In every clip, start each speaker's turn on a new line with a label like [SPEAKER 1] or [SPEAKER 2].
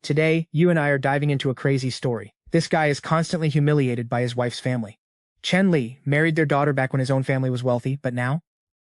[SPEAKER 1] Today, you and I are diving into a crazy story. This guy is constantly humiliated by his wife's family. Chen Li married their daughter back when his own family was wealthy, but now?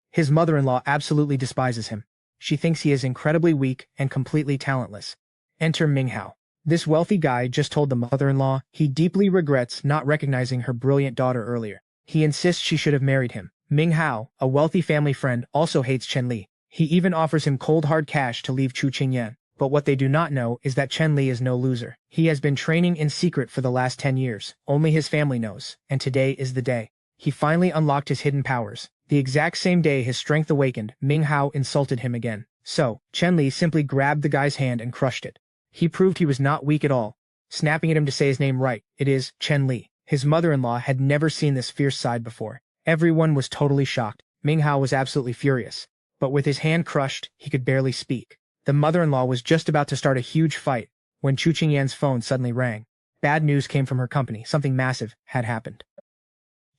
[SPEAKER 1] His mother-in-law absolutely despises him. She thinks he is incredibly weak and completely talentless. Enter Ming Hao. This wealthy guy just told the mother-in-law he deeply regrets not recognizing her brilliant daughter earlier. He insists she should have married him. Ming Hao, a wealthy family friend, also hates Chen Li. He even offers him cold hard cash to leave Chu Qingyan. But what they do not know is that Chen Li is no loser. He has been training in secret for the last 10 years. Only his family knows, and today is the day. He finally unlocked his hidden powers. The exact same day his strength awakened, Ming Hao insulted him again. So, Chen Li simply grabbed the guy's hand and crushed it. He proved he was not weak at all, snapping at him to say his name right. It is Chen Li. His mother-in-law had never seen this fierce side before. Everyone was totally shocked. Ming Hao was absolutely furious. But with his hand crushed, he could barely speak. The mother-in-law was just about to start a huge fight when Chu Qingyan's phone suddenly rang. Bad news came from her company. Something massive had happened.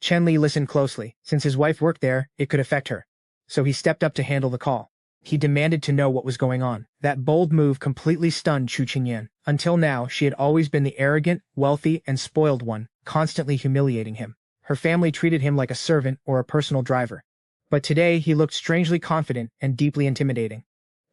[SPEAKER 1] Chen Li listened closely. Since his wife worked there, it could affect her. So he stepped up to handle the call. He demanded to know what was going on. That bold move completely stunned Chu Qingyan. Until now, she had always been the arrogant, wealthy, and spoiled one, constantly humiliating him. Her family treated him like a servant or a personal driver. But today he looked strangely confident and deeply intimidating.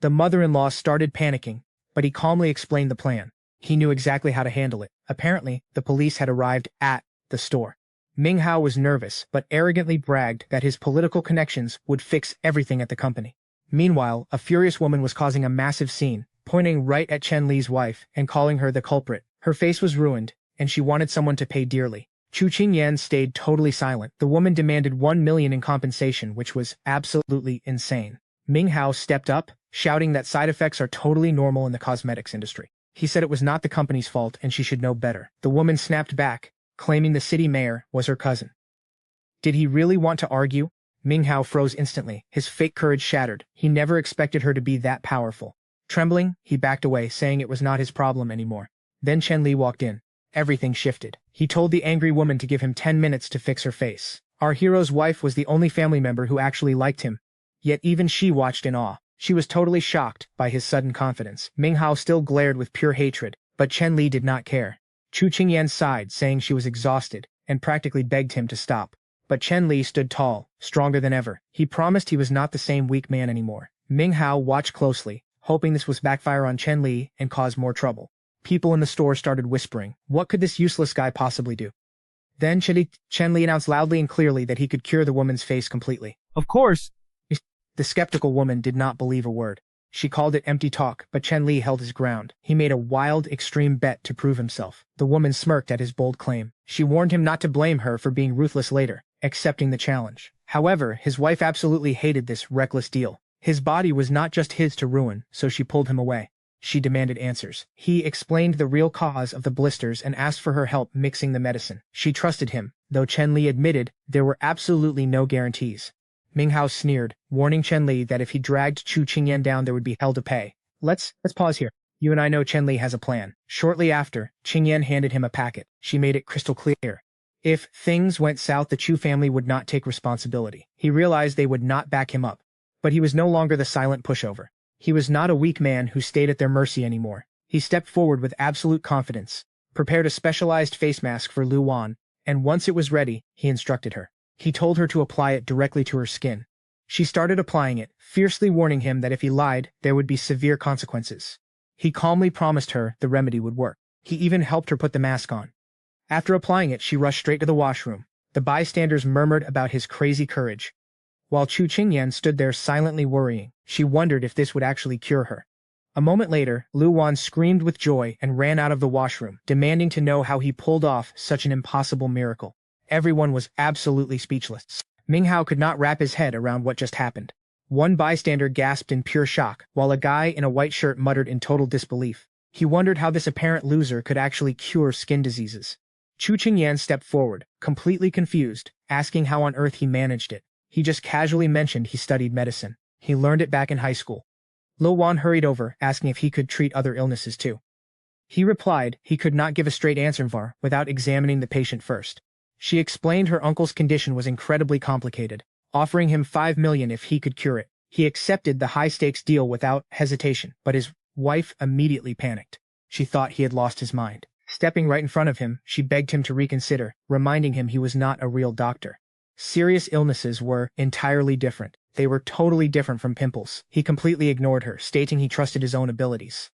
[SPEAKER 1] The mother-in-law started panicking, but he calmly explained the plan. He knew exactly how to handle it. Apparently, the police had arrived at the store. Ming Hao was nervous, but arrogantly bragged that his political connections would fix everything at the company. Meanwhile, a furious woman was causing a massive scene, pointing right at Chen Li's wife and calling her the culprit. Her face was ruined, and she wanted someone to pay dearly. Chu Qingyan stayed totally silent. The woman demanded 1 million in compensation, which was absolutely insane. Ming Hao stepped up, shouting that side effects are totally normal in the cosmetics industry. He said it was not the company's fault and she should know better. The woman snapped back, claiming the city mayor was her cousin. Did he really want to argue? Ming Hao froze instantly, his fake courage shattered. He never expected her to be that powerful. Trembling, he backed away, saying it was not his problem anymore. Then Chen Li walked in. Everything shifted. He told the angry woman to give him 10 minutes to fix her face. Our hero's wife was the only family member who actually liked him. Yet even she watched in awe. She was totally shocked by his sudden confidence. Ming Hao still glared with pure hatred, but Chen Li did not care. Chu Qingyan sighed, saying she was exhausted, and practically begged him to stop. But Chen Li stood tall, stronger than ever. He promised he was not the same weak man anymore. Ming Hao watched closely, hoping this would backfire on Chen Li and cause more trouble. People in the store started whispering, what could this useless guy possibly do? Then Chen Li announced loudly and clearly that he could cure the woman's face completely.
[SPEAKER 2] Of course.
[SPEAKER 1] The skeptical woman did not believe a word. She called it empty talk, but Chen Li held his ground. He made a wild, extreme bet to prove himself. The woman smirked at his bold claim. She warned him not to blame her for being ruthless later, accepting the challenge. However, his wife absolutely hated this reckless deal. His body was not just his to ruin, so she pulled him away. She demanded answers. He explained the real cause of the blisters and asked for her help mixing the medicine. She trusted him, though Chen Li admitted there were absolutely no guarantees. Ming Hao sneered, warning Chen Li that if he dragged Chu Qingyan down there would be hell to pay. Let's pause here. You and I know Chen Li has a plan. Shortly after, Qingyan handed him a packet. She made it crystal clear. If things went south, the Chu family would not take responsibility. He realized they would not back him up. But he was no longer the silent pushover. He was not a weak man who stayed at their mercy anymore. He stepped forward with absolute confidence, prepared a specialized face mask for Lu Wan, and once it was ready, he instructed her. He told her to apply it directly to her skin. She started applying it, fiercely warning him that if he lied, there would be severe consequences. He calmly promised her the remedy would work. He even helped her put the mask on. After applying it, she rushed straight to the washroom. The bystanders murmured about his crazy courage. While Chu Qingyan stood there silently worrying, she wondered if this would actually cure her. A moment later, Lu Wan screamed with joy and ran out of the washroom, demanding to know how he pulled off such an impossible miracle. Everyone was absolutely speechless. Ming Hao could not wrap his head around what just happened. One bystander gasped in pure shock, while a guy in a white shirt muttered in total disbelief. He wondered how this apparent loser could actually cure skin diseases. Chu Qingyan stepped forward, completely confused, asking how on earth he managed it. He just casually mentioned he studied medicine. He learned it back in high school. Lu Wan hurried over, asking if he could treat other illnesses too. He replied he could not give a straight answer without examining the patient first. She explained her uncle's condition was incredibly complicated, offering him 5 million if he could cure it. He accepted the high-stakes deal without hesitation, but his wife immediately panicked. she thought he had lost his mind. Stepping right in front of him, she begged him to reconsider, reminding him he was not a real doctor. Serious illnesses were entirely different. They were totally different from pimples. He completely ignored her, stating he trusted his own abilities.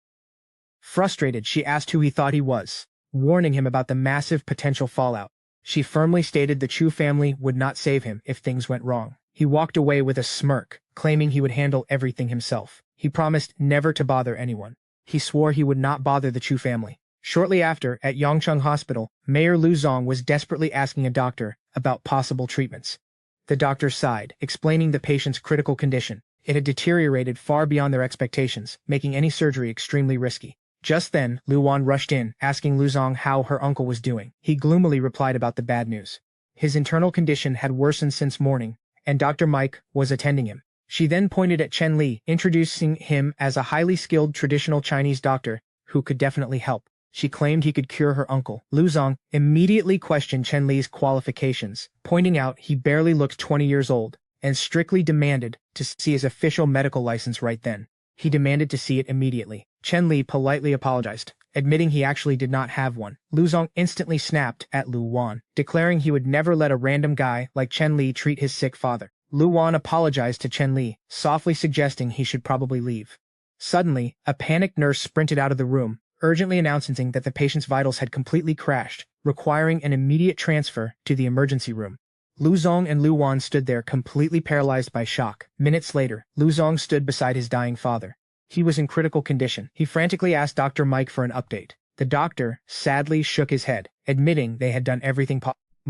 [SPEAKER 1] Frustrated, she asked who he thought he was, warning him about the massive potential fallout. She firmly stated the Chu family would not save him if things went wrong. He walked away with a smirk, claiming he would handle everything himself. He promised never to bother anyone. He swore he would not bother the Chu family. Shortly after, at Yongcheng Hospital, Mayor Lu Zong was desperately asking a doctor about possible treatments. The doctor sighed, explaining the patient's critical condition. It had deteriorated far beyond their expectations, making any surgery extremely risky. Just then, Lu Wan rushed in, asking Lu Zong how her uncle was doing. He gloomily replied about the bad news. His internal condition had worsened since morning, and Dr. Mike was attending him. She then pointed at Chen Li, introducing him as a highly skilled traditional Chinese doctor who could definitely help. She claimed he could cure her uncle. Lu Zong immediately questioned Chen Li's qualifications, pointing out he barely looked 20 years old, and strictly demanded to see his official medical license right then. He demanded to see it immediately. Chen Li politely apologized, admitting he actually did not have one. Lu Zong instantly snapped at Lu Wan, declaring he would never let a random guy like Chen Li treat his sick father. Lu Wan apologized to Chen Li, softly suggesting he should probably leave. Suddenly, a panicked nurse sprinted out of the room, urgently announcing that the patient's vitals had completely crashed, requiring an immediate transfer to the emergency room. Lu Zong and Lu Wan stood there completely paralyzed by shock. Minutes later, Lu Zong stood beside his dying father. He was in critical condition. He frantically asked Dr. Mike for an update. The doctor sadly shook his head, admitting they had done everything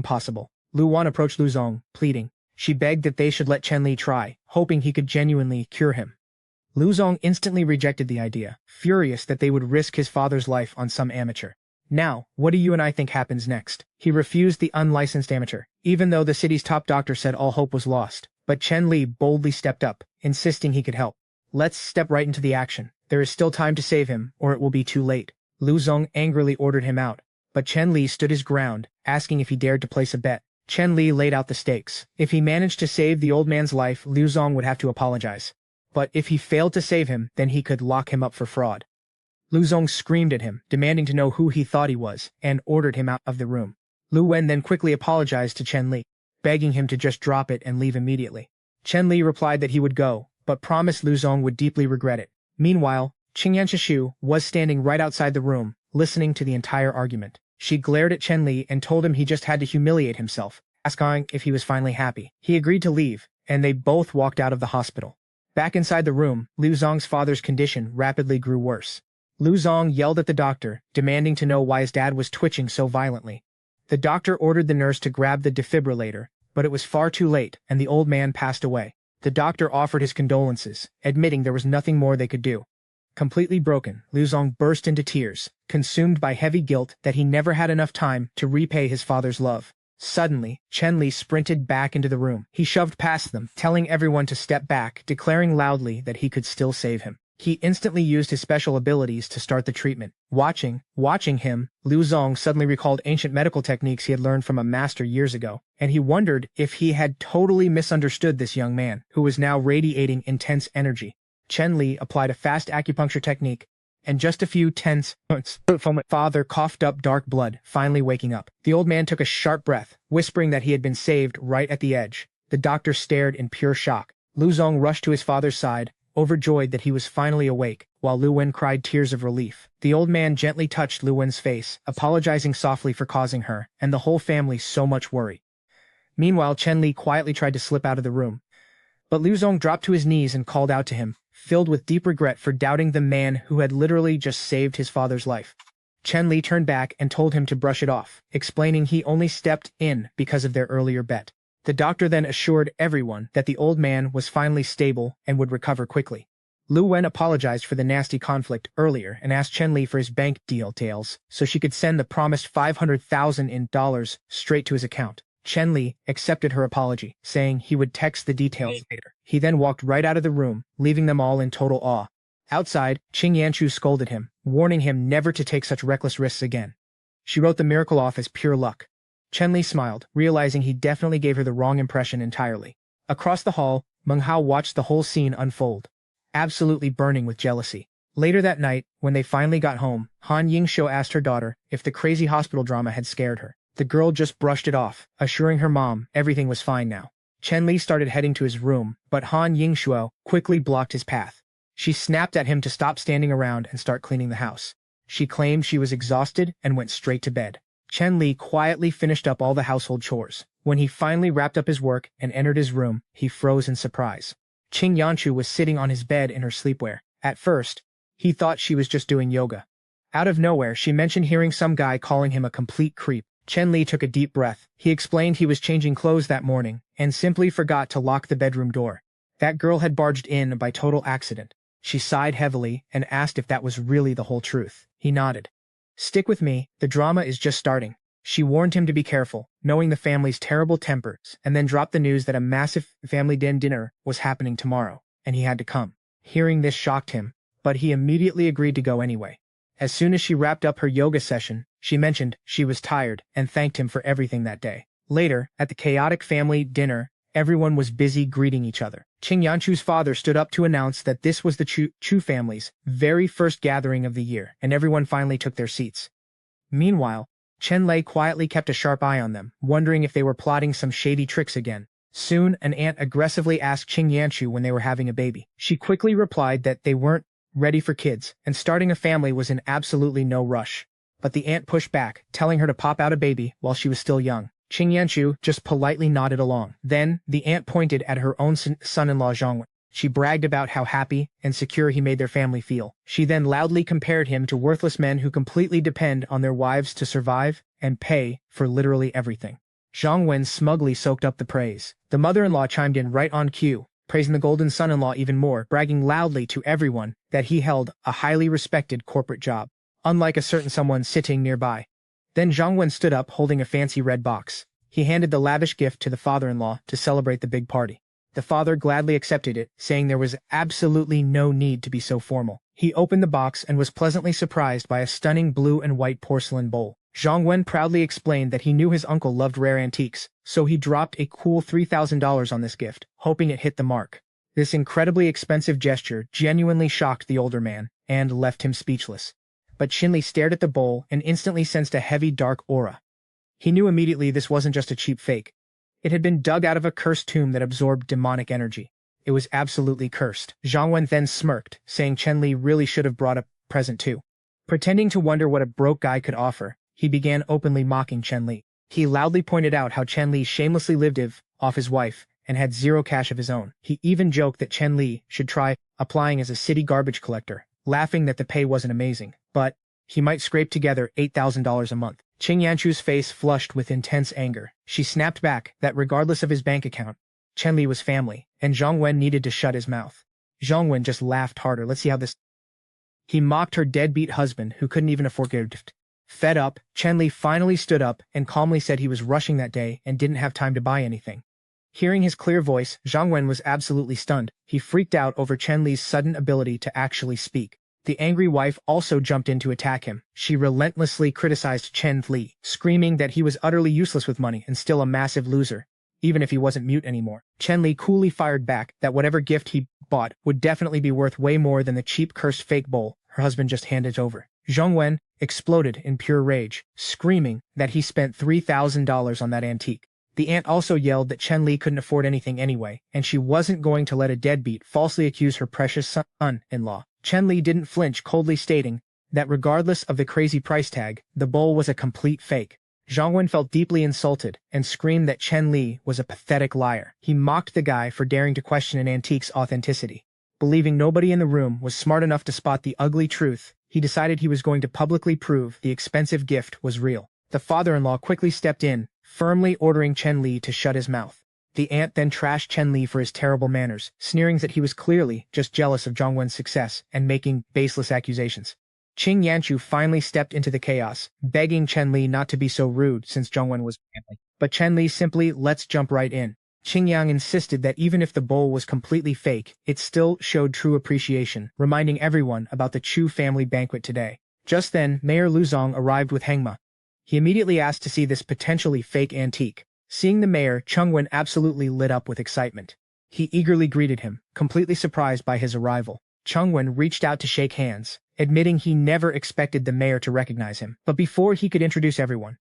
[SPEAKER 1] possible. Lu Wan approached Lu Zong, pleading. She begged that they should let Chen Li try, hoping he could genuinely cure him. Lu Zong instantly rejected the idea, furious that they would risk his father's life on some amateur. Now, what do you and I think happens next? He refused the unlicensed amateur, even though the city's top doctor said all hope was lost. But Chen Li boldly stepped up, insisting he could help. Let's step right into the action. There is still time to save him, or it will be too late. Lu Zong angrily ordered him out, but Chen Li stood his ground, asking if he dared to place a bet. Chen Li laid out the stakes. If he managed to save the old man's life, Lu Zong would have to apologize. But if he failed to save him, then he could lock him up for fraud. Lu Zong screamed at him, demanding to know who he thought he was, and ordered him out of the room. Lu Wen then quickly apologized to Chen Li, begging him to just drop it and leave immediately. Chen Li replied that he would go, but promised Lu Zong would deeply regret it. Meanwhile, Qingyan Shishu was standing right outside the room, listening to the entire argument. She glared at Chen Li and told him he just had to humiliate himself, asking if he was finally happy. He agreed to leave, and they both walked out of the hospital. Back inside the room, Lu Zong's father's condition rapidly grew worse. Lu Zong yelled at the doctor, demanding to know why his dad was twitching so violently. The doctor ordered the nurse to grab the defibrillator, but it was far too late, and the old man passed away. The doctor offered his condolences, admitting there was nothing more they could do. Completely broken, Lu Zong burst into tears, consumed by heavy guilt that he never had enough time to repay his father's love. Suddenly, Chen Li sprinted back into the room. He shoved past them, telling everyone to step back, declaring loudly that he could still save him. He instantly used his special abilities to start the treatment. Watching him, Lu Zong suddenly recalled ancient medical techniques he had learned from a master years ago, and he wondered if he had totally misunderstood this young man, who was now radiating intense energy. Chen Li applied a fast acupuncture technique, and just a few tense moments, father coughed up dark blood, finally waking up. The old man took a sharp breath, whispering that he had been saved right at the edge. The doctor stared in pure shock. Lu Zong rushed to his father's side, overjoyed that he was finally awake, while Lu Wen cried tears of relief. The old man gently touched Lu Wen's face, apologizing softly for causing her, and the whole family so much worry. Meanwhile, Chen Li quietly tried to slip out of the room. But Lu Zong dropped to his knees and called out to him, filled with deep regret for doubting the man who had literally just saved his father's life. Chen Li turned back and told him to brush it off, explaining he only stepped in because of their earlier bet. The doctor then assured everyone that the old man was finally stable and would recover quickly. Lu Wen apologized for the nasty conflict earlier and asked Chen Li for his bank details so she could send the promised 500,000 in dollars straight to his account. Chen Li accepted her apology, saying he would text the details later. He then walked right out of the room, leaving them all in total awe. Outside, Qing Yanchu scolded him, warning him never to take such reckless risks again. She wrote the miracle off as pure luck. Chen Li smiled, realizing he definitely gave her the wrong impression entirely. Across the hall, Meng Hao watched the whole scene unfold, absolutely burning with jealousy. Later that night, when they finally got home, Han Yingxiu asked her daughter if the crazy hospital drama had scared her. The girl just brushed it off, assuring her mom everything was fine now. Chen Li started heading to his room, but Han Yingxiu quickly blocked his path. She snapped at him to stop standing around and start cleaning the house. She claimed she was exhausted and went straight to bed. Chen Li quietly finished up all the household chores. When he finally wrapped up his work and entered his room, he froze in surprise. Qing Yanchu was sitting on his bed in her sleepwear. At first, he thought she was just doing yoga. Out of nowhere, she mentioned hearing some guy calling him a complete creep. Chen Li took a deep breath. He explained he was changing clothes that morning and simply forgot to lock the bedroom door. That girl had barged in by total accident. She sighed heavily and asked if that was really the whole truth. He nodded. Stick with me, the drama is just starting. She warned him to be careful, knowing the family's terrible tempers, and then dropped the news that a massive family dinner was happening tomorrow, and he had to come. Hearing this shocked him, but he immediately agreed to go anyway. As soon as she wrapped up her yoga session, she mentioned she was tired and thanked him for everything that day. Later, at the chaotic family dinner, everyone was busy greeting each other. Qing Yanchu's father stood up to announce that this was the Chu family's very first gathering of the year, and everyone finally took their seats. Meanwhile, Chen Li quietly kept a sharp eye on them, wondering if they were plotting some shady tricks again. Soon, an aunt aggressively asked Qing Yanchu when they were having a baby. She quickly replied that they weren't ready for kids, and starting a family was in absolutely no rush. But the aunt pushed back, telling her to pop out a baby while she was still young. Qing Yanchu just politely nodded along. Then, the aunt pointed at her own son-in-law Zhongwen. She bragged about how happy and secure he made their family feel. She then loudly compared him to worthless men who completely depend on their wives to survive and pay for literally everything. Zhongwen smugly soaked up the praise. The mother-in-law chimed in right on cue, praising the golden son-in-law even more, bragging loudly to everyone that he held a highly respected corporate job, unlike a certain someone sitting nearby. Then Zhongwen stood up holding a fancy red box. He handed the lavish gift to the father-in-law to celebrate the big party. The father gladly accepted it, saying there was absolutely no need to be so formal. He opened the box and was pleasantly surprised by a stunning blue and white porcelain bowl. Zhongwen proudly explained that he knew his uncle loved rare antiques, so he dropped a cool $3,000 on this gift, hoping it hit the mark. This incredibly expensive gesture genuinely shocked the older man and left him speechless. But Chen Li stared at the bowl and instantly sensed a heavy dark aura. He knew immediately this wasn't just a cheap fake. It had been dug out of a cursed tomb that absorbed demonic energy. It was absolutely cursed. Zhongwen then smirked, saying Chen Li really should have brought a present too. Pretending to wonder what a broke guy could offer, he began openly mocking Chen Li. He loudly pointed out how Chen Li shamelessly lived off his wife and had zero cash of his own. He even joked that Chen Li should try applying as a city garbage collector, laughing that the pay wasn't amazing, but he might scrape together $8,000 a month. Qing Yanchu's face flushed with intense anger. She snapped back that regardless of his bank account, Chen Li was family, and Zhongwen needed to shut his mouth. Zhongwen just laughed harder. Let's see how this... He mocked her deadbeat husband who couldn't even afford a gift. Fed up, Chen Li finally stood up and calmly said he was rushing that day and didn't have time to buy anything. Hearing his clear voice, Zhongwen was absolutely stunned. He freaked out over Chen Li's sudden ability to actually speak. The angry wife also jumped in to attack him. She relentlessly criticized Chen Li, screaming that he was utterly useless with money and still a massive loser, even if he wasn't mute anymore. Chen Li coolly fired back that whatever gift he bought would definitely be worth way more than the cheap cursed fake bowl her husband just handed over. Zhongwen exploded in pure rage, screaming that he spent $3,000 on that antique. The aunt also yelled that Chen Li couldn't afford anything anyway, and she wasn't going to let a deadbeat falsely accuse her precious son-in-law. Chen Li didn't flinch, coldly stating that regardless of the crazy price tag, the bowl was a complete fake. Zhongwen felt deeply insulted and screamed that Chen Li was a pathetic liar. He mocked the guy for daring to question an antique's authenticity. Believing nobody in the room was smart enough to spot the ugly truth, he decided he was going to publicly prove the expensive gift was real. The father-in-law quickly stepped in, firmly ordering Chen Li to shut his mouth. The aunt then trashed Chen Li for his terrible manners, sneering that he was clearly just jealous of Zhongwen's success and making baseless accusations. Qing Yanchu finally stepped into the chaos, begging Chen Li not to be so rude since Zhongwen was family. But Chen Li simply let's jump right in. Qing Yang insisted that even if the bowl was completely fake, it still showed true appreciation, reminding everyone about the Chu family banquet today. Just then, Mayor Lu Zong arrived with Hengma. He immediately asked to see this potentially fake antique. Seeing the mayor, Chengwen absolutely lit up with excitement. He eagerly greeted him, completely surprised by his arrival. Chungwen reached out to shake hands, admitting he never expected the mayor to recognize him. But before he could introduce everyone,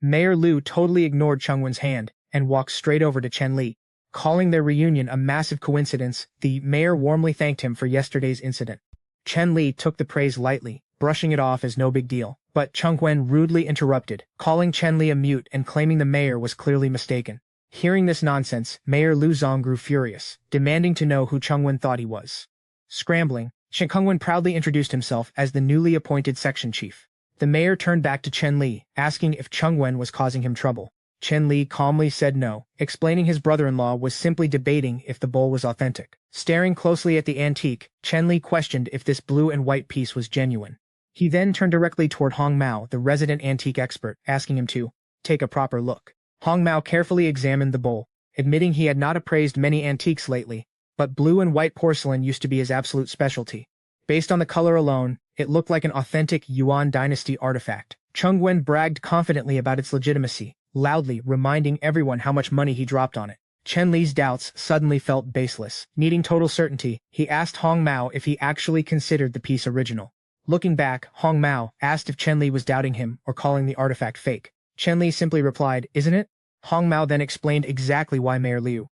[SPEAKER 1] Mayor Lu totally ignored Chungwen's hand and walked straight over to Chen Li. Calling their reunion a massive coincidence, the mayor warmly thanked him for yesterday's incident. Chen Li took the praise lightly, brushing it off as no big deal, but Chungwen rudely interrupted, calling Chen Li a mute and claiming the mayor was clearly mistaken. Hearing this nonsense, Mayor Lu Zong grew furious, demanding to know who Chungwen thought he was. Scrambling, Chungwen proudly introduced himself as the newly appointed section chief. The mayor turned back to Chen Li, asking if Chungwen was causing him trouble. Chen Li calmly said no, explaining his brother-in-law was simply debating if the bowl was authentic. Staring closely at the antique, Chen Li questioned if this blue and white piece was genuine. He then turned directly toward Hong Mao, the resident antique expert, asking him to take a proper look. Hong Mao carefully examined the bowl, admitting he had not appraised many antiques lately, but blue and white porcelain used to be his absolute specialty. Based on the color alone, it looked like an authentic Yuan dynasty artifact. Chungwen bragged confidently about its legitimacy, loudly reminding everyone how much money he dropped on it. Chen Li's doubts suddenly felt baseless. Needing total certainty, he asked Hong Mao if he actually considered the piece original. Looking back, Hong Mao asked if Chen Li was doubting him or calling the artifact fake. Chen Li simply replied, "Isn't it?" Hong Mao then explained exactly why Mayor Liu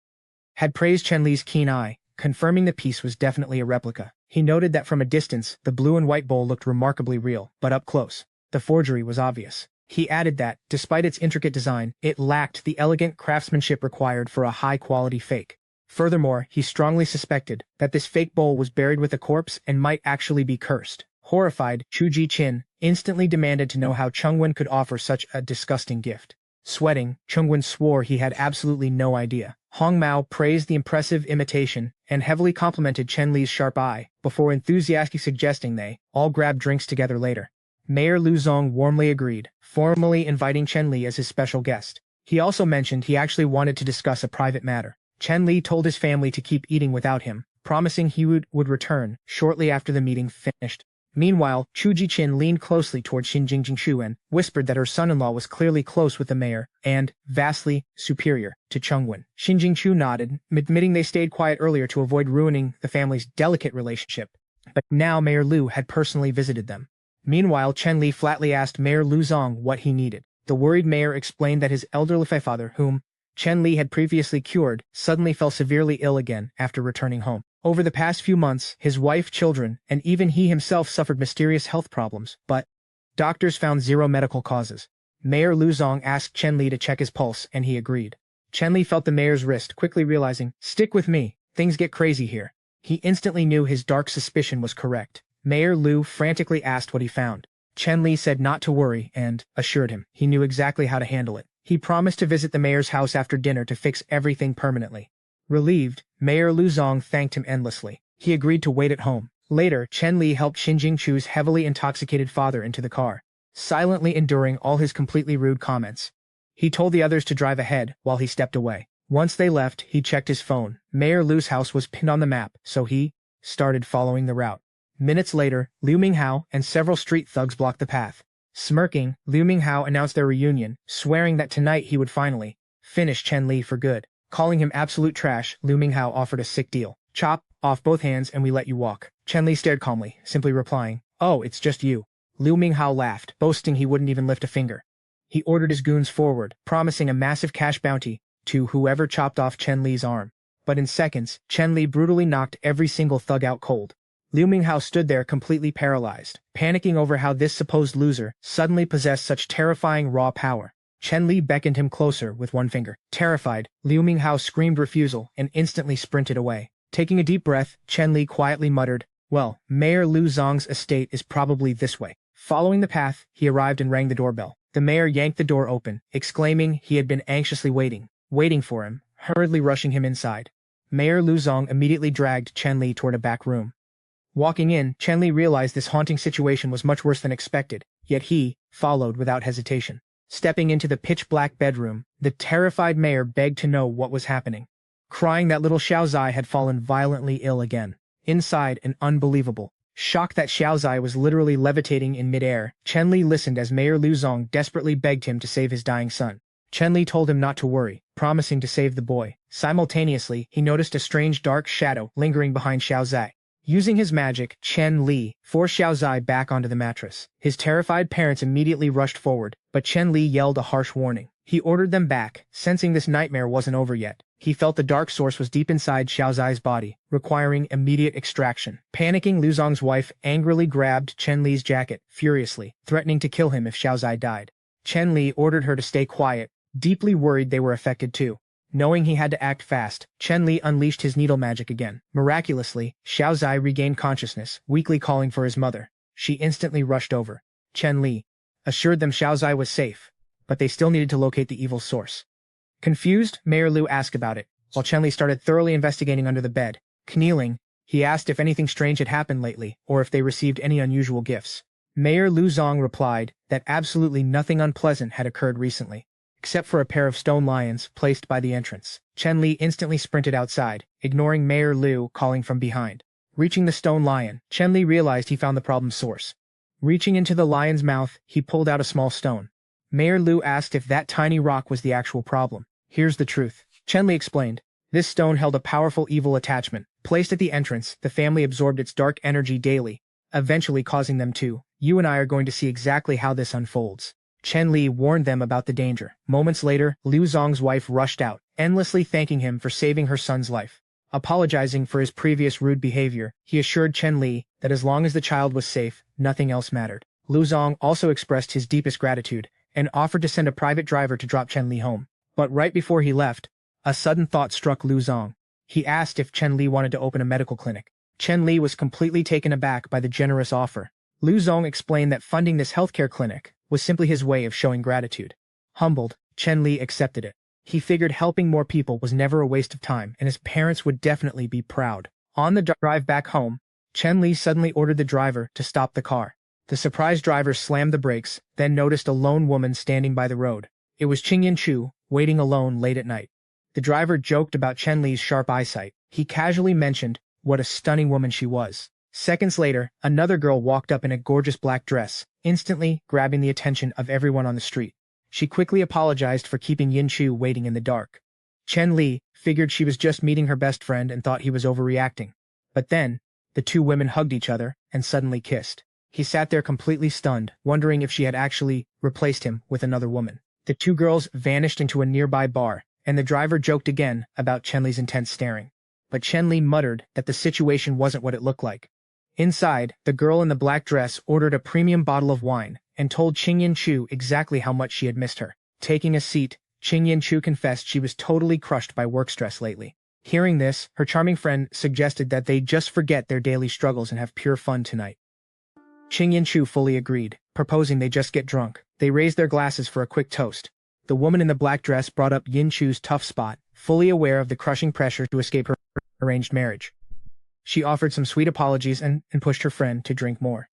[SPEAKER 1] had praised Chen Li's keen eye, confirming the piece was definitely a replica. He noted that from a distance, the blue and white bowl looked remarkably real, but up close, the forgery was obvious. He added that, despite its intricate design, it lacked the elegant craftsmanship required for a high-quality fake. Furthermore, he strongly suspected that this fake bowl was buried with a corpse and might actually be cursed. Horrified, Chu Ji-chin instantly demanded to know how Chungwen could offer such a disgusting gift. Sweating, Chungwen swore he had absolutely no idea. Hong Mao praised the impressive imitation and heavily complimented Chen Li's sharp eye, before enthusiastically suggesting they all grab drinks together later. Mayor Lu Zong warmly agreed, formally inviting Chen Li as his special guest. He also mentioned he actually wanted to discuss a private matter. Chen Li told his family to keep eating without him, promising he would return shortly after the meeting finished. Meanwhile, Chu Ji-chin leaned closely toward Xin Jingjingchu and whispered that her son-in-law was clearly close with the mayor and vastly superior to Chungwen. Xin Jingchu nodded, admitting they stayed quiet earlier to avoid ruining the family's delicate relationship. But now Mayor Lu had personally visited them. Meanwhile, Chen Li flatly asked Mayor Lu Zong what he needed. The worried mayor explained that his elderly father, whom Chen Li had previously cured, suddenly fell severely ill again after returning home. Over the past few months, his wife, children, and even he himself suffered mysterious health problems, but doctors found zero medical causes. Mayor Lu Zong asked Chen Li to check his pulse, and he agreed. Chen Li felt the mayor's wrist, quickly realizing, "Stick with me, things get crazy here." He instantly knew his dark suspicion was correct. Mayor Lu frantically asked what he found. Chen Li said not to worry and assured him he knew exactly how to handle it. He promised to visit the mayor's house after dinner to fix everything permanently. Relieved, Mayor Lu Zong thanked him endlessly. He agreed to wait at home. Later, Chen Li helped Xin Jingchu's heavily intoxicated father into the car, silently enduring all his completely rude comments. He told the others to drive ahead while he stepped away. Once they left, he checked his phone. Mayor Lu's house was pinned on the map, so he started following the route. Minutes later, Liu Minghao and several street thugs blocked the path. Smirking, Liu Minghao announced their reunion, swearing that tonight he would finally finish Chen Li for good. Calling him absolute trash, Liu Minghao offered a sick deal. "Chop off both hands and we let you walk." Chen Li stared calmly, simply replying, "Oh, it's just you." Liu Minghao laughed, boasting he wouldn't even lift a finger. He ordered his goons forward, promising a massive cash bounty to whoever chopped off Chen Li's arm. But in seconds, Chen Li brutally knocked every single thug out cold. Liu Minghao stood there completely paralyzed, panicking over how this supposed loser suddenly possessed such terrifying raw power. Chen Li beckoned him closer with one finger. Terrified, Liu Minghao screamed refusal and instantly sprinted away. Taking a deep breath, Chen Li quietly muttered, "Well, Mayor Lu Zong's estate is probably this way." Following the path, he arrived and rang the doorbell. The mayor yanked the door open, exclaiming he had been anxiously waiting for him, hurriedly rushing him inside. Mayor Lu Zong immediately dragged Chen Li toward a back room. Walking in, Chen Li realized this haunting situation was much worse than expected, yet he followed without hesitation. Stepping into the pitch-black bedroom, the terrified mayor begged to know what was happening, crying that little Xiao Zai had fallen violently ill again. Inside, an unbelievable shocked that Xiao Zai was literally levitating in midair, Chen Li listened as Mayor Lu Zong desperately begged him to save his dying son. Chen Li told him not to worry, promising to save the boy. Simultaneously, he noticed a strange dark shadow lingering behind Xiao Zai. Using his magic, Chen Li forced Xiaozai back onto the mattress. His terrified parents immediately rushed forward, but Chen Li yelled a harsh warning. He ordered them back, sensing this nightmare wasn't over yet. He felt the dark source was deep inside Xiaozai's body, requiring immediate extraction. Panicking, Liu Zong's wife angrily grabbed Chen Li's jacket, furiously, threatening to kill him if Xiaozai died. Chen Li ordered her to stay quiet, deeply worried they were affected too. Knowing he had to act fast, Chen Li unleashed his needle magic again. Miraculously, Xiaozai regained consciousness, weakly calling for his mother. She instantly rushed over. Chen Li assured them Xiaozai was safe, but they still needed to locate the evil source. Confused, Mayor Liu asked about it, while Chen Li started thoroughly investigating under the bed. Kneeling, he asked if anything strange had happened lately, or if they received any unusual gifts. Mayor Liu Zong replied that absolutely nothing unpleasant had occurred recently, except for a pair of stone lions placed by the entrance. Chen Li instantly sprinted outside, ignoring Mayor Liu calling from behind. Reaching the stone lion, Chen Li realized he found the problem's source. Reaching into the lion's mouth, he pulled out a small stone. Mayor Liu asked if that tiny rock was the actual problem. Here's the truth, Chen Li explained. This stone held a powerful evil attachment. Placed at the entrance, the family absorbed its dark energy daily, eventually causing them to. You and I are going to see exactly how this unfolds. Chen Li warned them about the danger. Moments later, Liu Zong's wife rushed out, endlessly thanking him for saving her son's life. Apologizing for his previous rude behavior, he assured Chen Li that as long as the child was safe, nothing else mattered. Liu Zong also expressed his deepest gratitude and offered to send a private driver to drop Chen Li home. But right before he left, a sudden thought struck Liu Zong. He asked if Chen Li wanted to open a medical clinic. Chen Li was completely taken aback by the generous offer. Liu Zong explained that funding this healthcare clinic was simply his way of showing gratitude. Humbled, Chen Li accepted it. He figured helping more people was never a waste of time, and his parents would definitely be proud. On the drive back home, Chen Li suddenly ordered the driver to stop the car. The surprised driver slammed the brakes, then noticed a lone woman standing by the road. It was Qingyan Chu, waiting alone late at night. The driver joked about Chen Li's sharp eyesight. He casually mentioned what a stunning woman she was. Seconds later, another girl walked up in a gorgeous black dress, instantly grabbing the attention of everyone on the street. She quickly apologized for keeping Yin Chu waiting in the dark. Chen Li figured she was just meeting her best friend and thought he was overreacting. But then, the two women hugged each other and suddenly kissed. He sat there completely stunned, wondering if she had actually replaced him with another woman. The two girls vanished into a nearby bar, and the driver joked again about Chen Li's intense staring. But Chen Li muttered that the situation wasn't what it looked like. Inside, the girl in the black dress ordered a premium bottle of wine and told Qingyan Chu exactly how much she had missed her. Taking a seat, Qingyan Chu confessed she was totally crushed by work stress lately. Hearing this, her charming friend suggested that they just forget their daily struggles and have pure fun tonight. Qingyan Chu fully agreed, proposing they just get drunk. They raised their glasses for a quick toast. The woman in the black dress brought up Yin Chu's tough spot, fully aware of the crushing pressure to escape her arranged marriage. She offered some sweet apologies and pushed her friend to drink more.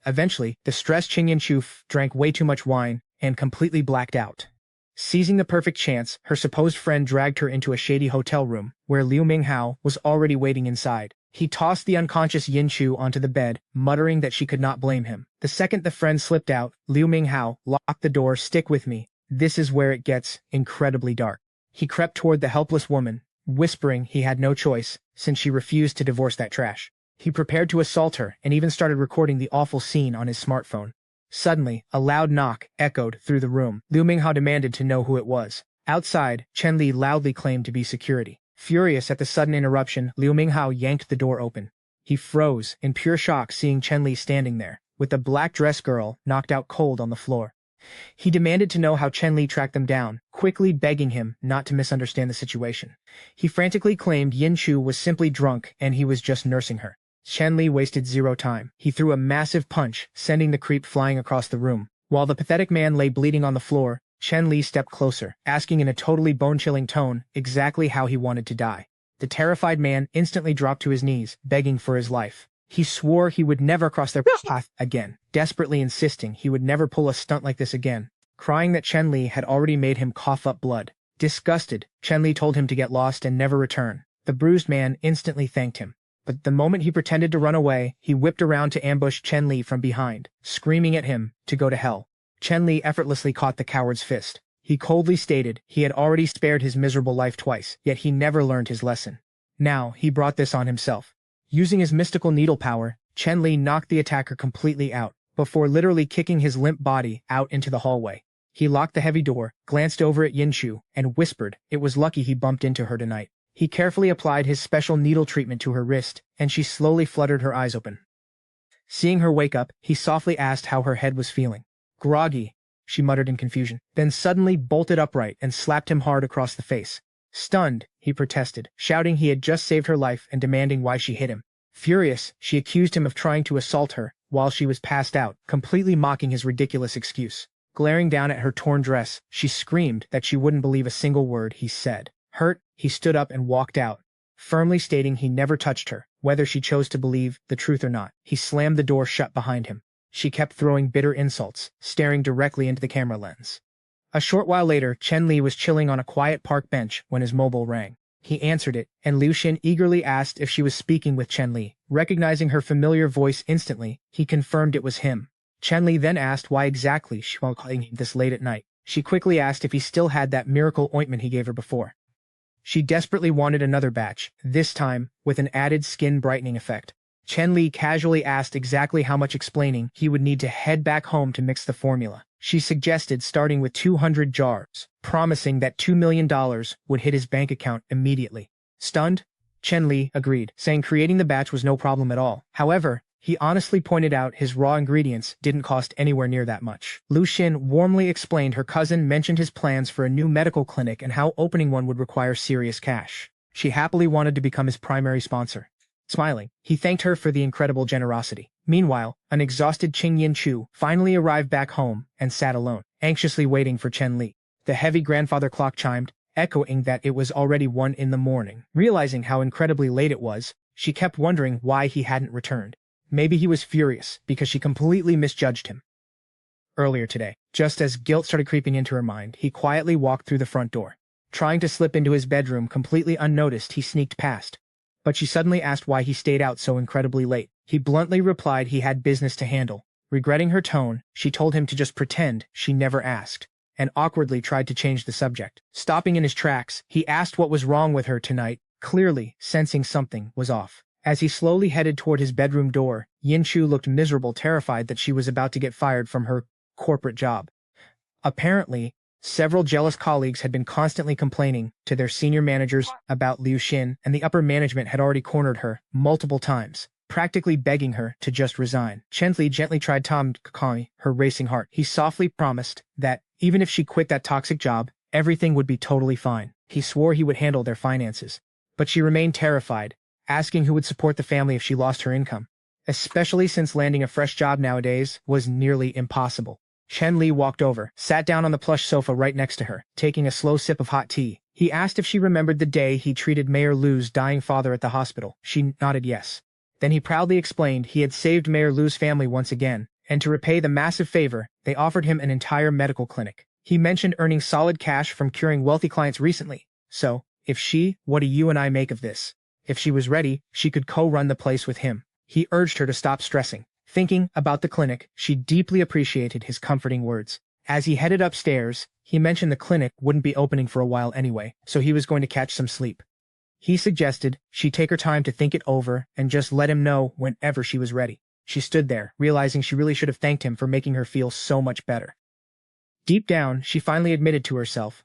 [SPEAKER 1] Eventually, the stressed Qingyan Chu drank way too much wine and completely blacked out. Seizing the perfect chance, her supposed friend dragged her into a shady hotel room, where Liu Minghao was already waiting inside. He tossed the unconscious Yin Chu onto the bed, muttering that she could not blame him. The second the friend slipped out, Liu Minghao locked the door. Stick with me. This is where it gets incredibly dark. He crept toward the helpless woman, whispering he had no choice, since she refused to divorce that trash. He prepared to assault her and even started recording the awful scene on his smartphone. Suddenly, a loud knock echoed through the room. Liu Minghao demanded to know who it was. Outside, Chen Li loudly claimed to be security. Furious at the sudden interruption, Liu Minghao yanked the door open. He froze, in pure shock seeing Chen Li standing there, with the black dress girl knocked out cold on the floor. He demanded to know how Chen Li tracked them down, quickly begging him not to misunderstand the situation. He frantically claimed Yin Chu was simply drunk and he was just nursing her. Chen Li wasted zero time. He threw a massive punch, sending the creep flying across the room. While the pathetic man lay bleeding on the floor, Chen Li stepped closer, asking in a totally bone-chilling tone exactly how he wanted to die. The terrified man instantly dropped to his knees, begging for his life. He swore he would never cross their path again, desperately insisting he would never pull a stunt like this again, crying that Chen Li had already made him cough up blood. Disgusted, Chen Li told him to get lost and never return. The bruised man instantly thanked him. But the moment he pretended to run away, he whipped around to ambush Chen Li from behind, screaming at him to go to hell. Chen Li effortlessly caught the coward's fist. He coldly stated he had already spared his miserable life twice, yet he never learned his lesson. Now, he brought this on himself. Using his mystical needle power, Chen Li knocked the attacker completely out, before literally kicking his limp body out into the hallway. He locked the heavy door, glanced over at Yinshu, and whispered, "It was lucky he bumped into her tonight." He carefully applied his special needle treatment to her wrist, and she slowly fluttered her eyes open. Seeing her wake up, he softly asked how her head was feeling. "Groggy," she muttered in confusion, then suddenly bolted upright and slapped him hard across the face. Stunned, he protested, shouting he had just saved her life and demanding why she hit him. Furious, she accused him of trying to assault her while she was passed out, completely mocking his ridiculous excuse. Glaring down at her torn dress, she screamed that she wouldn't believe a single word he said. Hurt, he stood up and walked out, firmly stating he never touched her, whether she chose to believe the truth or not. He slammed the door shut behind him. She kept throwing bitter insults, staring directly into the camera lens. A short while later, Chen Li was chilling on a quiet park bench when his mobile rang. He answered it, and Liu Xin eagerly asked if she was speaking with Chen Li. Recognizing her familiar voice instantly, he confirmed it was him. Chen Li then asked why exactly she was calling him this late at night. She quickly asked if he still had that miracle ointment he gave her before. She desperately wanted another batch, this time with an added skin brightening effect. Chen Li casually asked exactly how much explaining he would need to head back home to mix the formula. She suggested starting with 200 jars, promising that $2 million would hit his bank account immediately. Stunned, Chen Li agreed, saying creating the batch was no problem at all. However, he honestly pointed out his raw ingredients didn't cost anywhere near that much. Liu Xin warmly explained her cousin mentioned his plans for a new medical clinic and how opening one would require serious cash. She happily wanted to become his primary sponsor. Smiling, he thanked her for the incredible generosity. Meanwhile, an exhausted Qing Yinchu finally arrived back home and sat alone, anxiously waiting for Chen Li. The heavy grandfather clock chimed, echoing that it was already 1 in the morning. Realizing how incredibly late it was, she kept wondering why he hadn't returned. Maybe he was furious because she completely misjudged him. Earlier today, just as guilt started creeping into her mind, he quietly walked through the front door. Trying to slip into his bedroom completely unnoticed, he sneaked past. But she suddenly asked why he stayed out so incredibly late. He bluntly replied he had business to handle. Regretting her tone, she told him to just pretend she never asked, and awkwardly tried to change the subject. Stopping in his tracks, he asked what was wrong with her tonight, clearly sensing something was off. As he slowly headed toward his bedroom door, Yinshu looked miserable, terrified that she was about to get fired from her corporate job. Apparently, several jealous colleagues had been constantly complaining to their senior managers about Liu Xin, and the upper management had already cornered her multiple times, practically begging her to just resign. Chen Li gently tried to calm her racing heart. He softly promised that, even if she quit that toxic job, everything would be totally fine. He swore he would handle their finances. But she remained terrified, asking who would support the family if she lost her income, especially since landing a fresh job nowadays was nearly impossible. Chen Li walked over, sat down on the plush sofa right next to her, taking a slow sip of hot tea. He asked if she remembered the day he treated Mayor Lu's dying father at the hospital. She nodded yes. Then he proudly explained he had saved Mayor Lu's family once again, and to repay the massive favor, they offered him an entire medical clinic. He mentioned earning solid cash from curing wealthy clients recently. So, what do you and I make of this? If she was ready, she could co-run the place with him. He urged her to stop stressing. Thinking about the clinic, she deeply appreciated his comforting words. As he headed upstairs, he mentioned the clinic wouldn't be opening for a while anyway, so he was going to catch some sleep. He suggested she take her time to think it over and just let him know whenever she was ready. She stood there, realizing she really should have thanked him for making her feel so much better. Deep down, she finally admitted to herself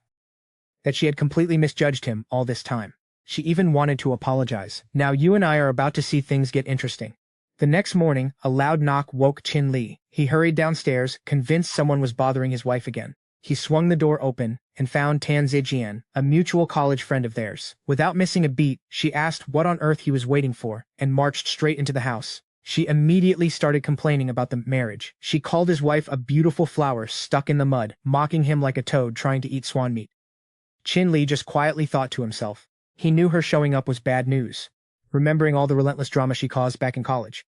[SPEAKER 1] that she had completely misjudged him all this time. She even wanted to apologize. Now you and I are about to see things get interesting. The next morning, a loud knock woke Chen Li. He hurried downstairs, convinced someone was bothering his wife again. He swung the door open and found Tan Zijian, a mutual college friend of theirs. Without missing a beat, she asked what on earth he was waiting for and marched straight into the house. She immediately started complaining about the marriage. She called his wife a beautiful flower stuck in the mud, mocking him like a toad trying to eat swan meat. Chen Li just quietly thought to himself. He knew her showing up was bad news, remembering all the relentless drama she caused back in college.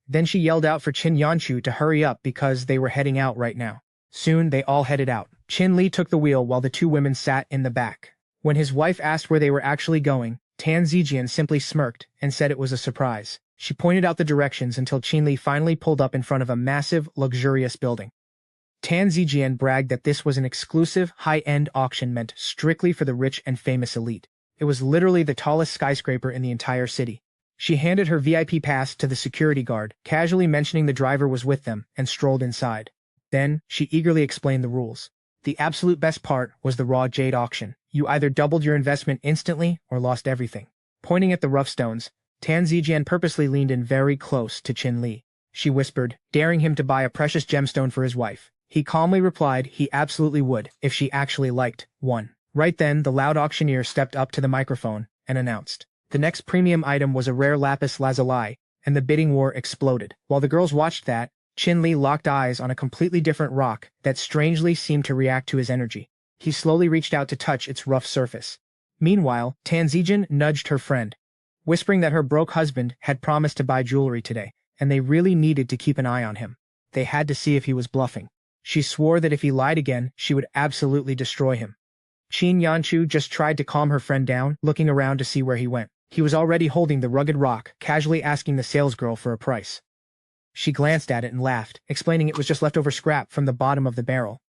[SPEAKER 1] Then she yelled out for Qin Yanshu to hurry up because they were heading out right now. Soon they all headed out. Chen Li took the wheel while the two women sat in the back. When his wife asked where they were actually going, Tan Zijian simply smirked and said it was a surprise. She pointed out the directions until Chen Li finally pulled up in front of a massive, luxurious building. Tan Zijian bragged that this was an exclusive, high-end auction meant strictly for the rich and famous elite. It was literally the tallest skyscraper in the entire city. She handed her VIP pass to the security guard, casually mentioning the driver was with them, and strolled inside. Then, she eagerly explained the rules. The absolute best part was the raw jade auction. You either doubled your investment instantly or lost everything. Pointing at the rough stones, Tan Zijian purposely leaned in very close to Chen Li. She whispered, daring him to buy a precious gemstone for his wife. He calmly replied he absolutely would, if she actually liked one. Right then, the loud auctioneer stepped up to the microphone and announced. The next premium item was a rare lapis lazuli, and the bidding war exploded. While the girls watched that, Chen Li locked eyes on a completely different rock that strangely seemed to react to his energy. He slowly reached out to touch its rough surface. Meanwhile, Tan Zijian nudged her friend, whispering that her broke husband had promised to buy jewelry today, and they really needed to keep an eye on him. They had to see if he was bluffing. She swore that if he lied again, she would absolutely destroy him. Qin Yanchu just tried to calm her friend down, looking around to see where he went. He was already holding the rugged rock, casually asking the salesgirl for a price. She glanced at it and laughed, explaining it was just leftover scrap from the bottom of the barrel.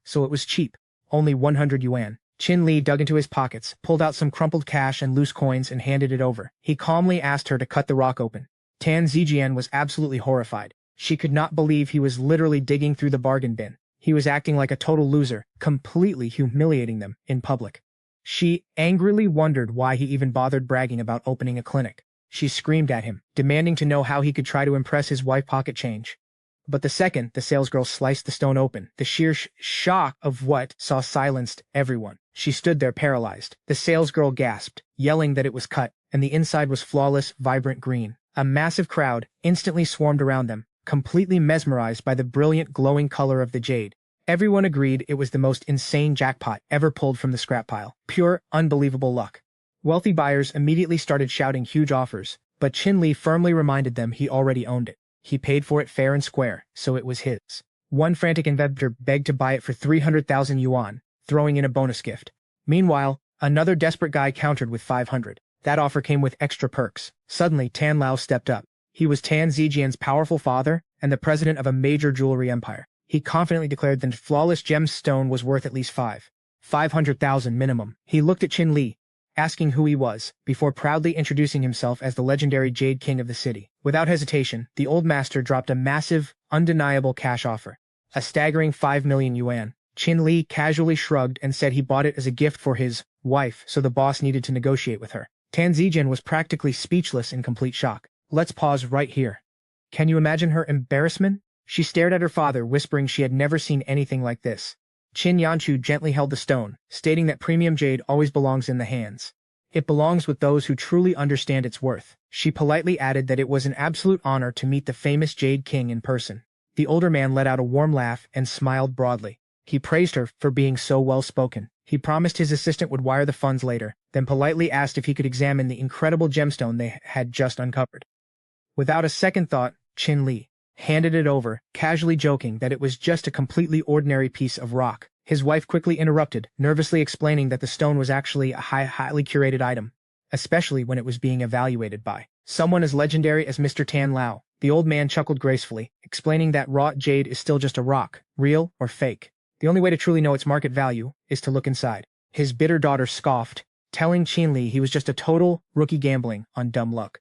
[SPEAKER 1] So it was cheap. Only 100 yuan. Chen Li dug into his pockets, pulled out some crumpled cash and loose coins and handed it over. He calmly asked her to cut the rock open. Tan Zijian was absolutely horrified. She could not believe he was literally digging through the bargain bin. He was acting like a total loser, completely humiliating them in public. She angrily wondered why he even bothered bragging about opening a clinic. She screamed at him, demanding to know how he could try to impress his wife pocket change. But the second the salesgirl sliced the stone open, the sheer shock of what saw silenced everyone. She stood there paralyzed. The salesgirl gasped, yelling that it was cut, and the inside was flawless, vibrant green. A massive crowd instantly swarmed around them, completely mesmerized by the brilliant glowing color of the jade. Everyone agreed it was the most insane jackpot ever pulled from the scrap pile. Pure, unbelievable luck. Wealthy buyers immediately started shouting huge offers, but Chen Li firmly reminded them he already owned it. He paid for it fair and square, so it was his. One frantic investor begged to buy it for 300,000 yuan, throwing in a bonus gift. Meanwhile, another desperate guy countered with 500. That offer came with extra perks. Suddenly, Tan Lao stepped up. He was Tan Zijian's powerful father and the president of a major jewelry empire. He confidently declared that the flawless gemstone was worth at least 500,000 minimum. He looked at Chen Li, asking who he was, before proudly introducing himself as the legendary Jade King of the city. Without hesitation, the old master dropped a massive, undeniable cash offer. A staggering 5 million yuan. Chen Li casually shrugged and said he bought it as a gift for his wife, so the boss needed to negotiate with her. Tan Zijian was practically speechless in complete shock. Let's pause right here. Can you imagine her embarrassment? She stared at her father, whispering she had never seen anything like this. Qin Yanchu gently held the stone, stating that premium jade always belongs in the hands. It belongs with those who truly understand its worth. She politely added that it was an absolute honor to meet the famous Jade King in person. The older man let out a warm laugh and smiled broadly. He praised her for being so well-spoken. He promised his assistant would wire the funds later, then politely asked if he could examine the incredible gemstone they had just uncovered. Without a second thought, Chen Li handed it over, casually joking that it was just a completely ordinary piece of rock. His wife quickly interrupted, nervously explaining that the stone was actually a highly curated item, especially when it was being evaluated by someone as legendary as Mr. Tan Lao. The old man chuckled gracefully, explaining that wrought jade is still just a rock, real or fake. The only way to truly know its market value is to look inside. His bitter daughter scoffed, telling Chen Li he was just a total rookie gambling on dumb luck.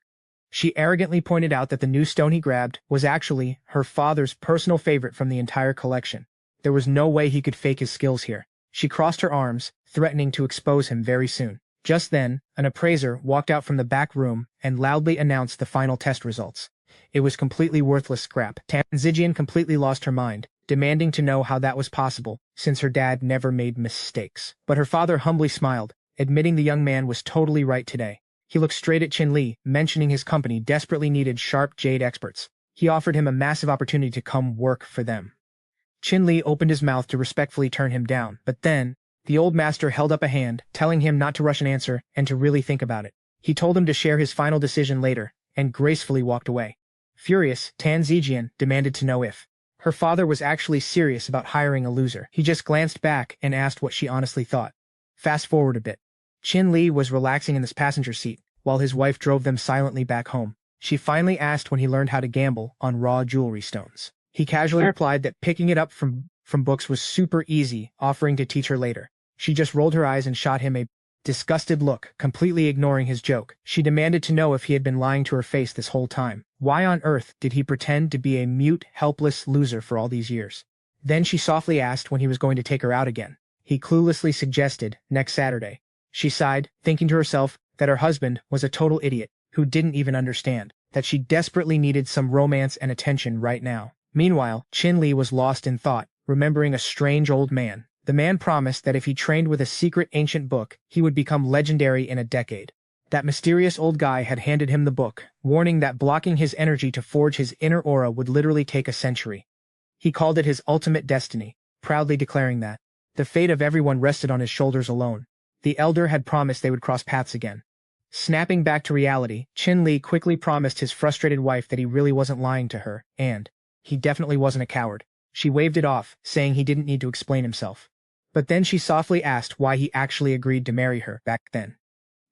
[SPEAKER 1] She arrogantly pointed out that the new stone he grabbed was actually her father's personal favorite from the entire collection. There was no way he could fake his skills here. She crossed her arms, threatening to expose him very soon. Just then, an appraiser walked out from the back room and loudly announced the final test results. It was completely worthless scrap. Tan Zijian completely lost her mind, demanding to know how that was possible, since her dad never made mistakes. But her father humbly smiled, admitting the young man was totally right today. He looked straight at Chen Li, mentioning his company desperately needed sharp jade experts. He offered him a massive opportunity to come work for them. Chen Li opened his mouth to respectfully turn him down, but then, the old master held up a hand, telling him not to rush an answer and to really think about it. He told him to share his final decision later, and gracefully walked away. Furious, Tan Zijian demanded to know if her father was actually serious about hiring a loser. He just glanced back and asked what she honestly thought. Fast forward a bit. Chen Li was relaxing in this passenger seat, while his wife drove them silently back home. She finally asked when he learned how to gamble on raw jewelry stones. He casually replied that picking it up from books was super easy, offering to teach her later. She just rolled her eyes and shot him a disgusted look, completely ignoring his joke. She demanded to know if he had been lying to her face this whole time. Why on earth did he pretend to be a mute, helpless loser for all these years? Then she softly asked when he was going to take her out again. He cluelessly suggested next Saturday. She sighed, thinking to herself that her husband was a total idiot who didn't even understand that she desperately needed some romance and attention right now. Meanwhile, Chen Li was lost in thought, remembering a strange old man. The man promised that if he trained with a secret ancient book, he would become legendary in a decade. That mysterious old guy had handed him the book, warning that blocking his energy to forge his inner aura would literally take a century. He called it his ultimate destiny, proudly declaring that the fate of everyone rested on his shoulders alone. The elder had promised they would cross paths again. Snapping back to reality, Chen Li quickly promised his frustrated wife that he really wasn't lying to her, and he definitely wasn't a coward. She waved it off, saying he didn't need to explain himself. But then she softly asked why he actually agreed to marry her back then.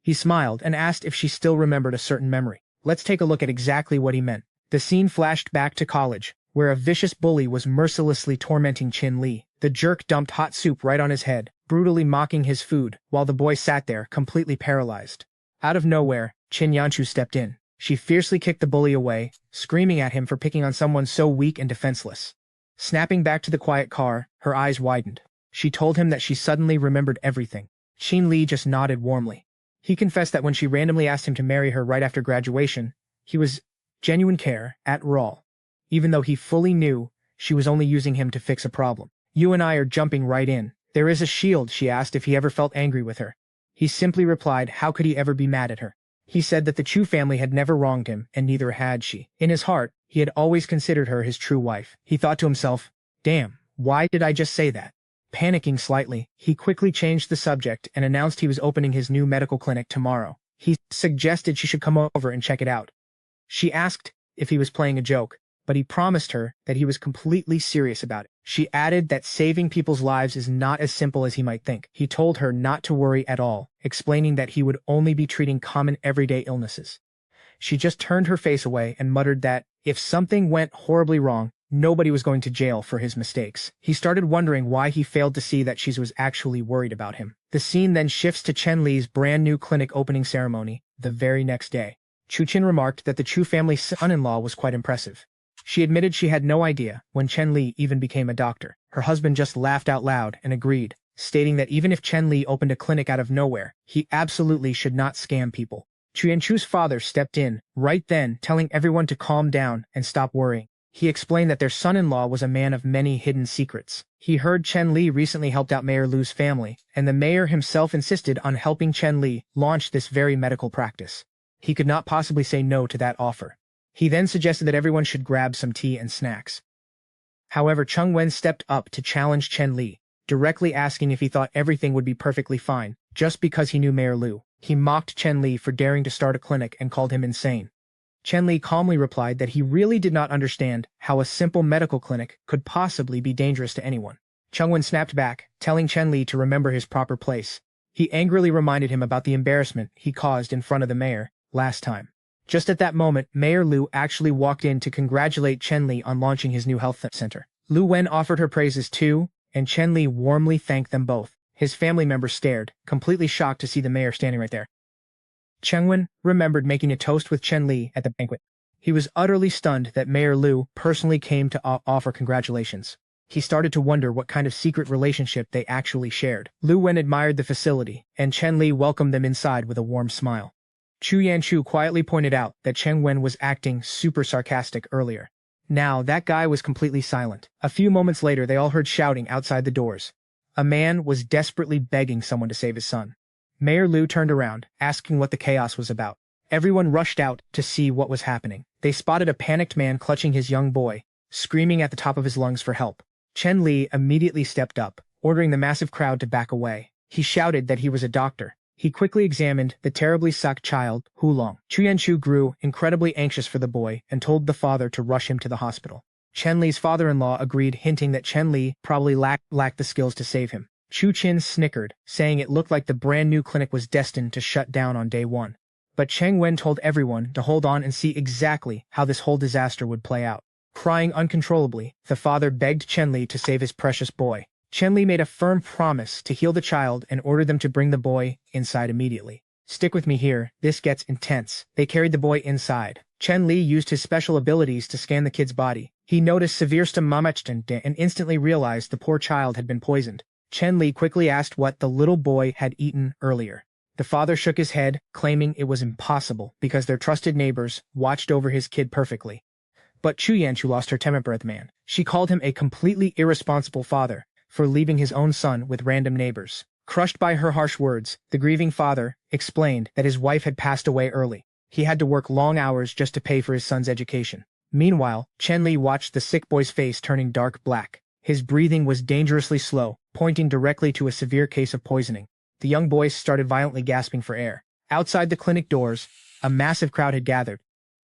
[SPEAKER 1] He smiled and asked if she still remembered a certain memory. Let's take a look at exactly what he meant. The scene flashed back to college, where a vicious bully was mercilessly tormenting Chen Li. The jerk dumped hot soup right on his head, brutally mocking his food, while the boy sat there, completely paralyzed. Out of nowhere, Chen Yanchu stepped in. She fiercely kicked the bully away, screaming at him for picking on someone so weak and defenseless. Snapping back to the quiet car, her eyes widened. She told him that she suddenly remembered everything. Chen Li just nodded warmly. He confessed that when she randomly asked him to marry her right after graduation, he was genuine care at all, even though he fully knew she was only using him to fix a problem. You and I are jumping right in. There is a shield, she asked if he ever felt angry with her. He simply replied, how could he ever be mad at her? He said that the Chu family had never wronged him, and neither had she. In his heart, he had always considered her his true wife. He thought to himself, damn, why did I just say that? Panicking slightly, he quickly changed the subject and announced he was opening his new medical clinic tomorrow. He suggested she should come over and check it out. She asked if he was playing a joke, but he promised her that he was completely serious about it. She added that saving people's lives is not as simple as he might think. He told her not to worry at all, explaining that he would only be treating common everyday illnesses. She just turned her face away and muttered that if something went horribly wrong, nobody was going to jail for his mistakes. He started wondering why he failed to see that she was actually worried about him. The scene then shifts to Chen Li's brand new clinic opening ceremony the very next day. Chu Qin remarked that the Chu family's son-in-law was quite impressive. She admitted she had no idea when Chen Li even became a doctor. Her husband just laughed out loud and agreed, stating that even if Chen Li opened a clinic out of nowhere, he absolutely should not scam people. Chu Yanchu's father stepped in right then, telling everyone to calm down and stop worrying. He explained that their son-in-law was a man of many hidden secrets. He heard Chen Li recently helped out Mayor Lu's family, and the mayor himself insisted on helping Chen Li launch this very medical practice. He could not possibly say no to that offer. He then suggested that everyone should grab some tea and snacks. However, Cheng Wen stepped up to challenge Chen Li, directly asking if he thought everything would be perfectly fine, just because he knew Mayor Lu. He mocked Chen Li for daring to start a clinic and called him insane. Chen Li calmly replied that he really did not understand how a simple medical clinic could possibly be dangerous to anyone. Cheng Wen snapped back, telling Chen Li to remember his proper place. He angrily reminded him about the embarrassment he caused in front of the mayor last time. Just at that moment, Mayor Lu actually walked in to congratulate Chen Li on launching his new health center. Lu Wen offered her praises too, and Chen Li warmly thanked them both. His family members stared, completely shocked to see the mayor standing right there. Cheng Wen remembered making a toast with Chen Li at the banquet. He was utterly stunned that Mayor Lu personally came to offer congratulations. He started to wonder what kind of secret relationship they actually shared. Lu Wen admired the facility, and Chen Li welcomed them inside with a warm smile. Chu Yanchu quietly pointed out that Cheng Wen was acting super sarcastic earlier. Now, that guy was completely silent. A few moments later, they all heard shouting outside the doors. A man was desperately begging someone to save his son. Mayor Lu turned around, asking what the chaos was about. Everyone rushed out to see what was happening. They spotted a panicked man clutching his young boy, screaming at the top of his lungs for help. Chen Li immediately stepped up, ordering the massive crowd to back away. He shouted that he was a doctor. He quickly examined the terribly sick child, Hulong. Chu Yanchu grew incredibly anxious for the boy and told the father to rush him to the hospital. Chen Li's father-in-law agreed, hinting that Chen Li probably lacked the skills to save him. Chu Qin snickered, saying it looked like the brand new clinic was destined to shut down on day one. But Cheng Wen told everyone to hold on and see exactly how this whole disaster would play out. Crying uncontrollably, the father begged Chen Li to save his precious boy. Chen Li made a firm promise to heal the child and ordered them to bring the boy inside immediately. Stick with me here, this gets intense. They carried the boy inside. Chen Li used his special abilities to scan the kid's body. He noticed severe stomach and instantly realized the poor child had been poisoned. Chen Li quickly asked what the little boy had eaten earlier. The father shook his head, claiming it was impossible because their trusted neighbors watched over his kid perfectly. But Chu Yanchu lost her temper at the man. She called him a completely irresponsible father for leaving his own son with random neighbors. Crushed by her harsh words, the grieving father explained that his wife had passed away early. He had to work long hours just to pay for his son's education. Meanwhile, Chen Li watched the sick boy's face turning dark black. His breathing was dangerously slow, pointing directly to a severe case of poisoning. The young boy started violently gasping for air. Outside the clinic doors, a massive crowd had gathered.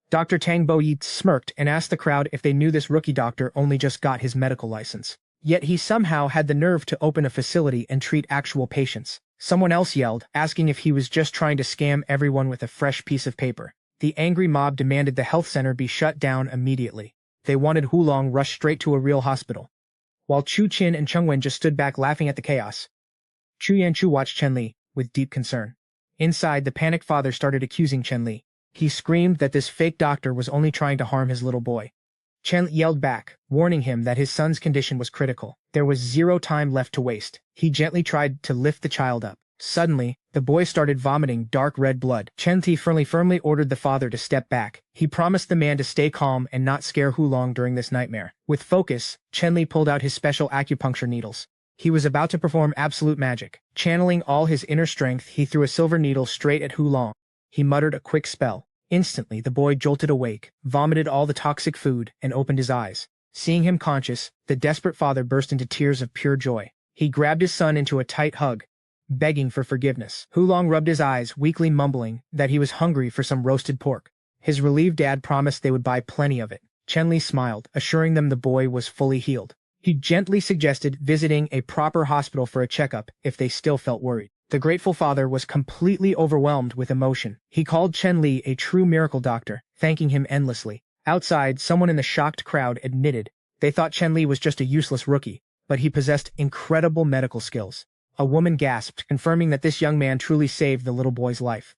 [SPEAKER 1] Dr. Tang Boyi smirked and asked the crowd if they knew this rookie doctor only just got his medical license. Yet he somehow had the nerve to open a facility and treat actual patients. Someone else yelled, asking if he was just trying to scam everyone with a fresh piece of paper. The angry mob demanded the health center be shut down immediately. They wanted Hulong rushed straight to a real hospital. While Chu Qin and Cheng Wen just stood back laughing at the chaos, Chu Yanchu watched Chen Li with deep concern. Inside, the panicked father started accusing Chen Li. He screamed that this fake doctor was only trying to harm his little boy. Chen yelled back, warning him that his son's condition was critical. There was zero time left to waste. He gently tried to lift the child up. Suddenly, the boy started vomiting dark red blood. Chen Ti firmly ordered the father to step back. He promised the man to stay calm and not scare Hulong during this nightmare. With focus, Chen Li pulled out his special acupuncture needles. He was about to perform absolute magic. Channeling all his inner strength, he threw a silver needle straight at Hulong. He muttered a quick spell. Instantly, the boy jolted awake, vomited all the toxic food, and opened his eyes. Seeing him conscious, the desperate father burst into tears of pure joy. He grabbed his son into a tight hug, begging for forgiveness. Hulong rubbed his eyes, weakly mumbling that he was hungry for some roasted pork. His relieved dad promised they would buy plenty of it. Chen Li smiled, assuring them the boy was fully healed. He gently suggested visiting a proper hospital for a checkup if they still felt worried. The grateful father was completely overwhelmed with emotion. He called Chen Li a true miracle doctor, thanking him endlessly. Outside, someone in the shocked crowd admitted they thought Chen Li was just a useless rookie, but he possessed incredible medical skills. A woman gasped, confirming that this young man truly saved the little boy's life.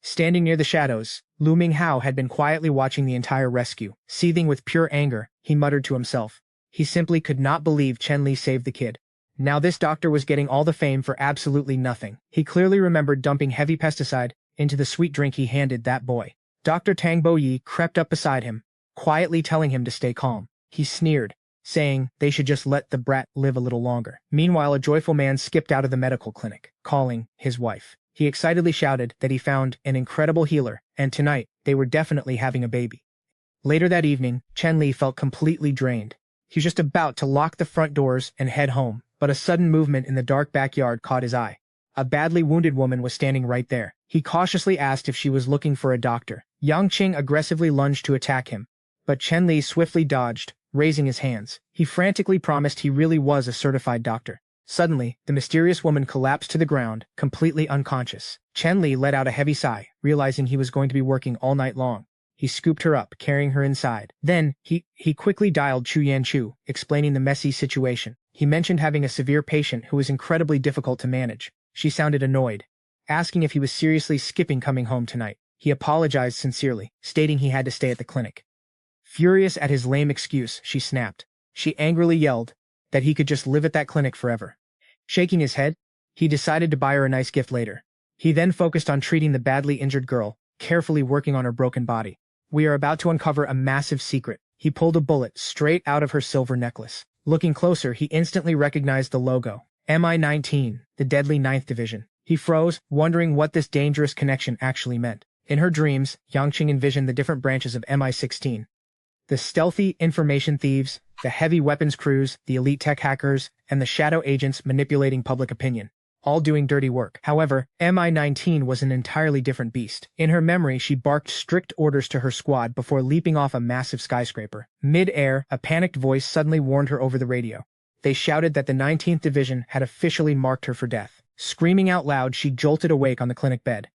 [SPEAKER 1] Standing near the shadows, Lu Minghao had been quietly watching the entire rescue. Seething with pure anger, he muttered to himself. He simply could not believe Chen Li saved the kid. Now this doctor was getting all the fame for absolutely nothing. He clearly remembered dumping heavy pesticide into the sweet drink he handed that boy. Dr. Tang Boyi crept up beside him, quietly telling him to stay calm. He sneered, saying they should just let the brat live a little longer. Meanwhile, a joyful man skipped out of the medical clinic, calling his wife. He excitedly shouted that he found an incredible healer, and tonight, they were definitely having a baby. Later that evening, Chen Li felt completely drained. He was just about to lock the front doors and head home, but a sudden movement in the dark backyard caught his eye. A badly wounded woman was standing right there. He cautiously asked if she was looking for a doctor. Yang Qing aggressively lunged to attack him, but Chen Li swiftly dodged, raising his hands. He frantically promised he really was a certified doctor. Suddenly, the mysterious woman collapsed to the ground, completely unconscious. Chen Li let out a heavy sigh, realizing he was going to be working all night long. He scooped her up, carrying her inside. Then, he quickly dialed Chu Yanchu, explaining the messy situation. He mentioned having a severe patient who was incredibly difficult to manage. She sounded annoyed, asking if he was seriously skipping coming home tonight. He apologized sincerely, stating he had to stay at the clinic. Furious at his lame excuse, she snapped. She angrily yelled that he could just live at that clinic forever. Shaking his head, he decided to buy her a nice gift later. He then focused on treating the badly injured girl, carefully working on her broken body. We are about to uncover a massive secret. He pulled a bullet straight out of her silver necklace. Looking closer, he instantly recognized the logo. MI-19, the deadly 9th Division. He froze, wondering what this dangerous connection actually meant. In her dreams, Yangqing envisioned the different branches of MI-16. The stealthy information thieves, the heavy weapons crews, the elite tech hackers, and the shadow agents manipulating public opinion. All doing dirty work. However, MI-19 was an entirely different beast. In her memory, she barked strict orders to her squad before leaping off a massive skyscraper. Mid-air, a panicked voice suddenly warned her over the radio. They shouted that the 19th Division had officially marked her for death. Screaming out loud, she jolted awake on the clinic bed.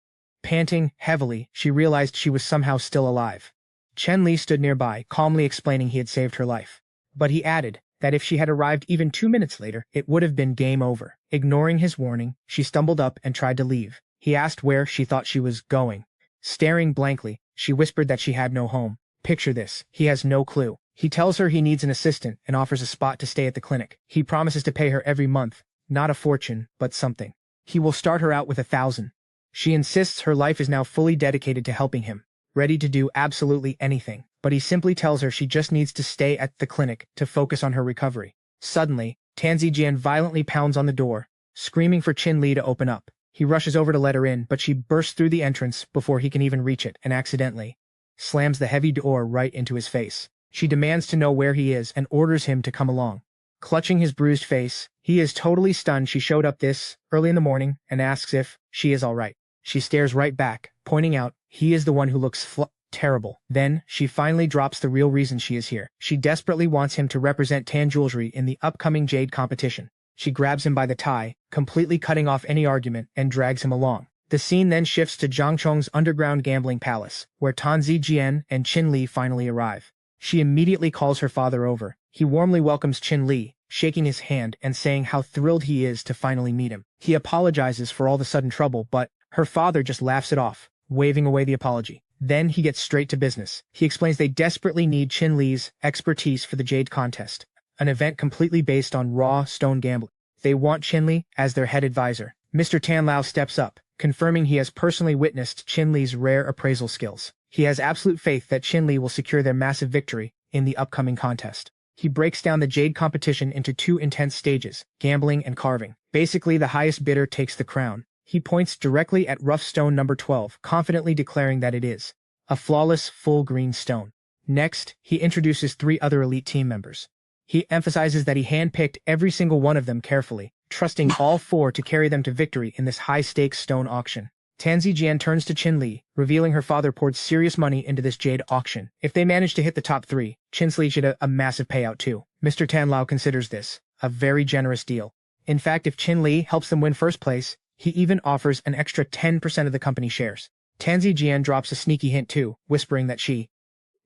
[SPEAKER 1] Panting heavily, she realized she was somehow still alive. Chen Li stood nearby, calmly explaining he had saved her life. But he added that if she had arrived even 2 minutes later, it would have been game over. Ignoring his warning, she stumbled up and tried to leave. He asked where she thought she was going. Staring blankly, she whispered that she had no home. Picture this, he has no clue. He tells her he needs an assistant and offers a spot to stay at the clinic. He promises to pay her every month, not a fortune, but something. He will start her out with 1,000. She insists her life is now fully dedicated to helping him, ready to do absolutely anything, but he simply tells her she just needs to stay at the clinic to focus on her recovery. Suddenly, Tan Zijian violently pounds on the door, screaming for Chen Li to open up. He rushes over to let her in, but she bursts through the entrance before he can even reach it and accidentally slams the heavy door right into his face. She demands to know where he is and orders him to come along. Clutching his bruised face, he is totally stunned she showed up this early in the morning and asks if she is all right. She stares right back, pointing out he is the one who looks terrible. Then, she finally drops the real reason she is here. She desperately wants him to represent Tan Jewelry in the upcoming Jade competition. She grabs him by the tie, completely cutting off any argument, and drags him along. The scene then shifts to Zhangcheng's underground gambling palace, where Tan Zijian and Chen Li finally arrive. She immediately calls her father over. He warmly welcomes Chen Li, shaking his hand and saying how thrilled he is to finally meet him. He apologizes for all the sudden trouble, but her father just laughs it off, waving away the apology. Then he gets straight to business. He explains they desperately need Chen Li's expertise for the Jade contest, an event completely based on raw stone gambling. They want Chen Li as their head advisor. Mr. Tan Lao steps up, confirming he has personally witnessed Chen Li's rare appraisal skills. He has absolute faith that Chen Li will secure their massive victory in the upcoming contest. He breaks down the Jade competition into 2 intense stages, gambling and carving. Basically, the highest bidder takes the crown. He points directly at rough stone number 12, confidently declaring that it is a flawless, full green stone. Next, he introduces 3 other elite team members. He emphasizes that he handpicked every single one of them carefully, trusting all 4 to carry them to victory in this high-stakes stone auction. Tan Zijian turns to Chen Li, revealing her father poured serious money into this Jade auction. If they manage to hit the top 3, Chen Li should have a massive payout too. Mr. Tan Lao considers this a very generous deal. In fact, if Chen Li helps them win first place, he even offers an extra 10% of the company shares. Tan Zijian drops a sneaky hint too, whispering that she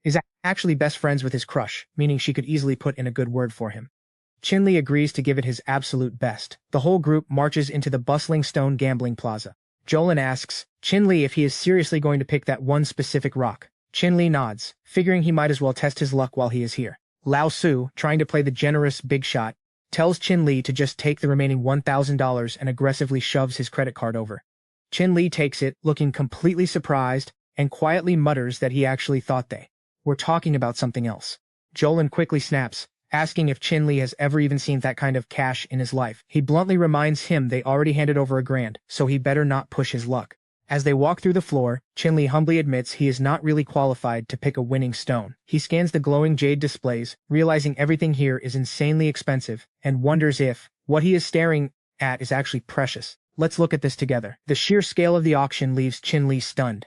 [SPEAKER 1] is actually best friends with his crush, meaning she could easily put in a good word for him. Chen Li agrees to give it his absolute best. The whole group marches into the bustling stone gambling plaza. Jolin asks Chen Li if he is seriously going to pick that one specific rock. Chen Li nods, figuring he might as well test his luck while he is here. Lao Su, trying to play the generous big shot, tells Chen Li to just take the remaining $1,000 and aggressively shoves his credit card over. Chen Li takes it, looking completely surprised, and quietly mutters that he actually thought they were talking about something else. Jolin quickly snaps, asking if Chen Li has ever even seen that kind of cash in his life. He bluntly reminds him they already handed over $1,000, so he better not push his luck. As they walk through the floor, Chen Li humbly admits he is not really qualified to pick a winning stone. He scans the glowing jade displays, realizing everything here is insanely expensive, and wonders if what he is staring at is actually precious. Let's look at this together. The sheer scale of the auction leaves Chen Li stunned.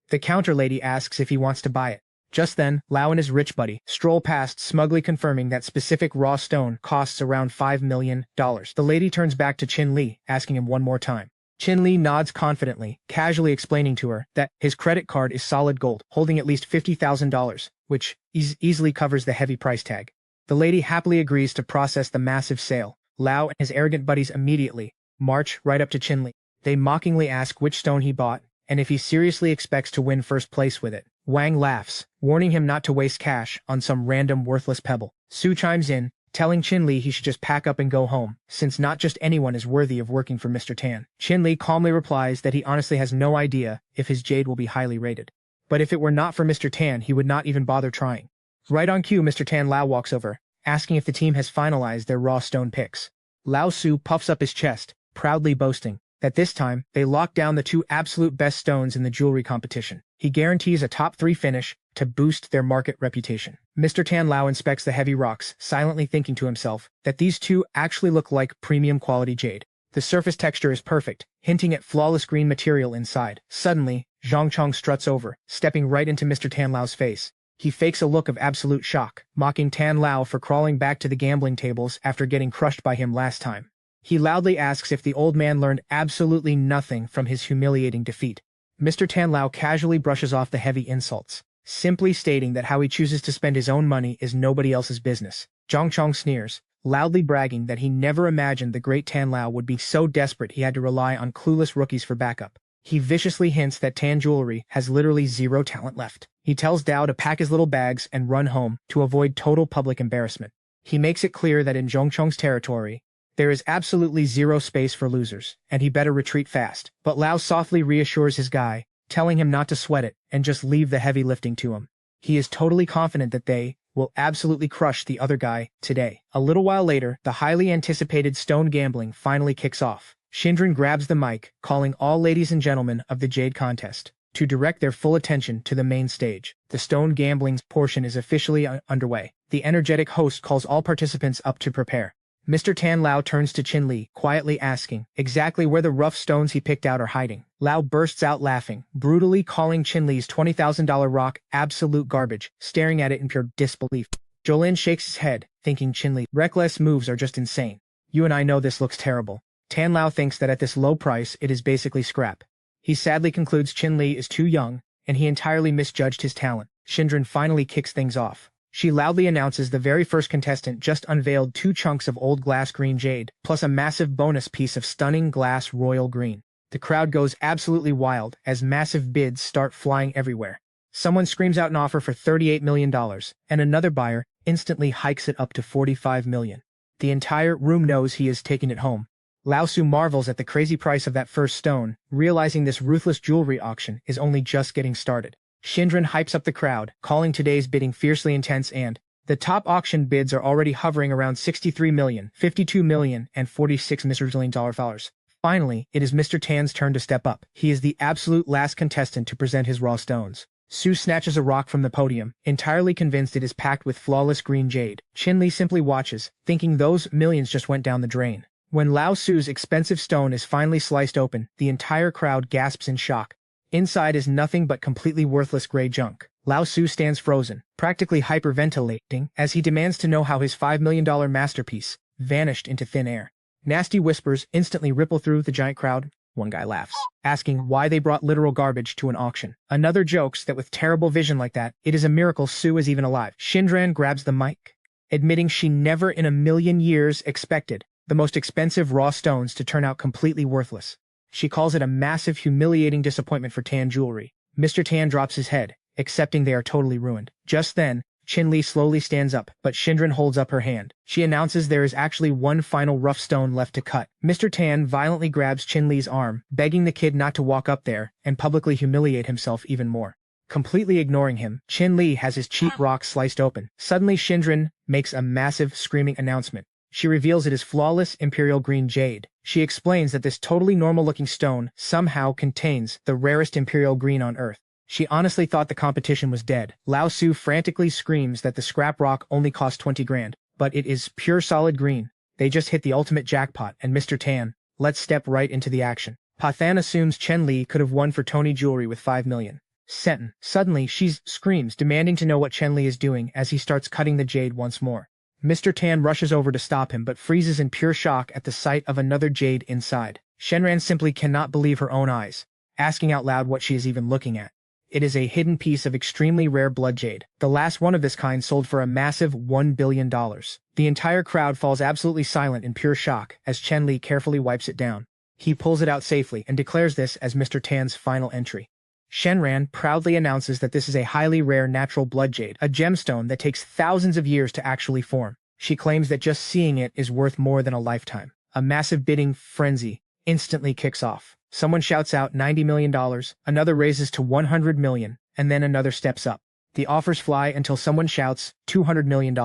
[SPEAKER 1] The counter lady asks if he wants to buy it. Just then, Lao and his rich buddy stroll past, smugly confirming that specific raw stone costs around $5 million. The lady turns back to Chen Li, asking him one more time. Chen Li nods confidently, casually explaining to her that his credit card is solid gold, holding at least $50,000, which easily covers the heavy price tag. The lady happily agrees to process the massive sale. Lao and his arrogant buddies immediately march right up to Chen Li. They mockingly ask which stone he bought, and if he seriously expects to win first place with it. Wang laughs, warning him not to waste cash on some random worthless pebble. Su chimes in, telling Chen Li he should just pack up and go home, since not just anyone is worthy of working for Mr. Tan. Chen Li calmly replies that he honestly has no idea if his jade will be highly rated. But if it were not for Mr. Tan, he would not even bother trying. Right on cue, Mr. Tan Lao walks over, asking if the team has finalized their raw stone picks. Lao Su puffs up his chest, proudly boasting that this time, they locked down the 2 absolute best stones in the jewelry competition. He guarantees a top 3 finish to boost their market reputation. Mr. Tan Lao inspects the heavy rocks, silently thinking to himself that these 2 actually look like premium quality jade. The surface texture is perfect, hinting at flawless green material inside. Suddenly, Zhang Chong struts over, stepping right into Mr. Tan Lao's face. He fakes a look of absolute shock, mocking Tan Lao for crawling back to the gambling tables after getting crushed by him last time. He loudly asks if the old man learned absolutely nothing from his humiliating defeat. Mr. Tan Lao casually brushes off the heavy insults, simply stating that how he chooses to spend his own money is nobody else's business. Zhang Chong sneers, loudly bragging that he never imagined the great Tan Lao would be so desperate he had to rely on clueless rookies for backup. He viciously hints that Tan Jewelry has literally zero talent left. He tells Dao to pack his little bags and run home to avoid total public embarrassment. He makes it clear that in Zhongchong's territory, there is absolutely zero space for losers, and he better retreat fast. But Lao softly reassures his guy, telling him not to sweat it and just leave the heavy lifting to him. He is totally confident that they will absolutely crush the other guy today. A little while later, the highly anticipated stone gambling finally kicks off. Shindran grabs the mic, calling all ladies and gentlemen of the Jade Contest to direct their full attention to the main stage. The stone gambling portion is officially underway. The energetic host calls all participants up to prepare. Mr. Tan Lao turns to Chen Li, quietly asking exactly where the rough stones he picked out are hiding. Lao bursts out laughing, brutally calling Chen Li's $20,000 rock absolute garbage, staring at it in pure disbelief. Jolin shakes his head, thinking Chen Li's reckless moves are just insane. You and I know this looks terrible. Tan Lao thinks that at this low price it is basically scrap. He sadly concludes Chen Li is too young, and he entirely misjudged his talent. Shindran finally kicks things off. She loudly announces the very first contestant just unveiled 2 chunks of old glass green jade, plus a massive bonus piece of stunning glass royal green. The crowd goes absolutely wild as massive bids start flying everywhere. Someone screams out an offer for $38 million, and another buyer instantly hikes it up to $45 million. The entire room knows he is taking it home. Lao Su marvels at the crazy price of that first stone, realizing this ruthless jewelry auction is only just getting started. Shindran hypes up the crowd, calling today's bidding fiercely intense, and the top auction bids are already hovering around $63 million, $52 million, and $46 million. Finally, it is Mr. Tan's turn to step up. He is the absolute last contestant to present his raw stones. Su snatches a rock from the podium, entirely convinced it is packed with flawless green jade. Chen Li simply watches, thinking those millions just went down the drain. When Lao Su's expensive stone is finally sliced open, the entire crowd gasps in shock. Inside is nothing but completely worthless gray junk. Lao Su stands frozen, practically hyperventilating, as he demands to know how his $5 million masterpiece vanished into thin air. Nasty whispers instantly ripple through the giant crowd. One guy laughs, asking why they brought literal garbage to an auction. Another jokes that with terrible vision like that, it is a miracle Su is even alive. Shindran grabs the mic, admitting she never in a million years expected the most expensive raw stones to turn out completely worthless. She calls it a massive, humiliating disappointment for Tan Jewelry. Mr. Tan drops his head, accepting they are totally ruined. Just then, Chen Li slowly stands up, but Shindran holds up her hand. She announces there is actually one final rough stone left to cut. Mr. Tan violently grabs Chen Li's arm, begging the kid not to walk up there and publicly humiliate himself even more. Completely ignoring him, Chen Li has his cheap rock sliced open. Suddenly, Shindran makes a massive, screaming announcement. She reveals it is flawless imperial green jade. She explains that this totally normal-looking stone somehow contains the rarest imperial green on Earth. She honestly thought the competition was dead. Lao Su frantically screams that the scrap rock only cost 20 grand, but it is pure solid green. They just hit the ultimate jackpot, and Mr. Tan, let's step right into the action. Pathan assumes Chen Li could have won for Tony Jewelry with $5 million. Suddenly, she screams, demanding to know what Chen Li is doing as he starts cutting the jade once more. Mr. Tan rushes over to stop him but freezes in pure shock at the sight of another jade inside. Shenran simply cannot believe her own eyes, asking out loud what she is even looking at. It is a hidden piece of extremely rare blood jade. The last one of this kind sold for a massive $1 billion. The entire crowd falls absolutely silent in pure shock as Chen Li carefully wipes it down. He pulls it out safely and declares this as Mr. Tan's final entry. Shenran proudly announces that this is a highly rare natural blood jade, a gemstone that takes thousands of years to actually form. She claims that just seeing it is worth more than a lifetime. A massive bidding frenzy instantly kicks off. Someone shouts out $90 million, another raises to $100 million, and then another steps up. The offers fly until someone shouts $200 million.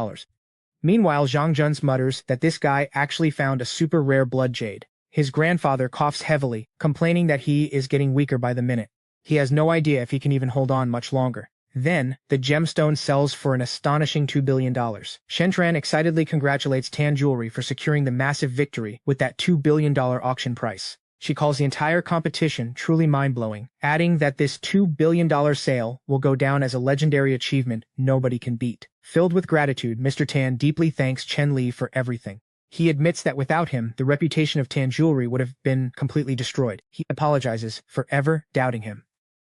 [SPEAKER 1] Meanwhile, Zhang Jun's mutters that this guy actually found a super rare blood jade. His grandfather coughs heavily, complaining that he is getting weaker by the minute. He has no idea if he can even hold on much longer. Then, the gemstone sells for an astonishing $2 billion. Shentran excitedly congratulates Tan Jewelry for securing the massive victory with that $2 billion auction price. She calls the entire competition truly mind-blowing, adding that this $2 billion sale will go down as a legendary achievement nobody can beat. Filled with gratitude, Mr. Tan deeply thanks Chen Li for everything. He admits that without him, the reputation of Tan Jewelry would have been completely destroyed. He apologizes for ever doubting him.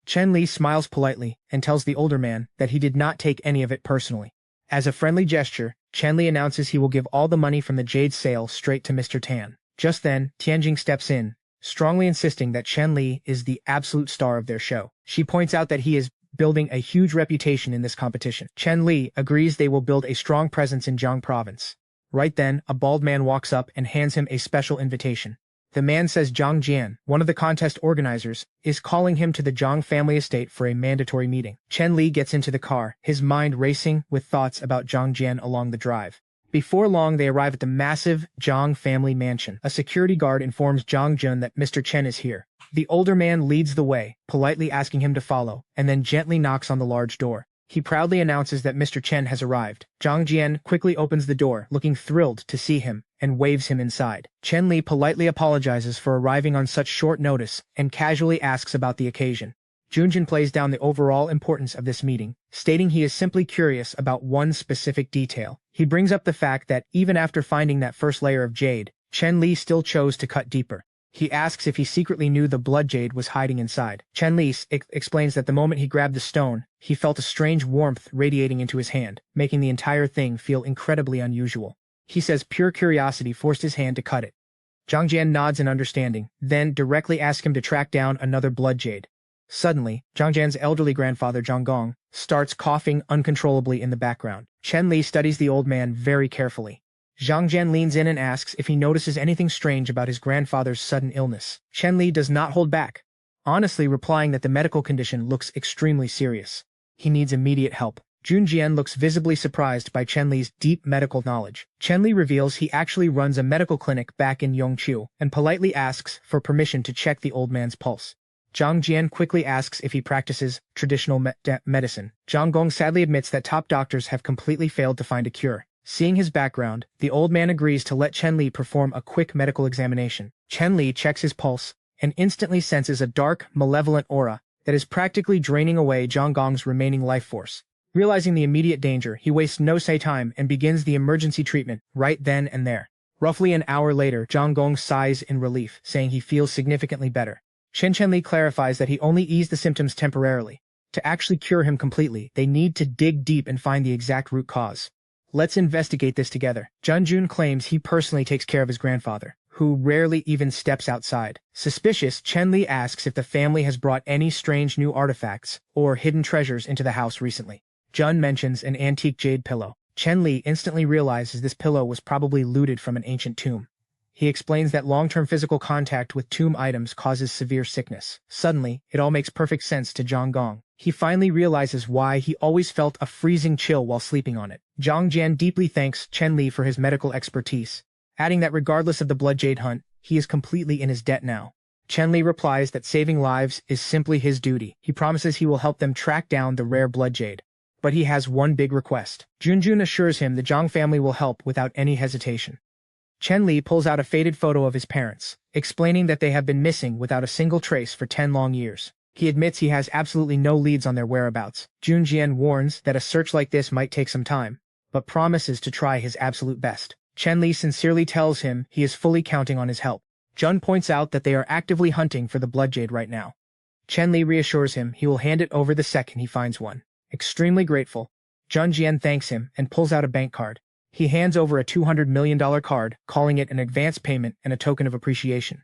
[SPEAKER 1] Chen Li smiles politely and tells the older man that he did not take any of it personally. As a friendly gesture, Chen Li announces he will give all the money from the jade sale straight to Mr. Tan. Just then, Tianjing steps in, strongly insisting that Chen Li is the absolute star of their show. She points out that he is building a huge reputation in this competition. Chen Li agrees they will build a strong presence in Jiang province. Right then, a bald man walks up and hands him a special invitation. The man says Zhang Jian, one of the contest organizers, is calling him to the Zhang family estate for a mandatory meeting. Chen Li gets into the car, his mind racing with thoughts about Zhang Jian along the drive. Before long, they arrive at the massive Zhang family mansion. A security guard informs Zhang Jun that Mr. Chen is here. The older man leads the way, politely asking him to follow, and then gently knocks on the large door. He proudly announces that Mr. Chen has arrived. Zhang Jian quickly opens the door, looking thrilled to see him, and waves him inside. Chen Li politely apologizes for arriving on such short notice and casually asks about the occasion. Junjin plays down the overall importance of this meeting, stating he is simply curious about one specific detail. He brings up the fact that even after finding that first layer of jade, Chen Li still chose to cut deeper. He asks if he secretly knew the blood jade was hiding inside. Chen Li explains that the moment he grabbed the stone, he felt a strange warmth radiating into his hand, making the entire thing feel incredibly unusual. He says pure curiosity forced his hand to cut it. Zhang Jian nods in understanding, then directly asks him to track down another blood jade. Suddenly, Zhang Jian's elderly grandfather Zhang Gong starts coughing uncontrollably in the background. Chen Li studies the old man very carefully. Zhang Jian leans in and asks if he notices anything strange about his grandfather's sudden illness. Chen Li does not hold back, honestly replying that the medical condition looks extremely serious. He needs immediate help. Jun Jian looks visibly surprised by Chen Li's deep medical knowledge. Chen Li reveals he actually runs a medical clinic back in Yongqiu and politely asks for permission to check the old man's pulse. Zhang Jian quickly asks if he practices traditional medicine. Zhang Gong sadly admits that top doctors have completely failed to find a cure. Seeing his background, the old man agrees to let Chen Li perform a quick medical examination. Chen Li checks his pulse and instantly senses a dark, malevolent aura that is practically draining away Zhang Gong's remaining life force. Realizing the immediate danger, he wastes no time and begins the emergency treatment right then and there. Roughly an hour later, Zhang Gong sighs in relief, saying he feels significantly better. Chen Li clarifies that he only eased the symptoms temporarily. To actually cure him completely, they need to dig deep and find the exact root cause. Let's investigate this together. Jun Jun claims he personally takes care of his grandfather, who rarely even steps outside. Suspicious, Chen Li asks if the family has brought any strange new artifacts or hidden treasures into the house recently. Jun mentions an antique jade pillow. Chen Li instantly realizes this pillow was probably looted from an ancient tomb. He explains that long-term physical contact with tomb items causes severe sickness. Suddenly, it all makes perfect sense to Zhang Gong. He finally realizes why he always felt a freezing chill while sleeping on it. Zhang Jian deeply thanks Chen Li for his medical expertise, adding that regardless of the blood jade hunt, he is completely in his debt now. Chen Li replies that saving lives is simply his duty. He promises he will help them track down the rare blood jade. But he has one big request. Junjun assures him the Zhang family will help without any hesitation. Chen Li pulls out a faded photo of his parents, explaining that they have been missing without a single trace for 10 long years. He admits he has absolutely no leads on their whereabouts. Jun Jian warns that a search like this might take some time, but promises to try his absolute best. Chen Li sincerely tells him he is fully counting on his help. Jun points out that they are actively hunting for the blood jade right now. Chen Li reassures him he will hand it over the second he finds one. Extremely grateful, Jun Jian thanks him and pulls out a bank card. He hands over a $200 million card, calling it an advance payment and a token of appreciation.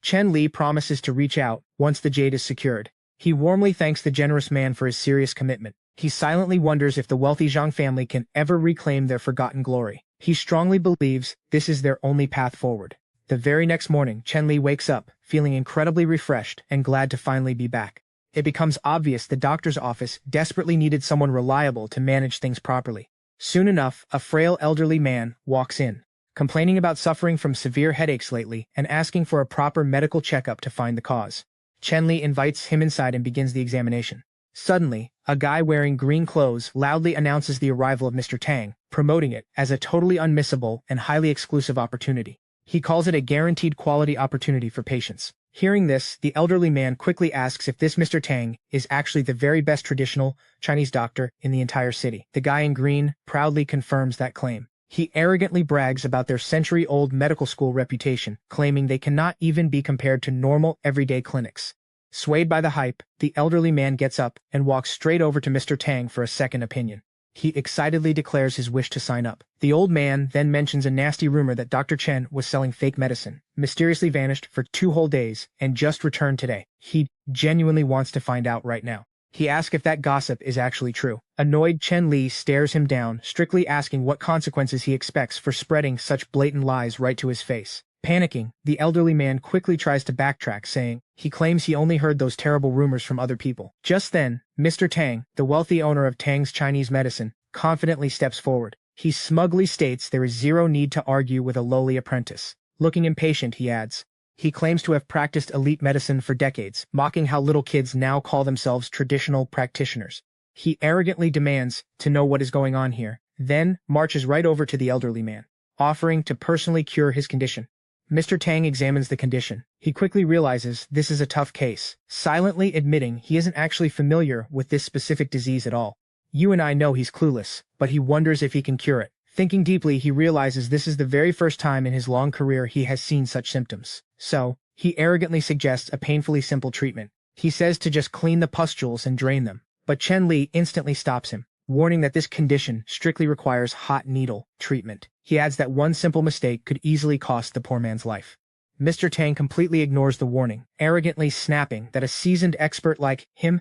[SPEAKER 1] Chen Li promises to reach out once the jade is secured. He warmly thanks the generous man for his serious commitment. He silently wonders if the wealthy Zhang family can ever reclaim their forgotten glory. He strongly believes this is their only path forward. The very next morning, Chen Li wakes up, feeling incredibly refreshed and glad to finally be back. It becomes obvious the doctor's office desperately needed someone reliable to manage things properly. Soon enough, a frail elderly man walks in, complaining about suffering from severe headaches lately and asking for a proper medical checkup to find the cause. Chen Li invites him inside and begins the examination. Suddenly, a guy wearing green clothes loudly announces the arrival of Mr. Tang, promoting it as a totally unmissable and highly exclusive opportunity. He calls it a guaranteed quality opportunity for patients. Hearing this, the elderly man quickly asks if this Mr. Tang is actually the very best traditional Chinese doctor in the entire city. The guy in green proudly confirms that claim. He arrogantly brags about their century-old medical school reputation, claiming they cannot even be compared to normal, everyday clinics. Swayed by the hype, the elderly man gets up and walks straight over to Mr. Tang for a second opinion. He excitedly declares his wish to sign up. The old man then mentions a nasty rumor that Dr. Chen was selling fake medicine, mysteriously vanished for 2 whole days, and just returned today. He genuinely wants to find out right now. He asks if that gossip is actually true. Annoyed, Chen Li stares him down, strictly asking what consequences he expects for spreading such blatant lies right to his face. Panicking, the elderly man quickly tries to backtrack, saying he claims he only heard those terrible rumors from other people. Just then, Mr. Tang, the wealthy owner of Tang's Chinese medicine, confidently steps forward. He smugly states there is zero need to argue with a lowly apprentice. Looking impatient, he adds, he claims to have practiced elite medicine for decades, mocking how little kids now call themselves traditional practitioners. He arrogantly demands to know what is going on here, then marches right over to the elderly man, offering to personally cure his condition. Mr. Tang examines the condition. He quickly realizes this is a tough case, silently admitting he isn't actually familiar with this specific disease at all. You and I know he's clueless, but he wonders if he can cure it. Thinking deeply, he realizes this is the very first time in his long career he has seen such symptoms. So, he arrogantly suggests a painfully simple treatment. He says to just clean the pustules and drain them. But Chen Li instantly stops him, warning that this condition strictly requires hot needle treatment. He adds that one simple mistake could easily cost the poor man's life. Mr. Tang completely ignores the warning, arrogantly snapping that a seasoned expert like him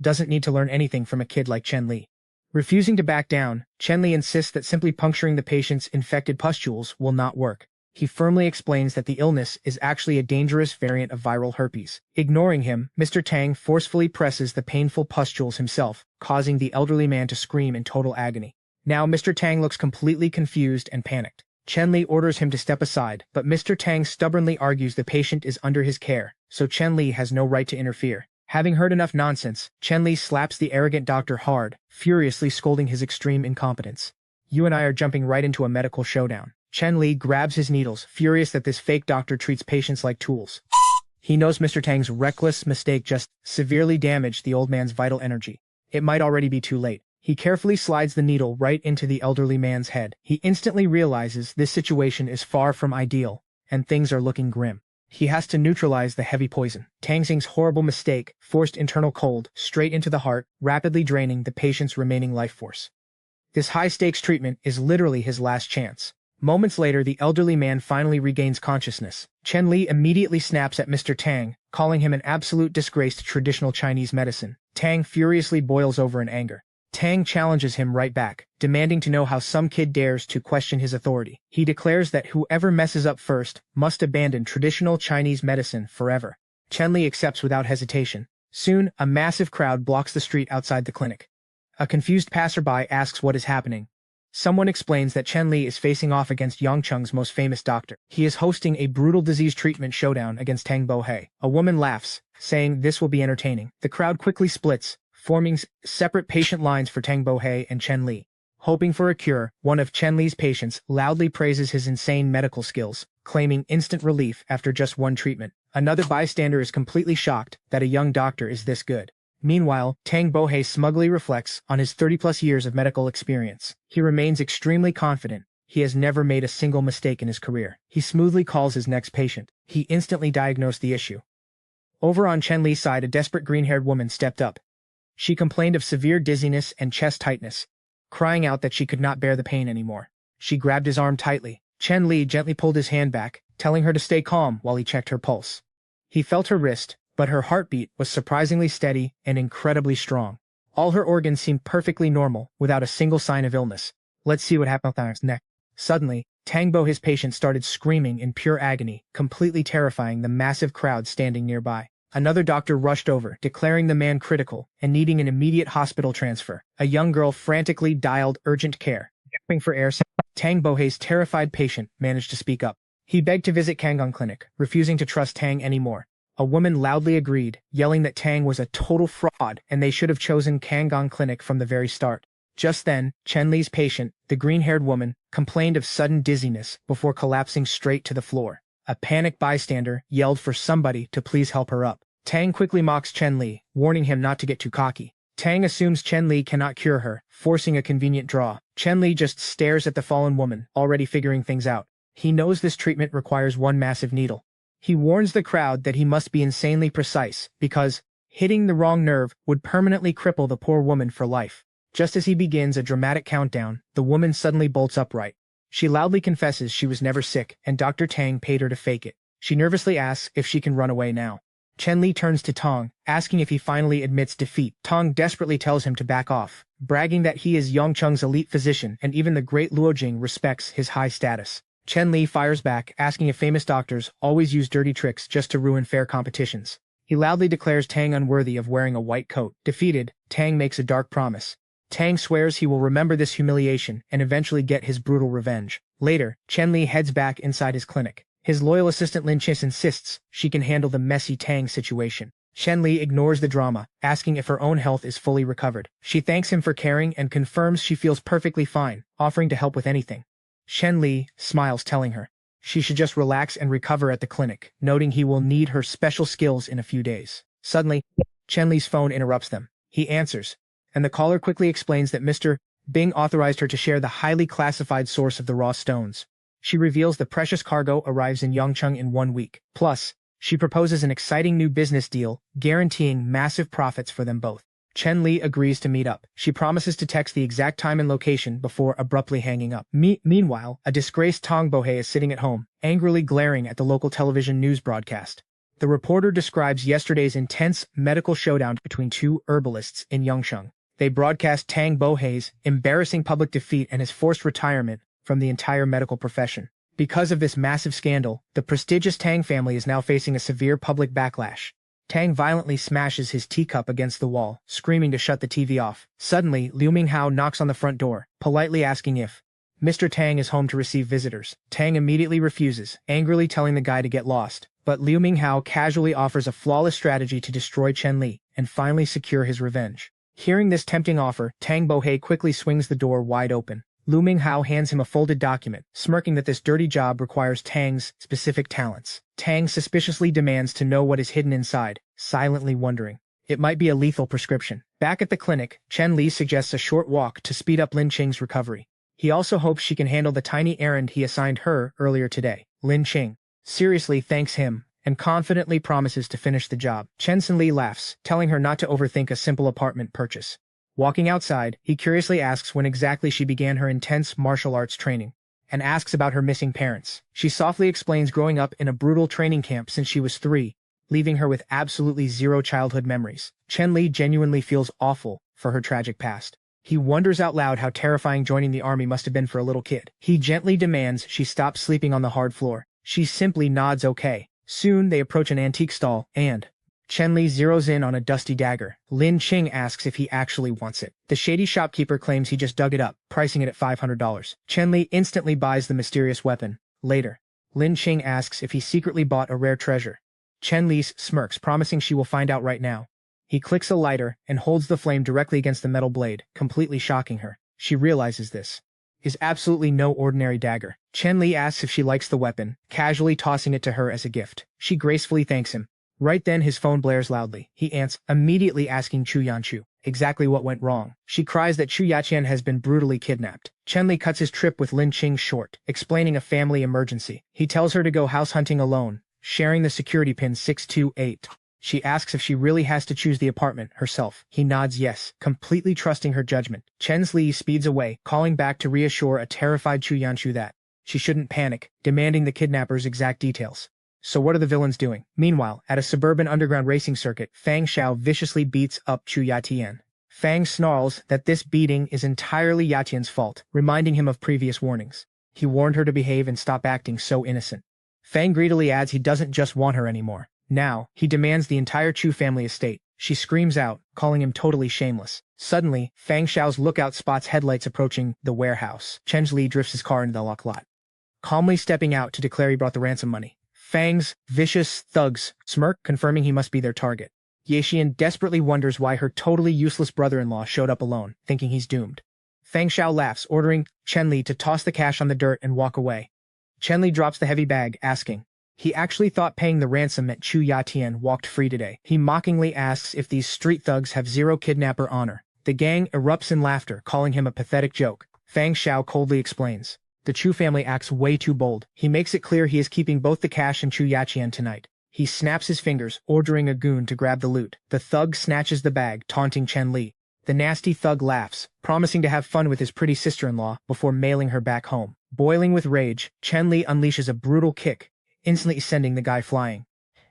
[SPEAKER 1] doesn't need to learn anything from a kid like Chen Li. Refusing to back down, Chen Li insists that simply puncturing the patient's infected pustules will not work. He firmly explains that the illness is actually a dangerous variant of viral herpes. Ignoring him, Mr. Tang forcefully presses the painful pustules himself, causing the elderly man to scream in total agony. Now Mr. Tang looks completely confused and panicked. Chen Li orders him to step aside, but Mr. Tang stubbornly argues the patient is under his care, so Chen Li has no right to interfere. Having heard enough nonsense, Chen Li slaps the arrogant doctor hard, furiously scolding his extreme incompetence. You and I are jumping right into a medical showdown. Chen Li grabs his needles, furious that this fake doctor treats patients like tools. He knows Mr. Tang's reckless mistake just severely damaged the old man's vital energy. It might already be too late. He carefully slides the needle right into the elderly man's head. He instantly realizes this situation is far from ideal, and things are looking grim. He has to neutralize the heavy poison. Tang Xing's horrible mistake forced internal cold straight into the heart, rapidly draining the patient's remaining life force. This high-stakes treatment is literally his last chance. Moments later, the elderly man finally regains consciousness. Chen Li immediately snaps at Mr. Tang, calling him an absolute disgrace to traditional Chinese medicine. Tang furiously boils over in anger. Tang challenges him right back, demanding to know how some kid dares to question his authority. He declares that whoever messes up first must abandon traditional Chinese medicine forever. Chen Li accepts without hesitation. Soon, a massive crowd blocks the street outside the clinic. A confused passerby asks what is happening. Someone explains that Chen Li is facing off against Yangcheng's most famous doctor. He is hosting a brutal disease treatment showdown against Tang Bohei. A woman laughs, saying this will be entertaining. The crowd quickly splits, forming separate patient lines for Tang Bohei and Chen Li. Hoping for a cure, one of Chen Li's patients loudly praises his insane medical skills, claiming instant relief after just one treatment. Another bystander is completely shocked that a young doctor is this good. Meanwhile, Tang Bohei smugly reflects on his 30-plus years of medical experience. He remains extremely confident. He has never made a single mistake in his career. He smoothly calls his next patient. He instantly diagnosed the issue. Over on Chen Li's side, a desperate green-haired woman stepped up. She complained of severe dizziness and chest tightness, crying out that she could not bear the pain anymore. She grabbed his arm tightly. Chen Li gently pulled his hand back, telling her to stay calm while he checked her pulse. He felt her wrist, but her heartbeat was surprisingly steady and incredibly strong. All her organs seemed perfectly normal, without a single sign of illness. Let's see what happened next. Suddenly, Tang Bo, his patient, started screaming in pure agony, completely terrifying the massive crowd standing nearby. Another doctor rushed over, declaring the man critical and needing an immediate hospital transfer. A young girl frantically dialed urgent care, gasping for air. Tang Bohei's terrified patient managed to speak up. He begged to visit Kangon Clinic, refusing to trust Tang anymore. A woman loudly agreed, yelling that Tang was a total fraud and they should have chosen Kangon Clinic from the very start. Just then, Chen Li's patient, the green-haired woman, complained of sudden dizziness before collapsing straight to the floor. A panicked bystander yelled for somebody to please help her up. Tang quickly mocks Chen Li, warning him not to get too cocky. Tang assumes Chen Li cannot cure her, forcing a convenient draw. Chen Li just stares at the fallen woman, already figuring things out. He knows this treatment requires one massive needle. He warns the crowd that he must be insanely precise, because hitting the wrong nerve would permanently cripple the poor woman for life. Just as he begins a dramatic countdown, the woman suddenly bolts upright. She loudly confesses she was never sick and Dr. Tang paid her to fake it. She nervously asks if she can run away now. Chen Li turns to Tong, asking if he finally admits defeat. Tong desperately tells him to back off, bragging that he is Yongcheng's elite physician and even the great Luojing respects his high status. Chen Li fires back, asking if famous doctors always use dirty tricks just to ruin fair competitions. He loudly declares Tang unworthy of wearing a white coat. Defeated, Tang makes a dark promise. Tang swears he will remember this humiliation and eventually get his brutal revenge. Later, Chen Li heads back inside his clinic. His loyal assistant Lin Chis insists she can handle the messy Tang situation. Chen Li ignores the drama, asking if her own health is fully recovered. She thanks him for caring and confirms she feels perfectly fine, offering to help with anything. Chen Li smiles, telling her she should just relax and recover at the clinic, noting he will need her special skills in a few days. Suddenly, Chen Li's phone interrupts them. He answers, and the caller quickly explains that Mr. Bing authorized her to share the highly classified source of the raw stones. She reveals the precious cargo arrives in Yongcheng in 1 week. Plus, she proposes an exciting new business deal, guaranteeing massive profits for them both. Chen Li agrees to meet up. She promises to text the exact time and location before abruptly hanging up. Meanwhile, a disgraced Tong Bohei is sitting at home, angrily glaring at the local television news broadcast. The reporter describes yesterday's intense medical showdown between two herbalists in Yongcheng. They broadcast Tang Bohei's embarrassing public defeat and his forced retirement from the entire medical profession. Because of this massive scandal, the prestigious Tang family is now facing a severe public backlash. Tang violently smashes his teacup against the wall, screaming to shut the TV off. Suddenly, Liu Minghao knocks on the front door, politely asking if Mr. Tang is home to receive visitors. Tang immediately refuses, angrily telling the guy to get lost. But Liu Minghao casually offers a flawless strategy to destroy Chen Li and finally secure his revenge. Hearing this tempting offer, Tang Bohei quickly swings the door wide open. Liu Minghao hands him a folded document, smirking that this dirty job requires Tang's specific talents. Tang suspiciously demands to know what is hidden inside, silently wondering. It might be a lethal prescription. Back at the clinic, Chen Li suggests a short walk to speed up Lin Qing's recovery. He also hopes she can handle the tiny errand he assigned her earlier today. Lin Qing seriously thanks him and confidently promises to finish the job. Chen Li laughs, telling her not to overthink a simple apartment purchase. Walking outside, he curiously asks when exactly she began her intense martial arts training, and asks about her missing parents. She softly explains growing up in a brutal training camp since she was 3, leaving her with absolutely zero childhood memories. Chen Li genuinely feels awful for her tragic past. He wonders out loud how terrifying joining the army must have been for a little kid. He gently demands she stop sleeping on the hard floor. She simply nods okay. Soon they approach an antique stall, and Chen Li zeroes in on a dusty dagger. Lin Qing asks if he actually wants it. The shady shopkeeper claims he just dug it up, pricing it at $500. Chen Li instantly buys the mysterious weapon. Later, Lin Qing asks if he secretly bought a rare treasure. Chen Li smirks, promising she will find out right now. He clicks a lighter and holds the flame directly against the metal blade, completely shocking her. She realizes this is absolutely no ordinary dagger. Chen Li asks if she likes the weapon, casually tossing it to her as a gift. She gracefully thanks him. Right then his phone blares loudly. He answers, immediately asking Chu Yanchu exactly what went wrong. She cries that Chu Yaqian has been brutally kidnapped. Chen Li cuts his trip with Lin Qing short, explaining a family emergency. He tells her to go house hunting alone, sharing the security pin 628. She asks if she really has to choose the apartment herself. He nods yes, completely trusting her judgment. Chen Li speeds away, calling back to reassure a terrified Chu Yanchu that she shouldn't panic, demanding the kidnapper's exact details. So what are the villains doing? Meanwhile, at a suburban underground racing circuit, Fang Xiao viciously beats up Chu Yatian. Fang snarls that this beating is entirely Yatian's fault, reminding him of previous warnings. He warned her to behave and stop acting so innocent. Fang greedily adds he doesn't just want her anymore. Now, he demands the entire Chu family estate. She screams out, calling him totally shameless. Suddenly, Fang Xiao's lookout spots headlights approaching the warehouse. Chen Li drifts his car into the lock lot, calmly stepping out to declare he brought the ransom money. Fang's vicious thugs smirk, confirming he must be their target. Yexian desperately wonders why her totally useless brother-in-law showed up alone, thinking he's doomed. Fang Xiao laughs, ordering Chen Li to toss the cash on the dirt and walk away. Chen Li drops the heavy bag, asking, he actually thought paying the ransom meant Chu Yatian walked free today. He mockingly asks if these street thugs have zero kidnapper honor. The gang erupts in laughter, calling him a pathetic joke. Fang Xiao coldly explains, the Chu family acts way too bold. He makes it clear he is keeping both the cash and Chu Yaqian tonight. He snaps his fingers, ordering a goon to grab the loot. The thug snatches the bag, taunting Chen Li. The nasty thug laughs, promising to have fun with his pretty sister-in-law before mailing her back home. Boiling with rage, Chen Li unleashes a brutal kick, instantly sending the guy flying.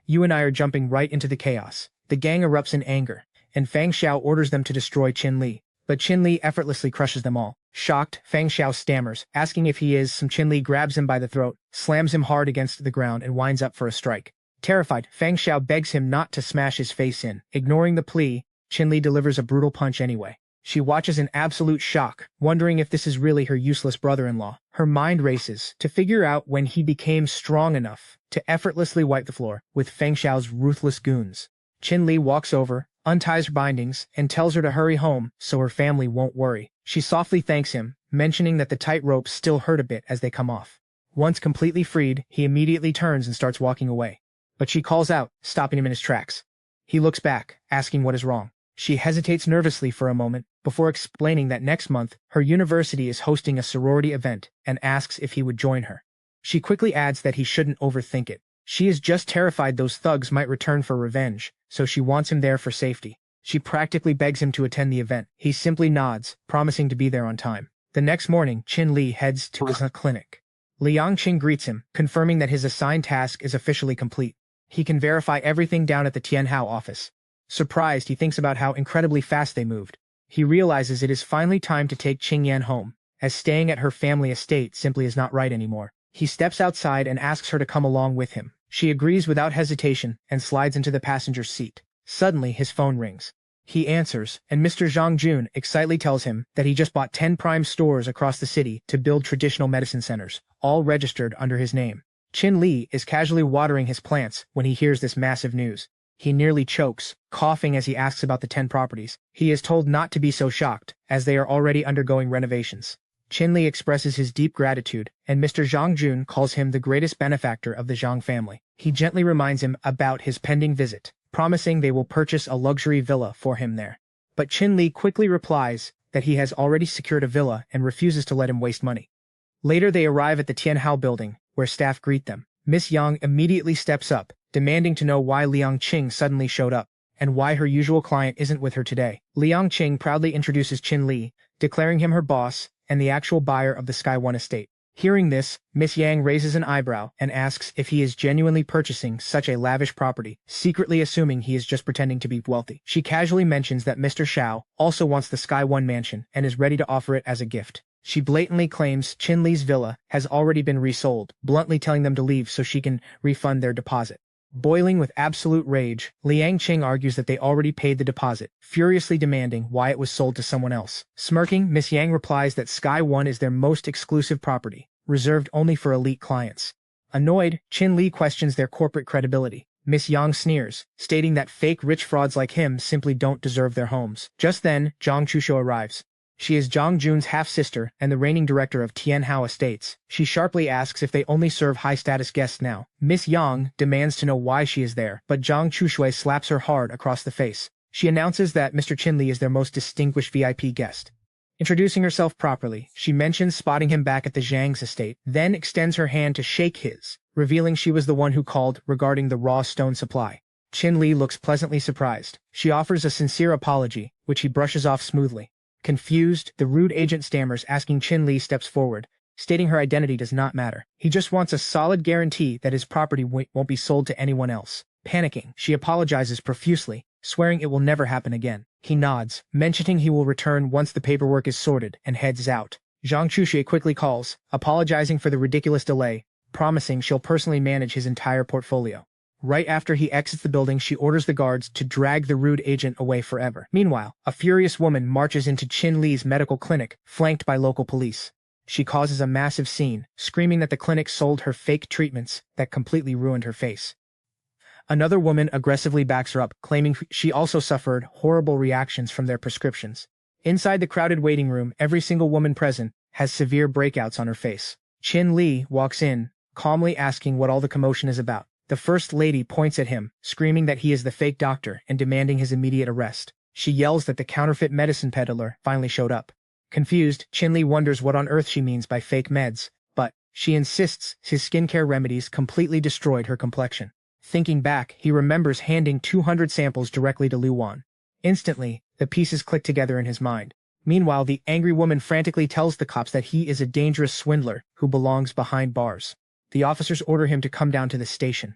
[SPEAKER 1] You and I are jumping right into the chaos. The gang erupts in anger, and Fang Xiao orders them to destroy Chen Li. But Chen Li effortlessly crushes them all. Shocked, Fang Xiao stammers, asking if he is. Chen Li grabs him by the throat, slams him hard against the ground and winds up for a strike. Terrified, Fang Xiao begs him not to smash his face in. Ignoring the plea, Chen Li delivers a brutal punch anyway. She watches in absolute shock, wondering if this is really her useless brother-in-law. Her mind races to figure out when he became strong enough to effortlessly wipe the floor with Fang Xiao's ruthless goons. Chen Li walks over, unties her bindings, and tells her to hurry home so her family won't worry. She softly thanks him, mentioning that the tight ropes still hurt a bit as they come off. Once completely freed, he immediately turns and starts walking away. But she calls out, stopping him in his tracks. He looks back, asking what is wrong. She hesitates nervously for a moment, before explaining that next month, her university is hosting a sorority event and asks if he would join her. She quickly adds that he shouldn't overthink it. She is just terrified those thugs might return for revenge, so she wants him there for safety. She practically begs him to attend the event. He simply nods, promising to be there on time. The next morning, Chen Li heads to his clinic. Liang Qing greets him, confirming that his assigned task is officially complete. He can verify everything down at the Tianhao office. Surprised, he thinks about how incredibly fast they moved. He realizes it is finally time to take Qingyan home, as staying at her family estate simply is not right anymore. He steps outside and asks her to come along with him. She agrees without hesitation and slides into the passenger seat. Suddenly, his phone rings. He answers, and Mr. Zhang Jun excitedly tells him that he just bought 10 prime stores across the city to build traditional medicine centers, all registered under his name. Chen Li is casually watering his plants when he hears this massive news. He nearly chokes, coughing as he asks about the 10 properties. He is told not to be so shocked, as they are already undergoing renovations. Chen Li expresses his deep gratitude, and Mr. Zhang Jun calls him the greatest benefactor of the Zhang family. He gently reminds him about his pending visit, promising they will purchase a luxury villa for him there. But Chen Li quickly replies that he has already secured a villa and refuses to let him waste money. Later they arrive at the Tianhao building, where staff greet them. Miss Yang immediately steps up, demanding to know why Liang Qing suddenly showed up, and why her usual client isn't with her today. Liang Qing proudly introduces Chen Li, declaring him her boss and the actual buyer of the Sky One estate. Hearing this, Miss Yang raises an eyebrow and asks if he is genuinely purchasing such a lavish property, secretly assuming he is just pretending to be wealthy. She casually mentions that Mr. Xiao also wants the Sky One mansion and is ready to offer it as a gift. She blatantly claims Chen Li's villa has already been resold, bluntly telling them to leave so she can refund their deposit. Boiling with absolute rage, Liang Qing argues that they already paid the deposit, furiously demanding why it was sold to someone else. Smirking, Miss Yang replies that Sky One is their most exclusive property, reserved only for elite clients. Annoyed, Chen Li questions their corporate credibility. Miss Yang sneers, stating that fake rich frauds like him simply don't deserve their homes. Just then, Zhang Chusho arrives. She is Zhang Jun's half-sister and the reigning director of Tianhao Estates. She sharply asks if they only serve high-status guests now. Miss Yang demands to know why she is there, but Zhang Chushui slaps her hard across the face. She announces that Mr. Chen Li is their most distinguished VIP guest. Introducing herself properly, she mentions spotting him back at the Zhang's estate, then extends her hand to shake his, revealing she was the one who called regarding the raw stone supply. Chen Li looks pleasantly surprised. She offers a sincere apology, which he brushes off smoothly. Confused, the rude agent stammers, asking Chen Li steps forward, stating her identity does not matter. He just wants a solid guarantee that his property won't be sold to anyone else. Panicking, she apologizes profusely, swearing it will never happen again. He nods, mentioning he will return once the paperwork is sorted, and heads out. Zhang Chushe quickly calls, apologizing for the ridiculous delay, promising she'll personally manage his entire portfolio. Right after he exits the building, she orders the guards to drag the rude agent away forever. Meanwhile, a furious woman marches into Chen Li's medical clinic, flanked by local police. She causes a massive scene, screaming that the clinic sold her fake treatments that completely ruined her face. Another woman aggressively backs her up, claiming she also suffered horrible reactions from their prescriptions. Inside the crowded waiting room, every single woman present has severe breakouts on her face. Chen Li walks in, calmly asking what all the commotion is about. The First Lady points at him, screaming that he is the fake doctor and demanding his immediate arrest. She yells that the counterfeit medicine peddler finally showed up. Confused, Chen Li wonders what on earth she means by fake meds, but she insists his skincare remedies completely destroyed her complexion. Thinking back, he remembers handing 200 samples directly to Lu Wan. Instantly, The pieces click together in his mind. Meanwhile, the angry woman frantically tells the cops that he is a dangerous swindler who belongs behind bars. The officers order him to come down to the station.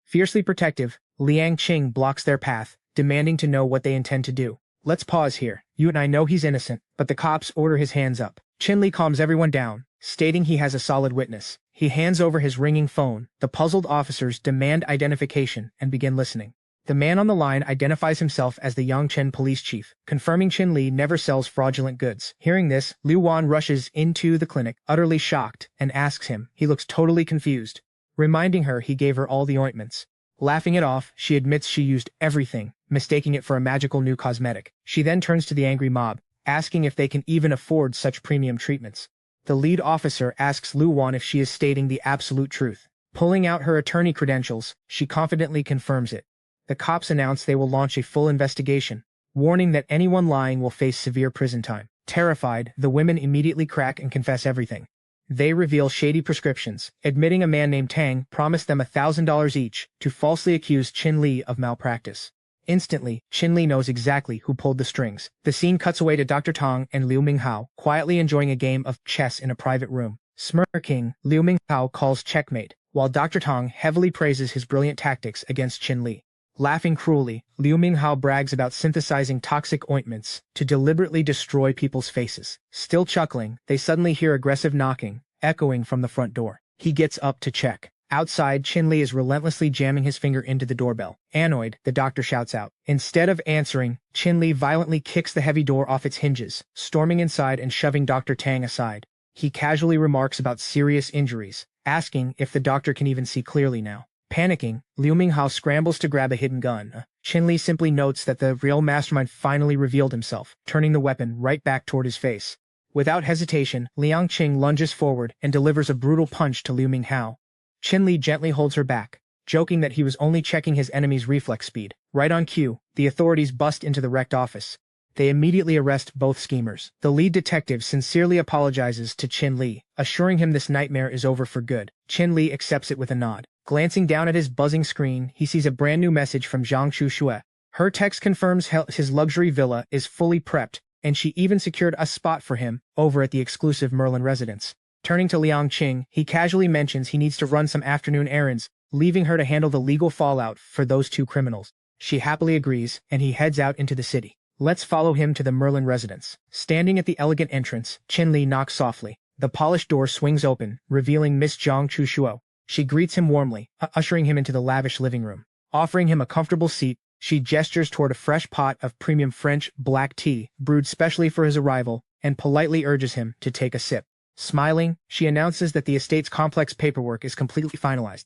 [SPEAKER 1] Fiercely protective, Liang Qing blocks their path, demanding to know what they intend to do. Let's pause here. You and I know he's innocent, but the cops order his hands up. Chen Li calms everyone down, stating he has a solid witness. He hands over his ringing phone. The puzzled officers demand identification and begin listening. The man on the line identifies himself as the Yangchen police chief, confirming Chen Li never sells fraudulent goods. Hearing this, Liu Wan rushes into the clinic, utterly shocked, and asks him. He looks totally confused, reminding her he gave her all the ointments. Laughing it off, she admits she used everything, mistaking it for a magical new cosmetic. She then turns to the angry mob, asking if they can even afford such premium treatments. The lead officer asks Liu Wan if she is stating the absolute truth. Pulling out her attorney credentials, she confidently confirms it. The cops announce they will launch a full investigation, warning that anyone lying will face severe prison time. Terrified, the women immediately crack and confess everything. They reveal shady prescriptions, admitting a man named Tang promised them $1,000 each to falsely accuse Chen Li of malpractice. Instantly, Chen Li knows exactly who pulled the strings. The scene cuts away to Dr. Tang and Liu Minghao, quietly enjoying a game of chess in a private room. Smirking, Liu Minghao calls checkmate, while Dr. Tang heavily praises his brilliant tactics against Chen Li. Laughing cruelly, Liu Minghao brags about synthesizing toxic ointments to deliberately destroy people's faces. Still chuckling, they suddenly hear aggressive knocking, echoing from the front door. He gets up to check. Outside, Chen Li is relentlessly jamming his finger into the doorbell. Annoyed, the doctor shouts out. Instead of answering, Chen Li violently kicks the heavy door off its hinges, storming inside and shoving Dr. Tang aside. He casually remarks about serious injuries, asking if the doctor can even see clearly now. Panicking, Liu Minghao scrambles to grab a hidden gun. Chen Li simply notes that the real mastermind finally revealed himself, turning the weapon right back toward his face. Without hesitation, Liang Qing lunges forward and delivers a brutal punch to Liu Minghao. Chen Li gently holds her back, joking that he was only checking his enemy's reflex speed. Right on cue, the authorities bust into the wrecked office. They immediately arrest both schemers. The lead detective sincerely apologizes to Chen Li, assuring him this nightmare is over for good. Chen Li accepts it with a nod. Glancing down at his buzzing screen, he sees a brand new message from Zhang Chuxue. Her text confirms his luxury villa is fully prepped, and she even secured a spot for him over at the exclusive Merlin residence. Turning to Liang Qing, he casually mentions he needs to run some afternoon errands, leaving her to handle the legal fallout for those two criminals. She happily agrees, and he heads out into the city. Let's follow him to the Merlin residence. Standing at the elegant entrance, Chen Li knocks softly. The polished door swings open, revealing Miss Zhang Chuxue. She greets him warmly, ushering him into the lavish living room. Offering him a comfortable seat, she gestures toward a fresh pot of premium French black tea, brewed specially for his arrival, and politely urges him to take a sip. Smiling, she announces that the estate's complex paperwork is completely finalized.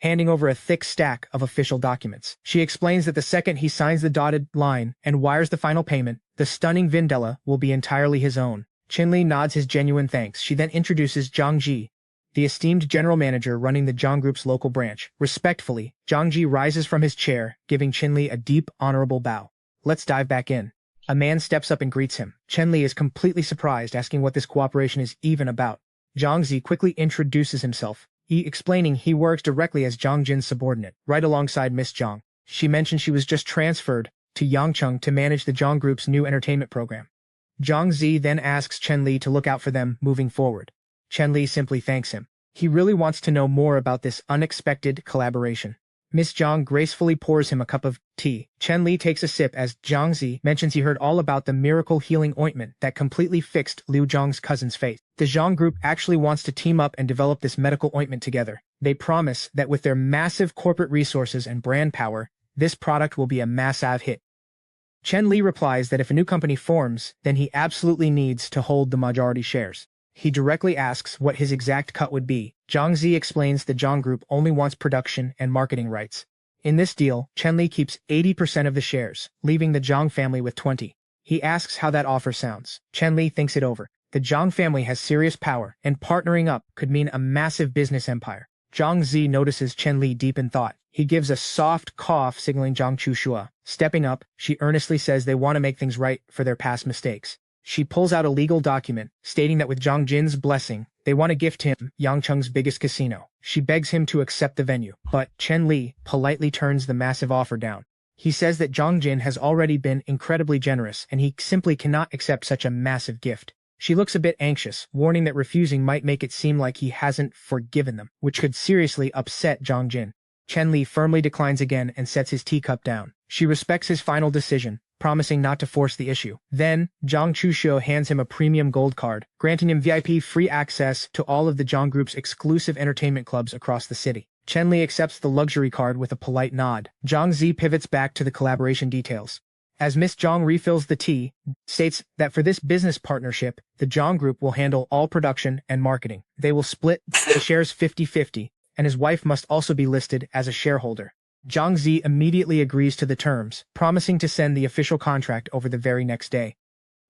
[SPEAKER 1] Handing over a thick stack of official documents, she explains that the second he signs the dotted line and wires the final payment, the stunning Vindela will be entirely his own. Chen Li nods his genuine thanks. She then introduces Zhang Ji, the esteemed general manager running the Zhang Group's local branch. Respectfully, Zhang Ji rises from his chair, giving Chen Li a deep, honorable bow. Let's dive back in. A man steps up and greets him. Chen Li is completely surprised, asking what this cooperation is even about. Zhang Zi quickly introduces himself, explaining he works directly as Zhang Jin's subordinate, right alongside Miss Zhang. She mentioned she was just transferred to Yangcheng to manage the Zhang Group's new entertainment program. Zhang Zi then asks Chen Li to look out for them moving forward. Chen Li simply thanks him. He really wants to know more about this unexpected collaboration. Miss Zhang gracefully pours him a cup of tea. Chen Li takes a sip as Zhang Zi mentions he heard all about the miracle healing ointment that completely fixed Liu Zhang's cousin's face. The Zhang Group actually wants to team up and develop this medical ointment together. They promise that with their massive corporate resources and brand power, this product will be a massive hit. Chen Li replies that if a new company forms, then he absolutely needs to hold the majority shares. He directly asks what his exact cut would be. Zhang Zi explains the Zhang Group only wants production and marketing rights. In this deal, Chen Li keeps 80% of the shares, leaving the Zhang family with 20%. He asks how that offer sounds. Chen Li thinks it over. The Zhang family has serious power, and partnering up could mean a massive business empire. Zhang Zi notices Chen Li deep in thought. He gives a soft cough signaling Zhang Chuxue. Stepping up, she earnestly says they want to make things right for their past mistakes. She pulls out a legal document, stating that with Zhang Jin's blessing, they want to gift him Yangcheng's biggest casino. She begs him to accept the venue, but Chen Li politely turns the massive offer down. He says that Zhang Jin has already been incredibly generous and he simply cannot accept such a massive gift. She looks a bit anxious, warning that refusing might make it seem like he hasn't forgiven them, which could seriously upset Zhang Jin. Chen Li firmly declines again and sets his teacup down. She respects his final decision, promising not to force the issue. Then, Zhang Chuxiu hands him a premium gold card, granting him VIP free access to all of the Zhang Group's exclusive entertainment clubs across the city. Chen Li accepts the luxury card with a polite nod. Zhang Zi pivots back to the collaboration details. As Miss Zhang refills the tea, states that for this business partnership, the Zhang Group will handle all production and marketing. They will split the shares 50-50, and his wife must also be listed as a shareholder. Zhang Zi immediately agrees to the terms, promising to send the official contract over the very next day.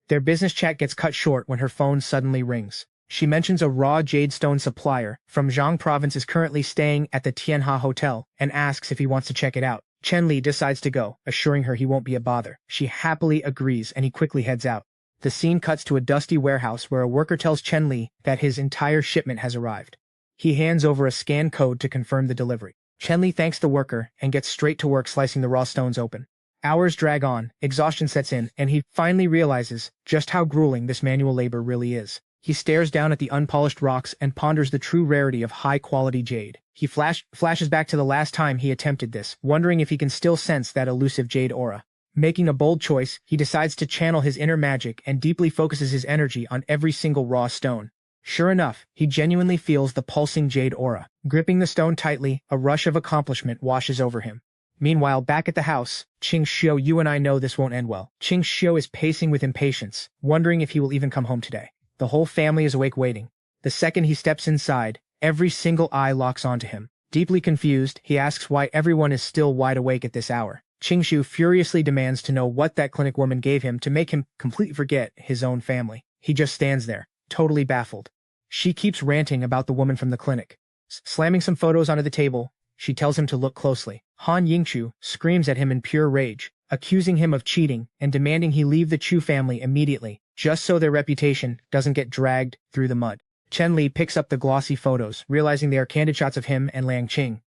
[SPEAKER 1] Their business chat gets cut short when her phone suddenly rings. She mentions a raw jade stone supplier from Zhang Province is currently staying at the Tianha Hotel and asks if he wants to check it out. Chen Li decides to go, assuring her he won't be a bother. She happily agrees and he quickly heads out. The scene cuts to a dusty warehouse where a worker tells Chen Li that his entire shipment has arrived. He hands over a scan code to confirm the delivery. Chen Li thanks the worker and gets straight to work slicing the raw stones open. Hours drag on, exhaustion sets in, and he finally realizes just how grueling this manual labor really is. He stares down at the unpolished rocks and ponders the true rarity of high-quality jade. He flashes back to the last time he attempted this, wondering if he can still sense that elusive jade aura. Making a bold choice, he decides to channel his inner magic and deeply focuses his energy on every single raw stone. Sure enough, he genuinely feels the pulsing jade aura. Gripping the stone tightly, a rush of accomplishment washes over him. Meanwhile, back at the house, Qing Xiu, you and I know this won't end well. Qing Xiu is pacing with impatience, wondering if he will even come home today. The whole family is awake waiting. The second he steps inside, every single eye locks onto him. Deeply confused, he asks why everyone is still wide awake at this hour. Qing Xiu furiously demands to know what that clinic woman gave him to make him completely forget his own family. He just stands there, totally baffled. She keeps ranting about the woman from the clinic. Slamming some photos onto the table, she tells him to look closely. Han Yingchu screams at him in pure rage, accusing him of cheating and demanding he leave the Chu family immediately, just so their reputation doesn't get dragged through the mud. Chen Li picks up the glossy photos, realizing they are candid shots of him and Liang Qing.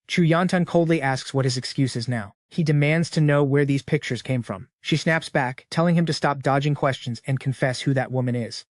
[SPEAKER 1] Chu Yantan coldly asks what his excuse is now. He demands to know where these pictures came from. She snaps back, telling him to stop dodging questions and confess who that woman is.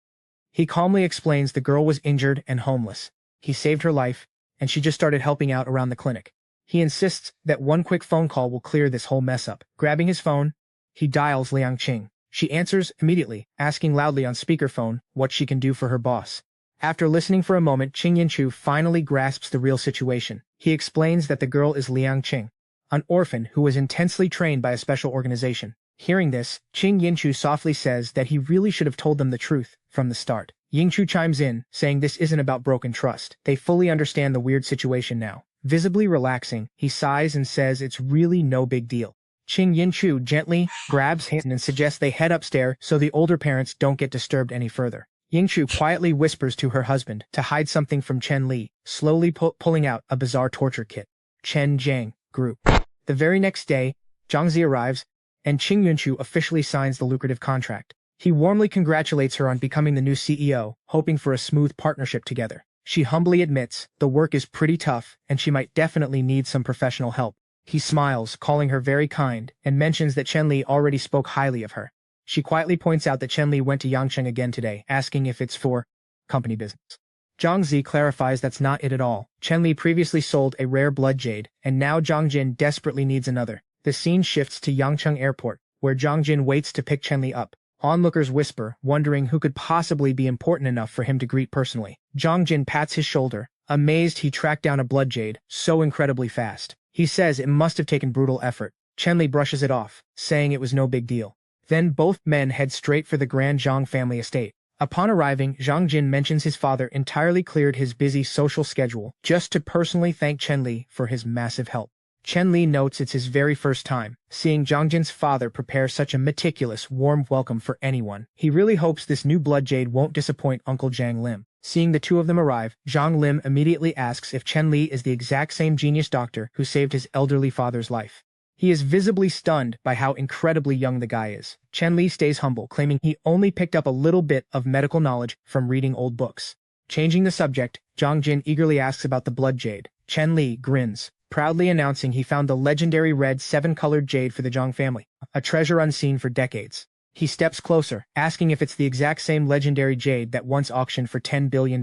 [SPEAKER 1] He calmly explains the girl was injured and homeless. He saved her life, and she just started helping out around the clinic. He insists that one quick phone call will clear this whole mess up. Grabbing his phone, he dials Liang Qing. She answers immediately, asking loudly on speakerphone what she can do for her boss. After listening for a moment, Qing Yinchu finally grasps the real situation. He explains that the girl is Liang Qing, an orphan who was intensely trained by a special organization. Hearing this, Qing Yinchu softly says that he really should have told them the truth from the start. Yingchu chimes in, saying this isn't about broken trust. They fully understand the weird situation now. Visibly relaxing, he sighs and says it's really no big deal. Qing Yinchu gently grabs his hand and suggests they head upstairs so the older parents don't get disturbed any further. Yingchu quietly whispers to her husband to hide something from Chen Li, slowly pulling out a bizarre torture kit. Chen Jiang Group. The very next day, Zhang Zi arrives, and Qing Yunchu officially signs the lucrative contract. He warmly congratulates her on becoming the new CEO, hoping for a smooth partnership together. She humbly admits the work is pretty tough and she might definitely need some professional help. He smiles, calling her very kind, and mentions that Chen Li already spoke highly of her. She quietly points out that Chen Li went to Yangcheng again today, asking if it's for company business. Zhang Zi clarifies that's not it at all. Chen Li previously sold a rare blood jade, and now Zhang Jin desperately needs another. The scene shifts to Yangcheng Airport, where Zhang Jin waits to pick Chen Li up. Onlookers whisper, wondering who could possibly be important enough for him to greet personally. Zhang Jin pats his shoulder, amazed he tracked down a blood jade so incredibly fast. He says it must have taken brutal effort. Chen Li brushes it off, saying it was no big deal. Then both men head straight for the Grand Zhang family estate. Upon arriving, Zhang Jin mentions his father entirely cleared his busy social schedule just to personally thank Chen Li for his massive help. Chen Li notes it's his very first time seeing Zhang Jin's father prepare such a meticulous, warm welcome for anyone. He really hopes this new blood jade won't disappoint Uncle Zhang Lim. Seeing the two of them arrive, Zhang Lim immediately asks if Chen Li is the exact same genius doctor who saved his elderly father's life. He is visibly stunned by how incredibly young the guy is. Chen Li stays humble, claiming he only picked up a little bit of medical knowledge from reading old books. Changing the subject, Zhang Jin eagerly asks about the blood jade. Chen Li grins, proudly announcing he found the legendary red 7-colored jade for the Zhang family, a treasure unseen for decades. He steps closer, asking if it's the exact same legendary jade that once auctioned for $10 billion.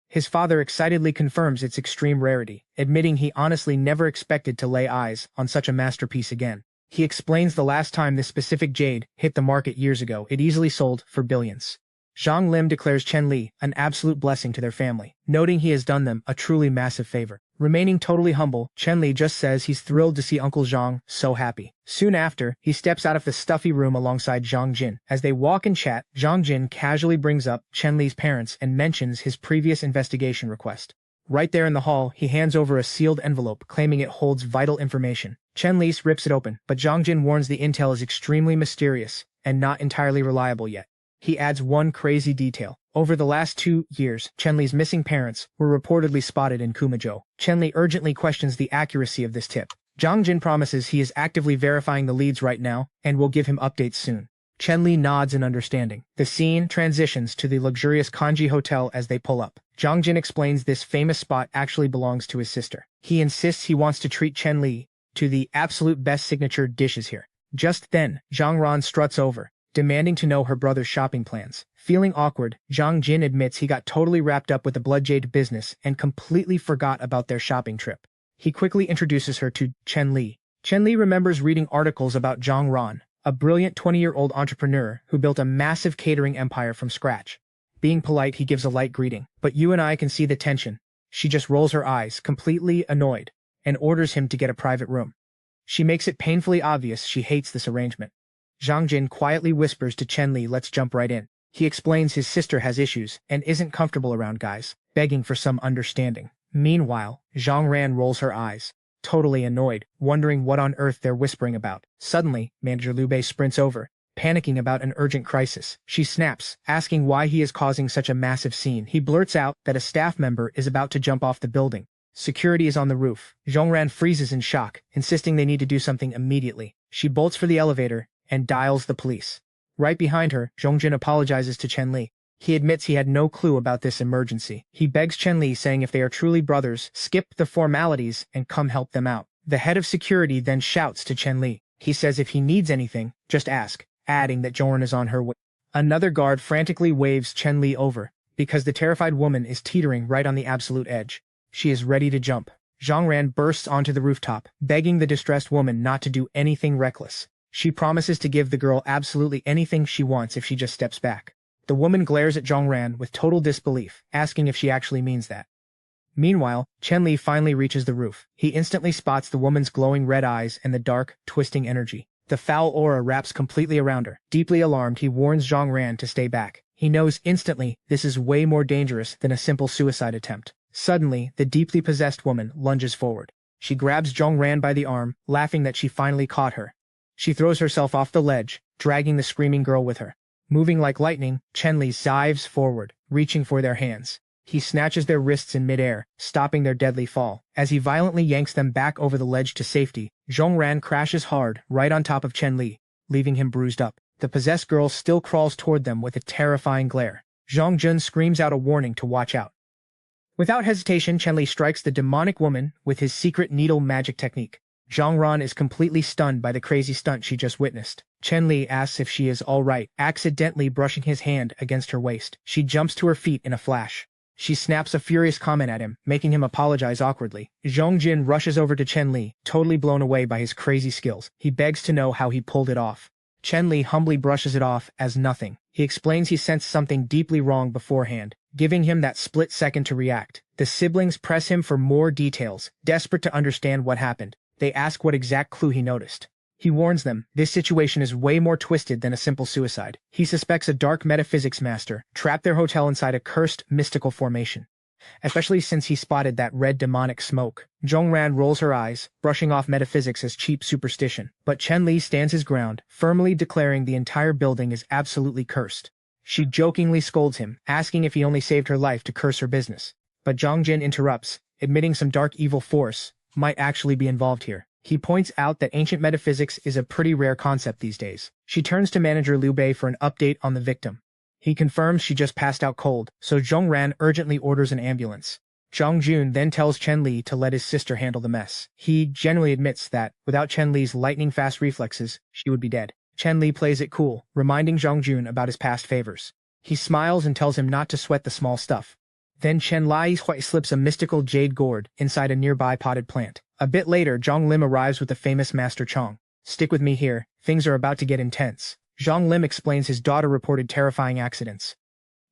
[SPEAKER 1] His father excitedly confirms its extreme rarity, admitting he honestly never expected to lay eyes on such a masterpiece again. He explains the last time this specific jade hit the market years ago, it easily sold for billions. Zhang Lim declares Chen Li an absolute blessing to their family, noting he has done them a truly massive favor. Remaining totally humble, Chen Li just says he's thrilled to see Uncle Zhang so happy. Soon after, he steps out of the stuffy room alongside Zhang Jin. As they walk and chat, Zhang Jin casually brings up Chen Li's parents and mentions his previous investigation request. Right there in the hall, he hands over a sealed envelope claiming it holds vital information. Chen Li rips it open, but Zhang Jin warns the intel is extremely mysterious and not entirely reliable yet. He adds one crazy detail. Over the last 2 years, Chen Li's missing parents were reportedly spotted in Kumazhou. Chen Li urgently questions the accuracy of this tip. Zhang Jin promises he is actively verifying the leads right now and will give him updates soon. Chen Li nods in understanding. The scene transitions to the luxurious Kanji hotel as they pull up. Zhang Jin explains this famous spot actually belongs to his sister. He insists he wants to treat Chen Li to the absolute best signature dishes here. Just then, Zhang Ran struts over, demanding to know her brother's shopping plans. Feeling awkward, Zhang Jin admits he got totally wrapped up with the Blood Jade business and completely forgot about their shopping trip. He quickly introduces her to Chen Li. Chen Li remembers reading articles about Zhang Ran, a brilliant 20-year-old entrepreneur who built a massive catering empire from scratch. Being polite, he gives a light greeting. But you and I can see the tension. She just rolls her eyes, completely annoyed, and orders him to get a private room. She makes it painfully obvious she hates this arrangement. Zhang Jin quietly whispers to Chen Li, let's jump right in. He explains his sister has issues and isn't comfortable around guys, begging for some understanding. Meanwhile, Zhang Ran rolls her eyes, totally annoyed, wondering what on earth they're whispering about. Suddenly, Manager Liu Bei sprints over, panicking about an urgent crisis. She snaps, asking why he is causing such a massive scene. He blurts out that a staff member is about to jump off the building. Security is on the roof. Zhang Ran freezes in shock, insisting they need to do something immediately. She bolts for the elevator and dials the police. Right behind her, Zhang Jin apologizes to Chen Li. He admits he had no clue about this emergency. He begs Chen Li, saying if they are truly brothers, skip the formalities and come help them out. The head of security then shouts to Chen Li. He says if he needs anything, just ask, adding that Zhang Ran is on her way. Another guard frantically waves Chen Li over, because the terrified woman is teetering right on the absolute edge. She is ready to jump. Zhang Ran bursts onto the rooftop, begging the distressed woman not to do anything reckless. She promises to give the girl absolutely anything she wants if she just steps back. The woman glares at Zhang Ran with total disbelief, asking if she actually means that. Meanwhile, Chen Li finally reaches the roof. He instantly spots the woman's glowing red eyes and the dark, twisting energy. The foul aura wraps completely around her. Deeply alarmed, he warns Zhang Ran to stay back. He knows instantly this is way more dangerous than a simple suicide attempt. Suddenly, the deeply possessed woman lunges forward. She grabs Zhang Ran by the arm, laughing that she finally caught her. She throws herself off the ledge, dragging the screaming girl with her. Moving like lightning, Chen Li dives forward, reaching for their hands. He snatches their wrists in midair, stopping their deadly fall. As he violently yanks them back over the ledge to safety, Zhang Ran crashes hard right on top of Chen Li, leaving him bruised up. The possessed girl still crawls toward them with a terrifying glare. Zhang Jun screams out a warning to watch out. Without hesitation, Chen Li strikes the demonic woman with his secret needle magic technique. Zhang Ran is completely stunned by the crazy stunt she just witnessed. Chen Li asks if she is all right, accidentally brushing his hand against her waist. She jumps to her feet in a flash. She snaps a furious comment at him, making him apologize awkwardly. Zhang Jin rushes over to Chen Li, totally blown away by his crazy skills. He begs to know how he pulled it off. Chen Li humbly brushes it off as nothing. He explains he sensed something deeply wrong beforehand, giving him that split second to react. The siblings press him for more details, desperate to understand what happened. They ask what exact clue he noticed. He warns them, this situation is way more twisted than a simple suicide. He suspects a dark metaphysics master trapped their hotel inside a cursed mystical formation, especially since he spotted that red demonic smoke. Zhong Ran rolls her eyes, brushing off metaphysics as cheap superstition. But Chen Li stands his ground, firmly declaring the entire building is absolutely cursed. She jokingly scolds him, asking if he only saved her life to curse her business. But Zhang Jin interrupts, admitting some dark evil force might actually be involved here. He points out that ancient metaphysics is a pretty rare concept these days. She turns to Manager Liu Bei for an update on the victim. He confirms she just passed out cold, so Zhong Ran urgently orders an ambulance. Zhang Jun then tells Chen Li to let his sister handle the mess. He genuinely admits that, without Chen Li's lightning-fast reflexes, she would be dead. Chen Li plays it cool, reminding Zhang Jun about his past favors. He smiles and tells him not to sweat the small stuff. Then Chen Li slips a mystical jade gourd inside a nearby potted plant. A bit later, Zhang Lim arrives with the famous Master Chong. "Stick with me here, things are about to get intense." Zhang Lim explains his daughter reported terrifying accidents.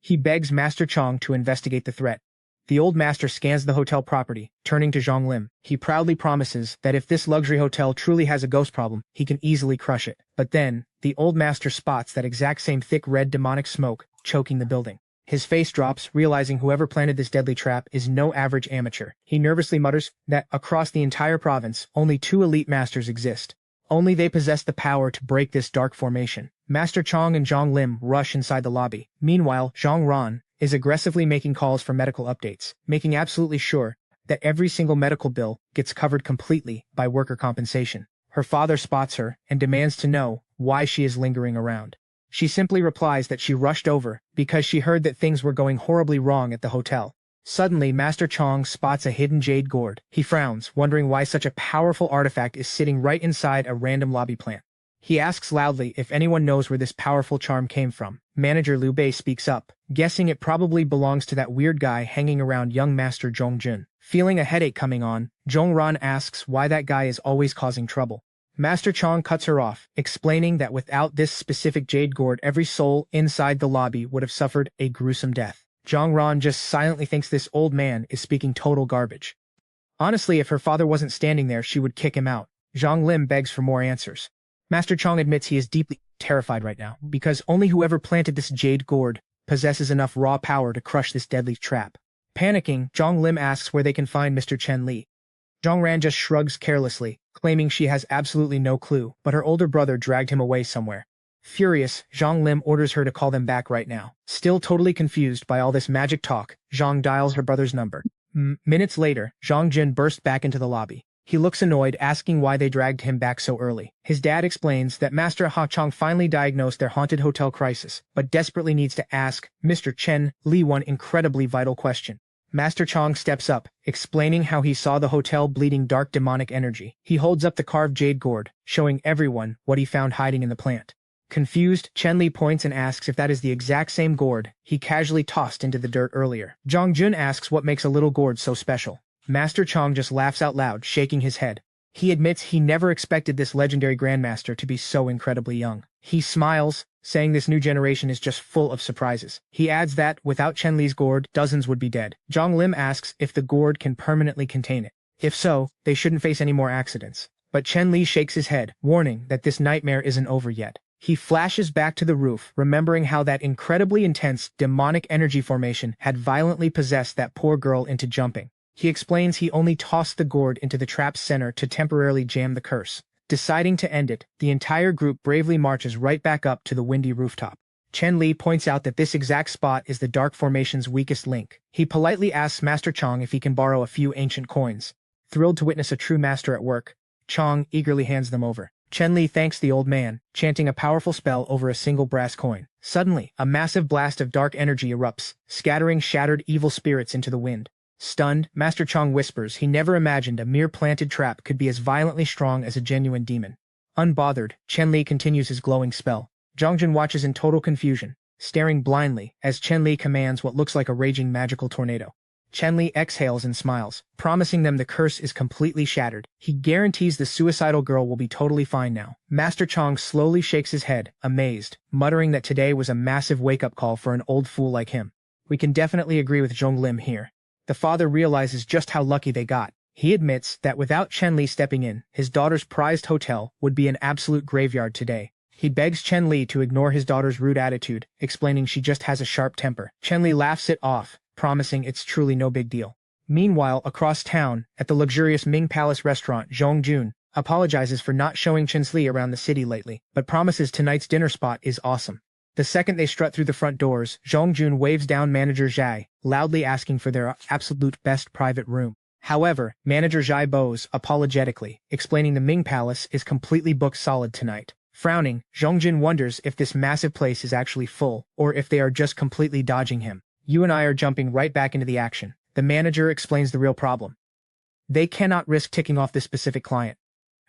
[SPEAKER 1] He begs Master Chong to investigate the threat. The old master scans the hotel property, turning to Zhang Lim. He proudly promises that if this luxury hotel truly has a ghost problem, he can easily crush it. But then, the old master spots that exact same thick red demonic smoke choking the building. His face drops, realizing whoever planted this deadly trap is no average amateur. He nervously mutters that across the entire province, only 2 elite masters exist. Only they possess the power to break this dark formation. Master Chong and Zhang Lim rush inside the lobby. Meanwhile, Zhang Ran is aggressively making calls for medical updates, making absolutely sure that every single medical bill gets covered completely by worker compensation. Her father spots her and demands to know why she is lingering around. She simply replies that she rushed over because she heard that things were going horribly wrong at the hotel. Suddenly, Master Chong spots a hidden jade gourd. He frowns, wondering why such a powerful artifact is sitting right inside a random lobby plant. He asks loudly if anyone knows where this powerful charm came from. Manager Liu Bei speaks up, guessing it probably belongs to that weird guy hanging around young Master Zhong Jun. Feeling a headache coming on, Zhong Ran asks why that guy is always causing trouble. Master Chong cuts her off, explaining that without this specific jade gourd, every soul inside the lobby would have suffered a gruesome death. Zhong Ran just silently thinks this old man is speaking total garbage. Honestly, if her father wasn't standing there, she would kick him out. Zhang Lim begs for more answers. Master Chong admits he is deeply terrified right now, because only whoever planted this jade gourd possesses enough raw power to crush this deadly trap. Panicking, Zhang Lim asks where they can find Mr. Chen Li. Zhang Ran just shrugs carelessly, claiming she has absolutely no clue, but her older brother dragged him away somewhere. Furious, Zhang Lim orders her to call them back right now. Still totally confused by all this magic talk, Zhang dials her brother's number. Minutes later, Zhang Jin burst back into the lobby. He looks annoyed, asking why they dragged him back so early. His dad explains that Master Ha Chong finally diagnosed their haunted hotel crisis, but desperately needs to ask Mr. Chen Li one incredibly vital question. Master Chong steps up, explaining how he saw the hotel bleeding dark demonic energy. He holds up the carved jade gourd, showing everyone what he found hiding in the plant. Confused, Chen Li points and asks if that is the exact same gourd he casually tossed into the dirt earlier. Zhang Jun asks what makes a little gourd so special. Master Chong just laughs out loud, shaking his head. He admits he never expected this legendary grandmaster to be so incredibly young. He smiles, saying this new generation is just full of surprises. He adds that, without Chen Li's gourd, dozens would be dead. Zhang Lim asks if the gourd can permanently contain it. If so, they shouldn't face any more accidents. But Chen Li shakes his head, warning that this nightmare isn't over yet. He flashes back to the roof, remembering how that incredibly intense, demonic energy formation had violently possessed that poor girl into jumping. He explains he only tossed the gourd into the trap's center to temporarily jam the curse. Deciding to end it, the entire group bravely marches right back up to the windy rooftop. Chen Li points out that this exact spot is the dark formation's weakest link. He politely asks Master Chong if he can borrow a few ancient coins. Thrilled to witness a true master at work, Chong eagerly hands them over. Chen Li thanks the old man, chanting a powerful spell over a single brass coin. Suddenly, a massive blast of dark energy erupts, scattering shattered evil spirits into the wind. Stunned, Master Chong whispers he never imagined a mere planted trap could be as violently strong as a genuine demon. Unbothered, Chen Li continues his glowing spell. Zhang Jun watches in total confusion, staring blindly as Chen Li commands what looks like a raging magical tornado. Chen Li exhales and smiles, promising them the curse is completely shattered. He guarantees the suicidal girl will be totally fine now. Master Chong slowly shakes his head, amazed, muttering that today was a massive wake-up call for an old fool like him. We can definitely agree with Zhong Lim here. The father realizes just how lucky they got. He admits that without Chen Li stepping in, his daughter's prized hotel would be an absolute graveyard today. He begs Chen Li to ignore his daughter's rude attitude, explaining she just has a sharp temper. Chen Li laughs it off, promising it's truly no big deal. Meanwhile, across town, at the luxurious Ming Palace restaurant, Zhong Jun apologizes for not showing Chen Li around the city lately, but promises tonight's dinner spot is awesome. The second they strut through the front doors, Zhong Jun waves down Manager Zhai, loudly asking for their absolute best private room. However, Manager Zhai bows apologetically, explaining the Ming Palace is completely booked solid tonight. Frowning, Zhong Jun wonders if this massive place is actually full, or if they are just completely dodging him. You and I are jumping right back into the action. The manager explains the real problem. They cannot risk ticking off this specific client.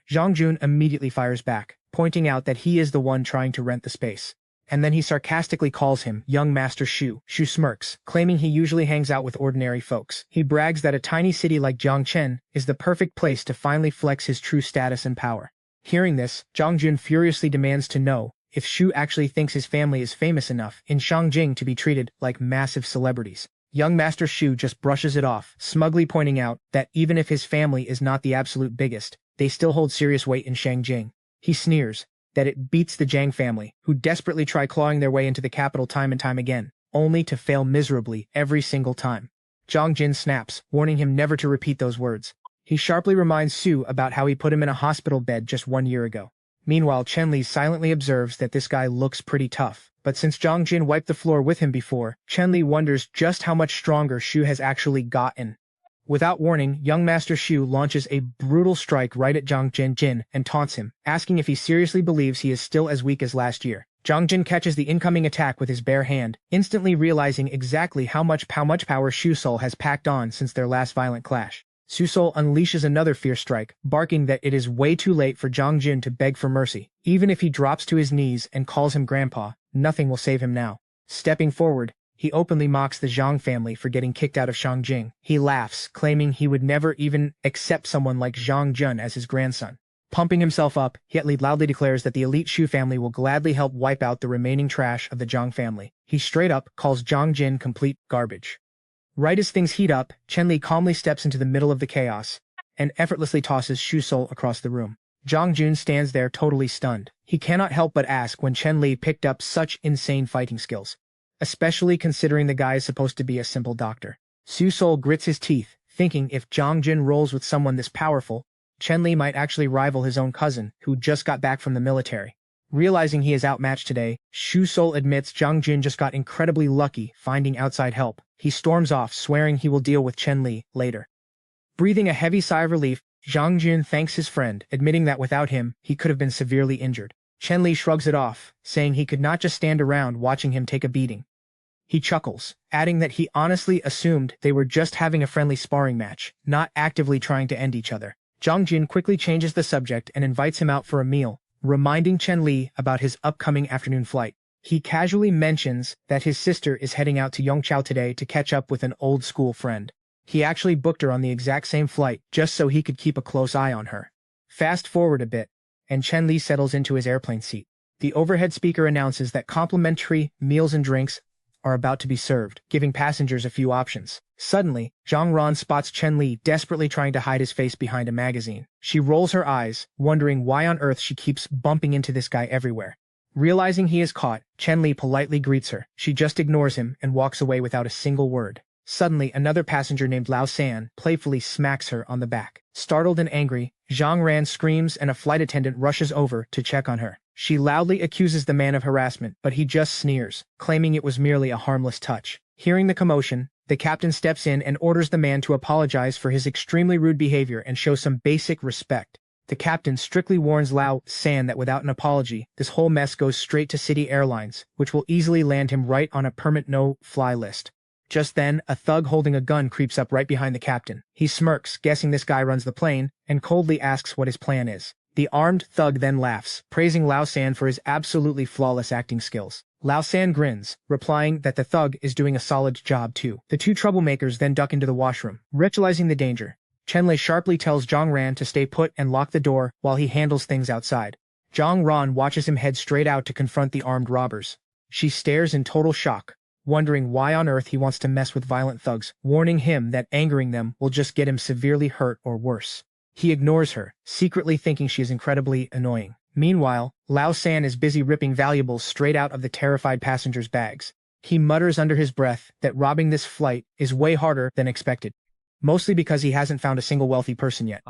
[SPEAKER 1] Zhang Jun immediately fires back, pointing out that he is the one trying to rent the space. And then he sarcastically calls him Young Master Shu. Shu smirks, claiming he usually hangs out with ordinary folks. He brags that a tiny city like Jiangchen is the perfect place to finally flex his true status and power. Hearing this, Zhang Jun furiously demands to know if Shu actually thinks his family is famous enough in Shangjing to be treated like massive celebrities. Young Master Shu just brushes it off, smugly pointing out that even if his family is not the absolute biggest, they still hold serious weight in Shangjing. He sneers that it beats the Jiang family, who desperately try clawing their way into the capital time and time again, only to fail miserably every single time. Zhang Jin snaps, warning him never to repeat those words. He sharply reminds Su about how he put him in a hospital bed just 1 year ago. Meanwhile, Chen Li silently observes that this guy looks pretty tough, but since Zhang Jin wiped the floor with him before, Chen Li wonders just how much stronger Shu has actually gotten. Without warning, young Master Shu launches a brutal strike right at Zhang Jin and taunts him, asking if he seriously believes he is still as weak as last year. Zhang Jin catches the incoming attack with his bare hand, instantly realizing exactly how much power Shu Soul has packed on since their last violent clash. Su Soul unleashes another fierce strike, barking that it is way too late for Zhang Jin to beg for mercy. Even if he drops to his knees and calls him grandpa, nothing will save him now. Stepping forward, he openly mocks the Zhang family for getting kicked out of Shangjing. He laughs, claiming he would never even accept someone like Zhang Jun as his grandson. Pumping himself up, Yet Li loudly declares that the elite Shu family will gladly help wipe out the remaining trash of the Zhang family. He straight up calls Zhang Jin complete garbage. Right as things heat up, Chen Li calmly steps into the middle of the chaos and effortlessly tosses Shu Soul across the room. Zhang Jun stands there totally stunned. He cannot help but ask when Chen Li picked up such insane fighting skills, especially considering the guy is supposed to be a simple doctor. Su Soul grits his teeth, thinking if Zhang Jin rolls with someone this powerful, Chen Li might actually rival his own cousin, who just got back from the military. Realizing he is outmatched today, Shu Soul admits Zhang Jin just got incredibly lucky finding outside help. He storms off, swearing he will deal with Chen Li later. Breathing a heavy sigh of relief, Zhang Jin thanks his friend, admitting that without him, he could have been severely injured. Chen Li shrugs it off, saying he could not just stand around watching him take a beating. He chuckles, adding that he honestly assumed they were just having a friendly sparring match, not actively trying to end each other. Zhang Jin quickly changes the subject and invites him out for a meal, reminding Chen Li about his upcoming afternoon flight. He casually mentions that his sister is heading out to Yongqiao today to catch up with an old school friend. He actually booked her on the exact same flight just so he could keep a close eye on her. Fast forward a bit, and Chen Li settles into his airplane seat. The overhead speaker announces that complimentary meals and drinks are about to be served, giving passengers a few options. Suddenly, Zhang Ran spots Chen Li desperately trying to hide his face behind a magazine. She rolls her eyes, wondering why on earth she keeps bumping into this guy everywhere. Realizing he is caught, Chen Li politely greets her. She just ignores him and walks away without a single word. Suddenly, another passenger named Lao San playfully smacks her on the back. Startled and angry, Zhang Ran screams and a flight attendant rushes over to check on her. She loudly accuses the man of harassment, but he just sneers, claiming it was merely a harmless touch. Hearing the commotion, the captain steps in and orders the man to apologize for his extremely rude behavior and show some basic respect. The captain strictly warns Lao San that without an apology, this whole mess goes straight to City Airlines, which will easily land him right on a permanent no-fly list. Just then, a thug holding a gun creeps up right behind the captain. He smirks, guessing this guy runs the plane, and coldly asks what his plan is. The armed thug then laughs, praising Lao San for his absolutely flawless acting skills. Lao San grins, replying that the thug is doing a solid job too. The two troublemakers then duck into the washroom, realizing the danger. Chen Li sharply tells Zhang Ran to stay put and lock the door while he handles things outside. Zhang Ran watches him head straight out to confront the armed robbers. She stares in total shock, wondering why on earth he wants to mess with violent thugs, warning him that angering them will just get him severely hurt or worse. He ignores her, secretly thinking she is incredibly annoying. Meanwhile, Lao San is busy ripping valuables straight out of the terrified passengers' bags. He mutters under his breath that robbing this flight is way harder than expected, mostly because he hasn't found a single wealthy person yet.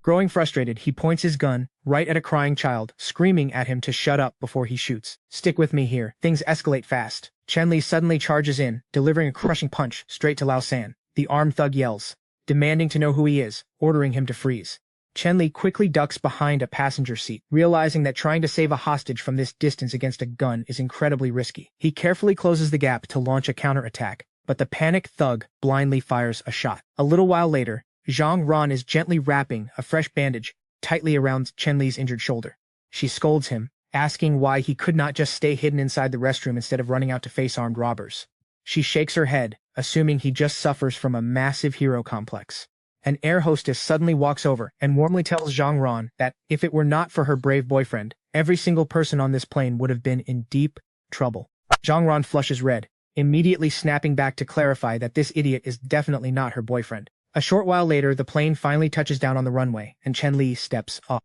[SPEAKER 1] Growing frustrated, he points his gun right at a crying child, screaming at him to shut up before he shoots. Stick with me here. Things escalate fast. Chen Li suddenly charges in, delivering a crushing punch straight to Lao San. The armed thug yells, demanding to know who he is, ordering him to freeze. Chen Li quickly ducks behind a passenger seat, realizing that trying to save a hostage from this distance against a gun is incredibly risky. He carefully closes the gap to launch a counterattack, but the panicked thug blindly fires a shot. A little while later, Zhang Ran is gently wrapping a fresh bandage tightly around Chen Li's injured shoulder. She scolds him, asking why he could not just stay hidden inside the restroom instead of running out to face armed robbers. She shakes her head, assuming he just suffers from a massive hero complex. An air hostess suddenly walks over and warmly tells Zhang Ran that if it were not for her brave boyfriend, every single person on this plane would have been in deep trouble. Zhang Ran flushes red, immediately snapping back to clarify that this idiot is definitely not her boyfriend. A short while later, the plane finally touches down on the runway, and Chen Li steps off.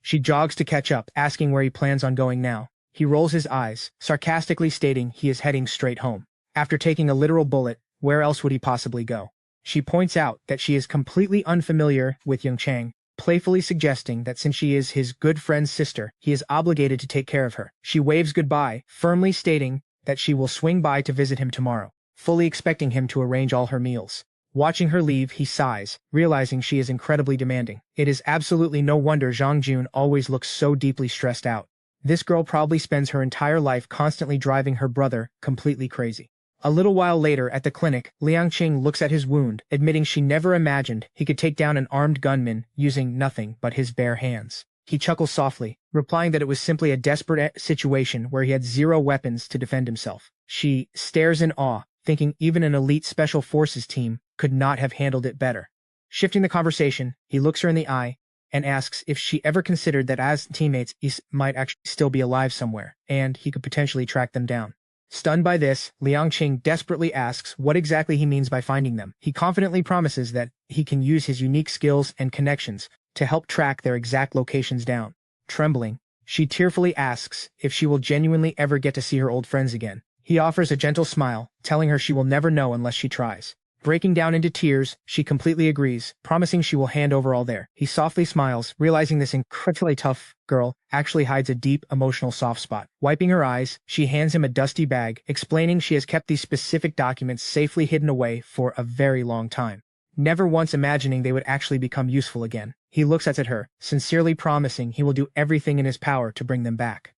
[SPEAKER 1] She jogs to catch up, asking where he plans on going now. He rolls his eyes, sarcastically stating he is heading straight home. After taking a literal bullet, where else would he possibly go? She points out that she is completely unfamiliar with Yung Chang, playfully suggesting that since she is his good friend's sister, he is obligated to take care of her. She waves goodbye, firmly stating that she will swing by to visit him tomorrow, fully expecting him to arrange all her meals. Watching her leave, he sighs, realizing she is incredibly demanding. It is absolutely no wonder Zhang Jun always looks so deeply stressed out. This girl probably spends her entire life constantly driving her brother completely crazy. A little while later at the clinic, Liang Qing looks at his wound, admitting she never imagined he could take down an armed gunman using nothing but his bare hands. He chuckles softly, replying that it was simply a desperate situation where he had zero weapons to defend himself. She stares in awe, thinking even an elite special forces team could not have handled it better. Shifting the conversation, he looks her in the eye and asks if she ever considered that as teammates he might actually still be alive somewhere, and he could potentially track them down. Stunned by this, Liang Qing desperately asks what exactly he means by finding them. He confidently promises that he can use his unique skills and connections to help track their exact locations down. Trembling, she tearfully asks if she will genuinely ever get to see her old friends again. He offers a gentle smile, telling her she will never know unless she tries. Breaking down into tears, she completely agrees, promising she will hand over all there. He softly smiles, realizing this incredibly tough girl actually hides a deep, emotional soft spot. Wiping her eyes, she hands him a dusty bag, explaining she has kept these specific documents safely hidden away for a very long time, never once imagining they would actually become useful again. He looks at her, sincerely promising he will do everything in his power to bring them back.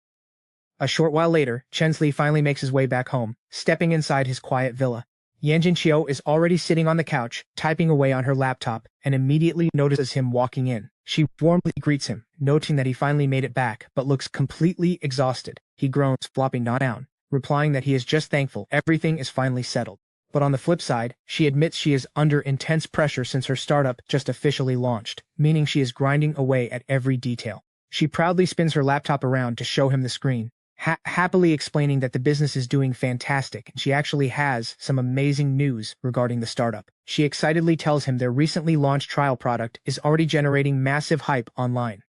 [SPEAKER 1] A short while later, Chen Li finally makes his way back home, stepping inside his quiet villa. Yanjin Qiu is already sitting on the couch, typing away on her laptop, and immediately notices him walking in. She warmly greets him, noting that he finally made it back, but looks completely exhausted. He groans, flopping down, replying that he is just thankful everything is finally settled. But on the flip side, she admits she is under intense pressure since her startup just officially launched, meaning she is grinding away at every detail. She proudly spins her laptop around to show him the screen, happily explaining that the business is doing fantastic and she actually has some amazing news regarding the startup. She excitedly tells him their recently launched trial product is already generating massive hype online.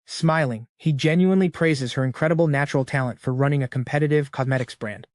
[SPEAKER 1] Smiling, he genuinely praises her incredible natural talent for running a competitive cosmetics brand.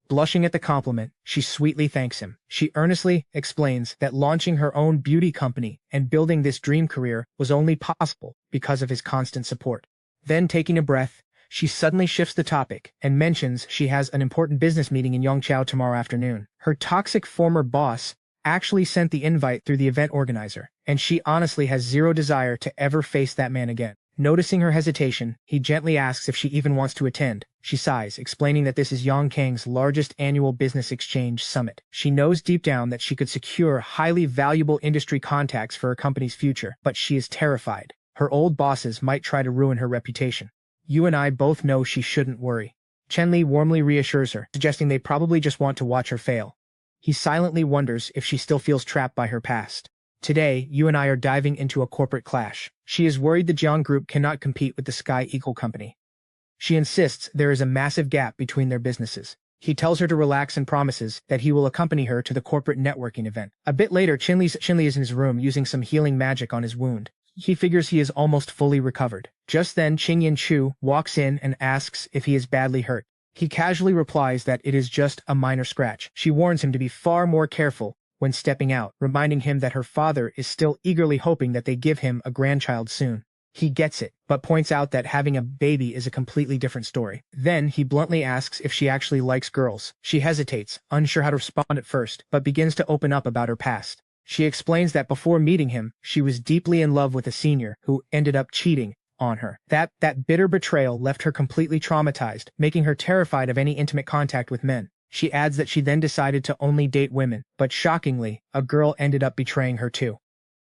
[SPEAKER 1] Blushing at the compliment, she sweetly thanks him. She earnestly explains that launching her own beauty company and building this dream career was only possible because of his constant support. Then, taking a breath, she suddenly shifts the topic and mentions she has an important business meeting in Yongqiao tomorrow afternoon. Her toxic former boss actually sent the invite through the event organizer, and she honestly has zero desire to ever face that man again. Noticing her hesitation, he gently asks if she even wants to attend. She sighs, explaining that this is Yongkang's largest annual business exchange summit. She knows deep down that she could secure highly valuable industry contacts for her company's future, but she is terrified. Her old bosses might try to ruin her reputation. You and I both know she shouldn't worry. Chen Li warmly reassures her, suggesting they probably just want to watch her fail. He silently wonders if she still feels trapped by her past. Today, you and I are diving into a corporate clash. She is worried the Jiang Group cannot compete with the Sky Eagle Company. She insists there is a massive gap between their businesses. He tells her to relax and promises that he will accompany her to the corporate networking event. A bit later, Chen Li is in his room using some healing magic on his wound. He figures he is almost fully recovered. Just then, Qingyan Chu walks in and asks if he is badly hurt. He casually replies that it is just a minor scratch. She warns him to be far more careful when stepping out, reminding him that her father is still eagerly hoping that they give him a grandchild soon. He gets it, but points out that having a baby is a completely different story. Then he bluntly asks if she actually likes girls. She hesitates, unsure how to respond at first, but begins to open up about her past. She explains that before meeting him, she was deeply in love with a senior who ended up cheating on her. That bitter betrayal left her completely traumatized, making her terrified of any intimate contact with men. She adds that she then decided to only date women, but shockingly, a girl ended up betraying her too.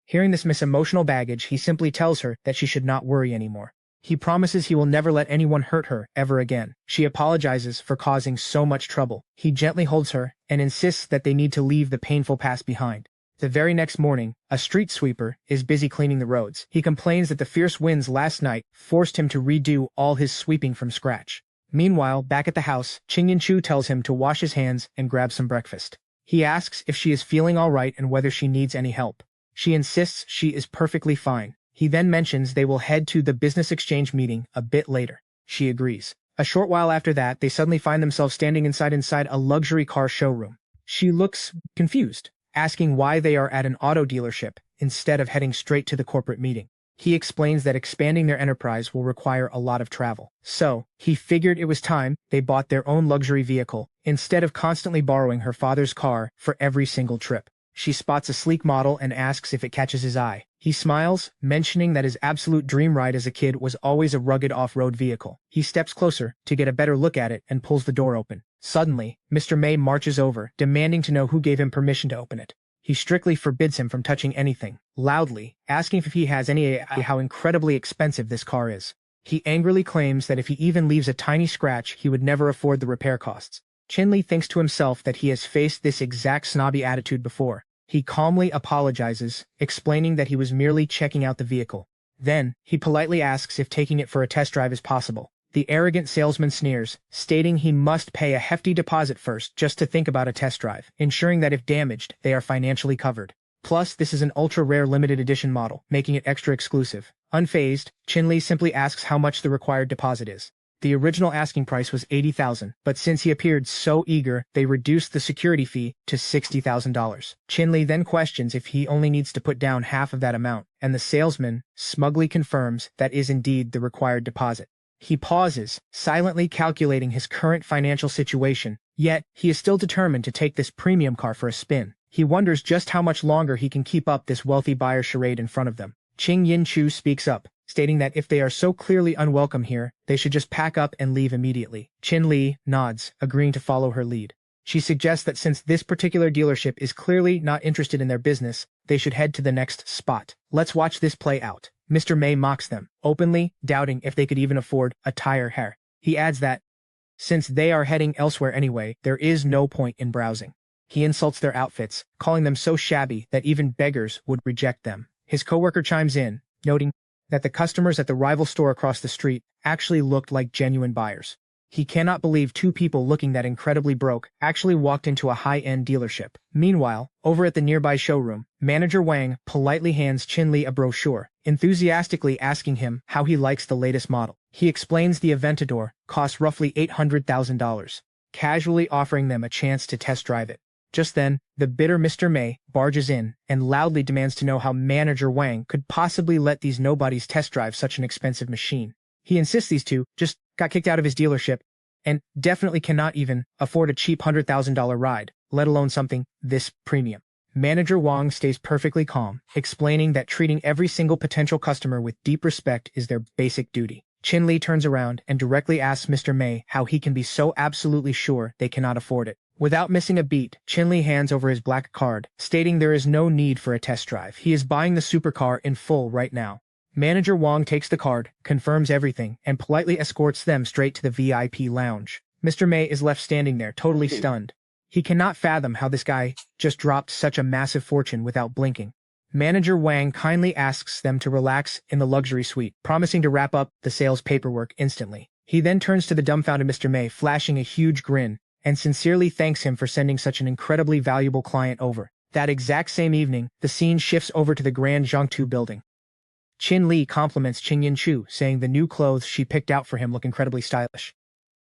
[SPEAKER 1] Hearing this emotional baggage, he simply tells her that she should not worry anymore. He promises he will never let anyone hurt her ever again. She apologizes for causing so much trouble. He gently holds her and insists that they need to leave the painful past behind. The very next morning, a street sweeper is busy cleaning the roads. He complains that the fierce winds last night forced him to redo all his sweeping from scratch. Meanwhile, back at the house, Ching Yin-chu tells him to wash his hands and grab some breakfast. He asks if she is feeling all right and whether she needs any help. She insists she is perfectly fine. He then mentions they will head to the business exchange meeting a bit later. She agrees. A short while after that, they suddenly find themselves standing inside a luxury car showroom. She looks confused, asking why they are at an auto dealership instead of heading straight to the corporate meeting. He explains that expanding their enterprise will require a lot of travel. So, he figured it was time they bought their own luxury vehicle instead of constantly borrowing her father's car for every single trip. She spots a sleek model and asks if it catches his eye. He smiles, mentioning that his absolute dream ride as a kid was always a rugged off-road vehicle. He steps closer to get a better look at it and pulls the door open. Suddenly, Mr. May marches over, demanding to know who gave him permission to open it. He strictly forbids him from touching anything, loudly, asking if he has any idea how incredibly expensive this car is. He angrily claims that if he even leaves a tiny scratch, he would never afford the repair costs. Chen Li thinks to himself that he has faced this exact snobby attitude before. He calmly apologizes, explaining that he was merely checking out the vehicle. Then, he politely asks if taking it for a test drive is possible. The arrogant salesman sneers, stating he must pay a hefty deposit first just to think about a test drive, ensuring that if damaged, they are financially covered. Plus, this is an ultra-rare limited edition model, making it extra exclusive. Unfazed, Chen Li simply asks how much the required deposit is. The original asking price was $80,000, but since he appeared so eager, they reduced the security fee to $60,000. Chen Li then questions if he only needs to put down half of that amount, and the salesman smugly confirms that is indeed the required deposit. He pauses, silently calculating his current financial situation, yet he is still determined to take this premium car for a spin. He wonders just how much longer he can keep up this wealthy buyer charade in front of them. Ching Yin-chu speaks up, stating that if they are so clearly unwelcome here, they should just pack up and leave immediately. Chen Li nods, agreeing to follow her lead. She suggests that since this particular dealership is clearly not interested in their business, they should head to the next spot. Let's watch this play out. Mr. May mocks them, openly doubting if they could even afford a tire hair. He adds that, since they are heading elsewhere anyway, there is no point in browsing. He insults their outfits, calling them so shabby that even beggars would reject them. His coworker chimes in, noting that the customers at the rival store across the street actually looked like genuine buyers. He cannot believe two people looking that incredibly broke actually walked into a high-end dealership. Meanwhile, over at the nearby showroom, manager Wang politely hands Chen Li a brochure, enthusiastically asking him how he likes the latest model. He explains the Aventador costs roughly $800,000, casually offering them a chance to test drive it. Just then, the bitter Mr. May barges in and loudly demands to know how manager Wang could possibly let these nobodies test drive such an expensive machine. He insists these two just got kicked out of his dealership and definitely cannot even afford a cheap $100,000 ride, let alone something this premium. Manager Wang stays perfectly calm, explaining that treating every single potential customer with deep respect is their basic duty. Chen Li turns around and directly asks Mr. May how he can be so absolutely sure they cannot afford it. Without missing a beat, Chen Li hands over his black card, stating there is no need for a test drive. He is buying the supercar in full right now. Manager Wang takes the card, confirms everything, and politely escorts them straight to the VIP lounge. Mr. May is left standing there, totally stunned. He cannot fathom how this guy just dropped such a massive fortune without blinking. Manager Wang kindly asks them to relax in the luxury suite, promising to wrap up the sales paperwork instantly. He then turns to the dumbfounded Mr. May, flashing a huge grin, and sincerely thanks him for sending such an incredibly valuable client over. That exact same evening, the scene shifts over to the Grand Jiangtu building. Chen Li compliments Ching Yin-chu, saying the new clothes she picked out for him look incredibly stylish.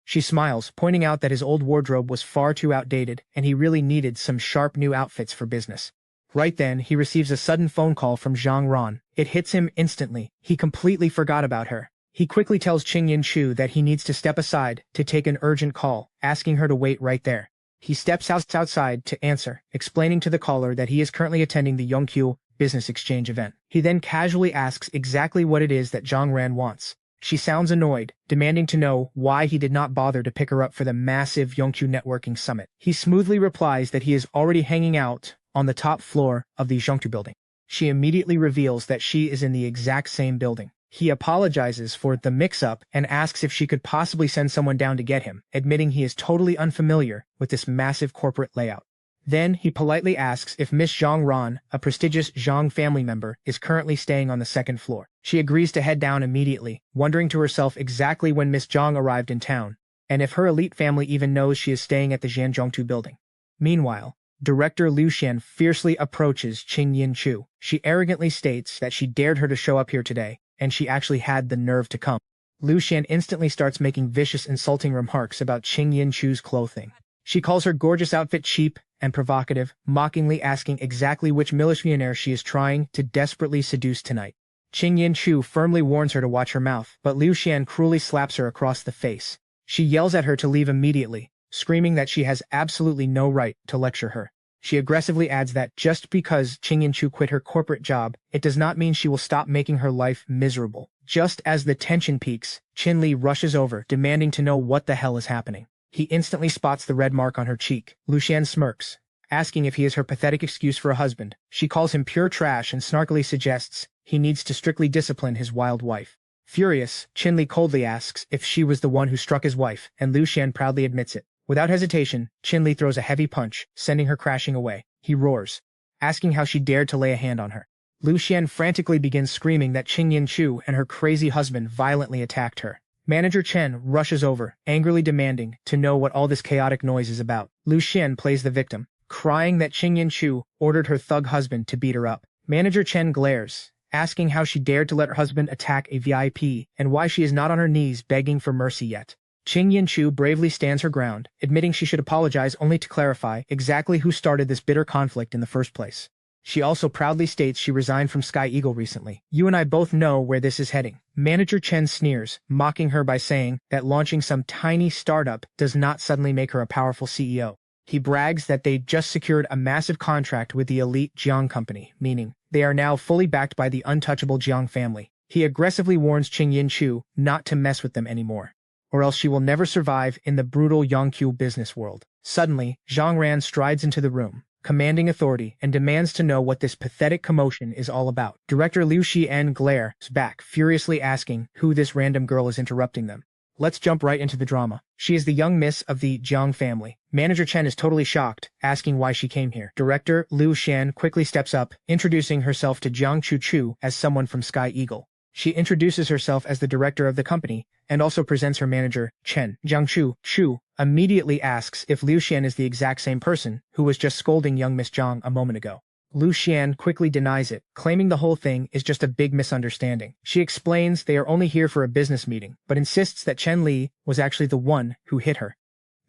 [SPEAKER 1] She smiles, pointing out that his old wardrobe was far too outdated and he really needed some sharp new outfits for business. Right then, he receives a sudden phone call from Zhang Ran. It hits him instantly. He completely forgot about her. He quickly tells Ching Yin-chu that he needs to step aside to take an urgent call, asking her to wait right there. He steps outside to answer, explaining to the caller that he is currently attending the Yongqiu business exchange event. He then casually asks exactly what it is that Zhang Ran wants. She sounds annoyed, demanding to know why he did not bother to pick her up for the massive Yongchu networking summit. He smoothly replies that he is already hanging out on the top floor of the Yongchu building. She immediately reveals that she is in the exact same building. He apologizes for the mix-up and asks if she could possibly send someone down to get him, admitting he is totally unfamiliar with this massive corporate layout. Then he politely asks if Miss Zhang Ran, a prestigious Zhang family member, is currently staying on the second floor. She agrees to head down immediately, wondering to herself exactly when Miss Zhang arrived in town, and if her elite family even knows she is staying at the Zhanzhongtu building. Meanwhile, Director Liu Xian fiercely approaches Qing Yin-chu. She arrogantly states that she dared her to show up here today, and she actually had the nerve to come. Liu Xian instantly starts making vicious, insulting remarks about Qing Yin-chu's clothing. She calls her gorgeous outfit cheap and provocative, mockingly asking exactly which millionaire she is trying to desperately seduce tonight. Qing Yin-chu firmly warns her to watch her mouth, but Liu Xian cruelly slaps her across the face. She yells at her to leave immediately, screaming that she has absolutely no right to lecture her. She aggressively adds that just because Qing Yin-chu quit her corporate job, it does not mean she will stop making her life miserable. Just as the tension peaks, Chen Li rushes over, demanding to know what the hell is happening. He instantly spots the red mark on her cheek. Liu Xian smirks, asking if he is her pathetic excuse for a husband. She calls him pure trash and snarkily suggests he needs to strictly discipline his wild wife. Furious, Chen Li coldly asks if she was the one who struck his wife, and Liu Xian proudly admits it. Without hesitation, Chen Li throws a heavy punch, sending her crashing away. He roars, asking how she dared to lay a hand on her. Liu Xian frantically begins screaming that Qing Yin-chu and her crazy husband violently attacked her. Manager Chen rushes over, angrily demanding to know what all this chaotic noise is about. Liu Xian plays the victim, crying that Qing Yin-chu ordered her thug husband to beat her up. Manager Chen glares, asking how she dared to let her husband attack a VIP and why she is not on her knees begging for mercy yet. Qing Yin-chu bravely stands her ground, admitting she should apologize only to clarify exactly who started this bitter conflict in the first place. She also proudly states she resigned from Sky Eagle recently. You and I both know where this is heading. Manager Chen sneers, mocking her by saying that launching some tiny startup does not suddenly make her a powerful CEO. He brags that they just secured a massive contract with the elite Jiang company, meaning they are now fully backed by the untouchable Jiang family. He aggressively warns Qing Yin-chu not to mess with them anymore, or else she will never survive in the brutal Yongqiu business world. Suddenly, Zhang Ran strides into the room, commanding authority, and demands to know what this pathetic commotion is all about. Director Liu Xian glares back, furiously asking who this random girl is interrupting them. Let's jump right into the drama. She is the young miss of the Jiang family. Manager Chen is totally shocked, asking why she came here. Director Liu Xian quickly steps up, introducing herself to Jiang Chu as someone from Sky Eagle. She introduces herself as the director of the company, and also presents her manager, Chen. Jiang Chu immediately asks if Liu Xian is the exact same person who was just scolding young Miss Zhang a moment ago. Liu Xian quickly denies it, claiming the whole thing is just a big misunderstanding. She explains they are only here for a business meeting, but insists that Chen Li was actually the one who hit her.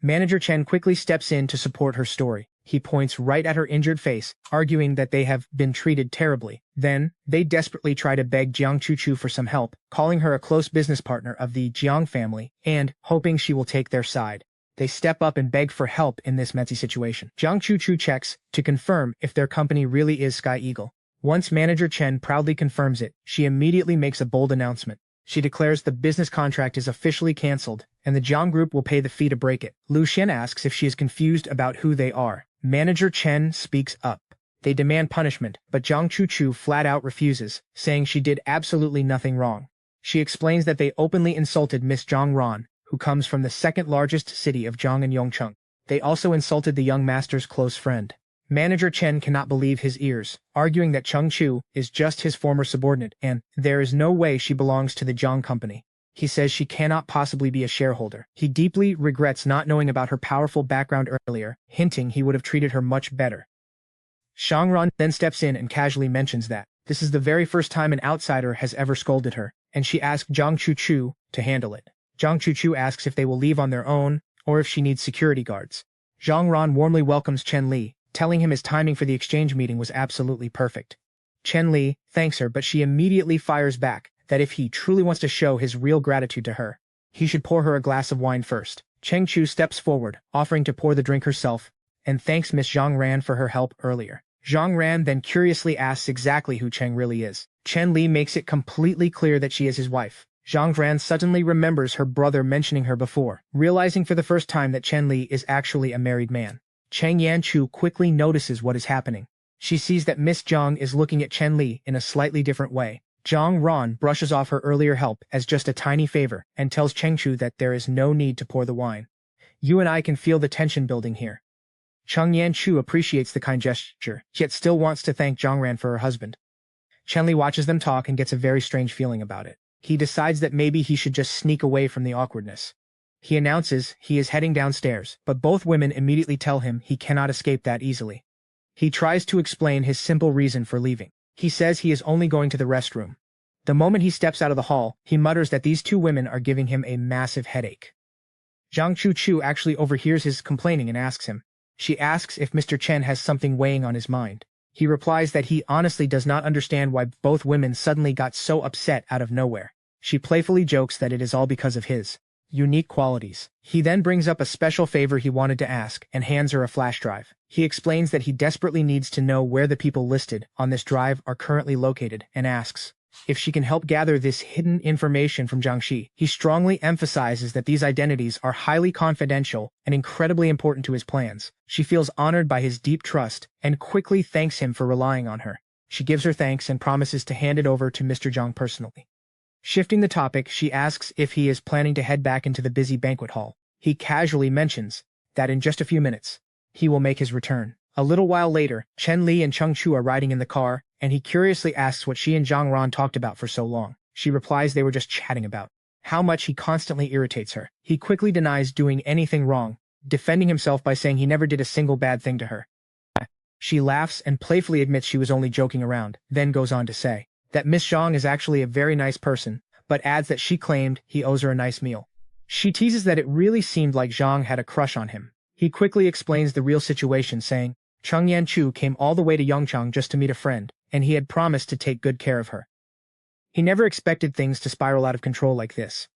[SPEAKER 1] Manager Chen quickly steps in to support her story. He points right at her injured face, arguing that they have been treated terribly. Then, they desperately try to beg Jiang Chu for some help, calling her a close business partner of the Jiang family, and hoping she will take their side. They step up and beg for help in this messy situation. Jiang Chu checks to confirm if their company really is Sky Eagle. Once Manager Chen proudly confirms it, she immediately makes a bold announcement. She declares the business contract is officially cancelled, and the Jiang Group will pay the fee to break it. Liu Xian asks if she is confused about who they are. Manager Chen speaks up. They demand punishment, but Jiang Chu flat out refuses, saying she did absolutely nothing wrong. She explains that they openly insulted Miss Zhang Ran, who comes from the second largest city of Jiang and Yongcheng. They also insulted the young master's close friend. Manager Chen cannot believe his ears, arguing that Cheng Chu is just his former subordinate, and there is no way she belongs to the Jiang company. He says she cannot possibly be a shareholder. He deeply regrets not knowing about her powerful background earlier, hinting he would have treated her much better. Zhang Ran then steps in and casually mentions that this is the very first time an outsider has ever scolded her, and she asks Jiang Chu to handle it. Jiang Chu asks if they will leave on their own, or if she needs security guards. Zhang Ran warmly welcomes Chen Li, telling him his timing for the exchange meeting was absolutely perfect. Chen Li thanks her, but she immediately fires back that if he truly wants to show his real gratitude to her, he should pour her a glass of wine first. Cheng Chu steps forward, offering to pour the drink herself, and thanks Miss Zhang Ran for her help earlier. Zhang Ran then curiously asks exactly who Cheng really is. Chen Li makes it completely clear that she is his wife. Zhang Gran suddenly remembers her brother mentioning her before, realizing for the first time that Chen Li is actually a married man. Cheng Yanchu quickly notices what is happening. She sees that Miss Zhang is looking at Chen Li in a slightly different way. Zhang Ran brushes off her earlier help as just a tiny favor and tells Cheng Chu that there is no need to pour the wine. You and I can feel the tension building here. Cheng Yanchu appreciates the kind gesture, yet still wants to thank Zhang Ran for her husband. Chen Li watches them talk and gets a very strange feeling about it. He decides that maybe he should just sneak away from the awkwardness. He announces he is heading downstairs, but both women immediately tell him he cannot escape that easily. He tries to explain his simple reason for leaving. He says he is only going to the restroom. The moment he steps out of the hall, he mutters that these two women are giving him a massive headache. Zhang Chu actually overhears his complaining and asks him. She asks if Mr. Chen has something weighing on his mind. He replies that he honestly does not understand why both women suddenly got so upset out of nowhere. She playfully jokes that it is all because of his unique qualities. He then brings up a special favor he wanted to ask and hands her a flash drive. He explains that he desperately needs to know where the people listed on this drive are currently located and asks if she can help gather this hidden information from Jiangxi. He strongly emphasizes that these identities are highly confidential and incredibly important to his plans. She feels honored by his deep trust and quickly thanks him for relying on her. She gives her thanks and promises to hand it over to Mr. Zhang personally. Shifting the topic, she asks if he is planning to head back into the busy banquet hall. He casually mentions that in just a few minutes, he will make his return. A little while later, Chen Li and Cheng Chu are riding in the car, and he curiously asks what she and Zhang Ran talked about for so long. She replies they were just chatting about how much he constantly irritates her. He quickly denies doing anything wrong, defending himself by saying he never did a single bad thing to her. She laughs and playfully admits she was only joking around, then goes on to say that Miss Zhang is actually a very nice person, but adds that she claimed he owes her a nice meal. She teases that it really seemed like Zhang had a crush on him. He quickly explains the real situation, saying Cheng Yanchu came all the way to Yongchang just to meet a friend, and he had promised to take good care of her. He never expected things to spiral out of control like this.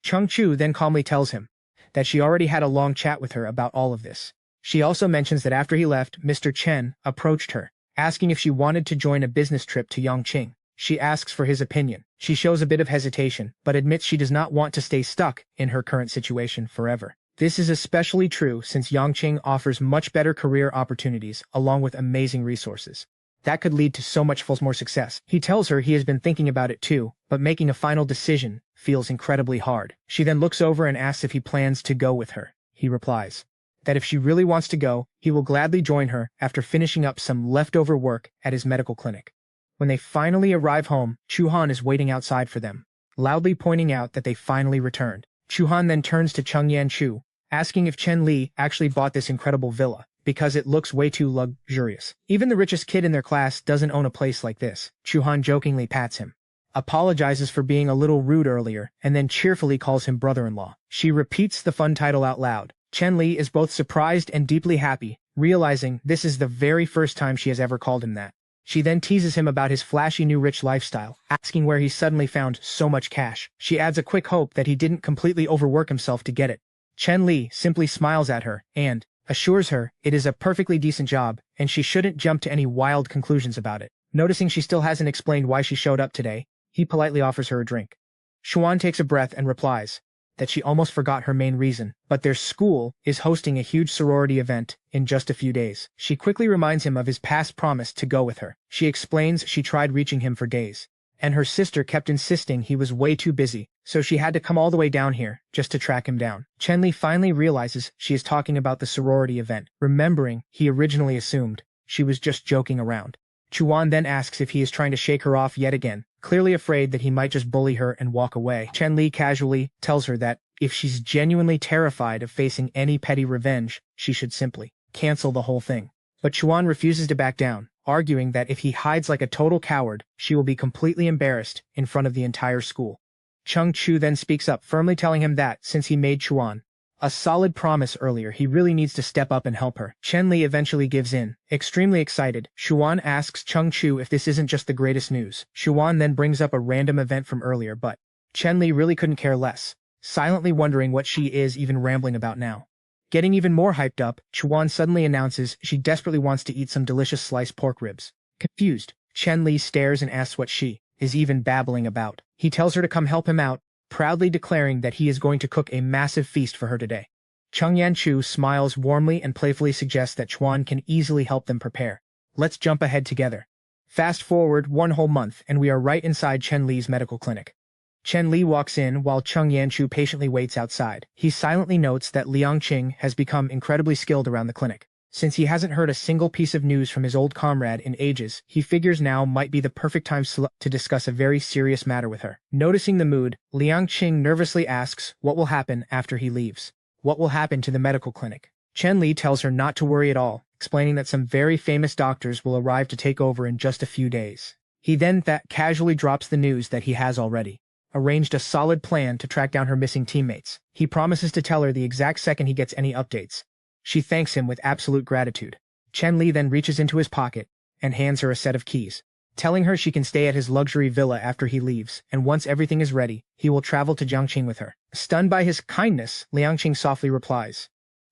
[SPEAKER 1] Cheng Chu then calmly tells him that she already had a long chat with her about all of this. She also mentions that after he left, Mr. Chen approached her, asking if she wanted to join a business trip to Yongqing. She asks for his opinion. She shows a bit of hesitation, but admits she does not want to stay stuck in her current situation forever. This is especially true since Yongqing offers much better career opportunities along with amazing resources. That could lead to so much more success. He tells her he has been thinking about it too, but making a final decision feels incredibly hard. She then looks over and asks if he plans to go with her. He replies that if she really wants to go, he will gladly join her after finishing up some leftover work at his medical clinic. When they finally arrive home, Chu Han is waiting outside for them, loudly pointing out that they finally returned. Chu Han then turns to Cheng Yanchu, asking if Chen Li actually bought this incredible villa, because it looks way too luxurious. Even the richest kid in their class doesn't own a place like this. Chu Han jokingly pats him, apologizes for being a little rude earlier, and then cheerfully calls him brother-in-law. She repeats the fun title out loud. Chen Li is both surprised and deeply happy, realizing this is the very first time she has ever called him that. She then teases him about his flashy new rich lifestyle, asking where he suddenly found so much cash. She adds a quick hope that he didn't completely overwork himself to get it. Chen Li simply smiles at her and assures her it is a perfectly decent job and she shouldn't jump to any wild conclusions about it. Noticing she still hasn't explained why she showed up today, he politely offers her a drink. Xuan takes a breath and replies that she almost forgot her main reason, but their school is hosting a huge sorority event in just a few days. She quickly reminds him of his past promise to go with her. She explains she tried reaching him for days, and her sister kept insisting he was way too busy, so she had to come all the way down here just to track him down. Chen Li finally realizes she is talking about the sorority event, remembering he originally assumed she was just joking around. Chuan then asks if he is trying to shake her off yet again, clearly afraid that he might just bully her and walk away. Chen Li casually tells her that if she's genuinely terrified of facing any petty revenge, she should simply cancel the whole thing. But Chuan refuses to back down, arguing that if he hides like a total coward, she will be completely embarrassed in front of the entire school. Cheng Chu then speaks up, firmly telling him that, since he made Chuan a solid promise earlier, he really needs to step up and help her. Chen Li eventually gives in. Extremely excited, Xuan asks Cheng Chu if this isn't just the greatest news. Xuan then brings up a random event from earlier, but Chen Li really couldn't care less, silently wondering what she is even rambling about now. Getting even more hyped up, Chuan suddenly announces she desperately wants to eat some delicious sliced pork ribs. Confused, Chen Li stares and asks what she is even babbling about. He tells her to come help him out, proudly declaring that he is going to cook a massive feast for her today. Cheng Yanchu smiles warmly and playfully suggests that Chuan can easily help them prepare. Let's jump ahead together. Fast forward 1 whole month and we are right inside Chen Li's medical clinic. Chen Li walks in while Cheng Yanchu patiently waits outside. He silently notes that Liang Qing has become incredibly skilled around the clinic. Since he hasn't heard a single piece of news from his old comrade in ages, he figures now might be the perfect time to discuss a very serious matter with her. Noticing the mood, Liang Qing nervously asks what will happen after he leaves. What will happen to the medical clinic? Chen Li tells her not to worry at all, explaining that some very famous doctors will arrive to take over in just a few days. He then casually drops the news that he has already arranged a solid plan to track down her missing teammates. He promises to tell her the exact second he gets any updates. She thanks him with absolute gratitude. Chen Li then reaches into his pocket and hands her a set of keys, telling her she can stay at his luxury villa after he leaves, and once everything is ready, he will travel to Jiangqing with her. Stunned by his kindness, Liang Qing softly replies,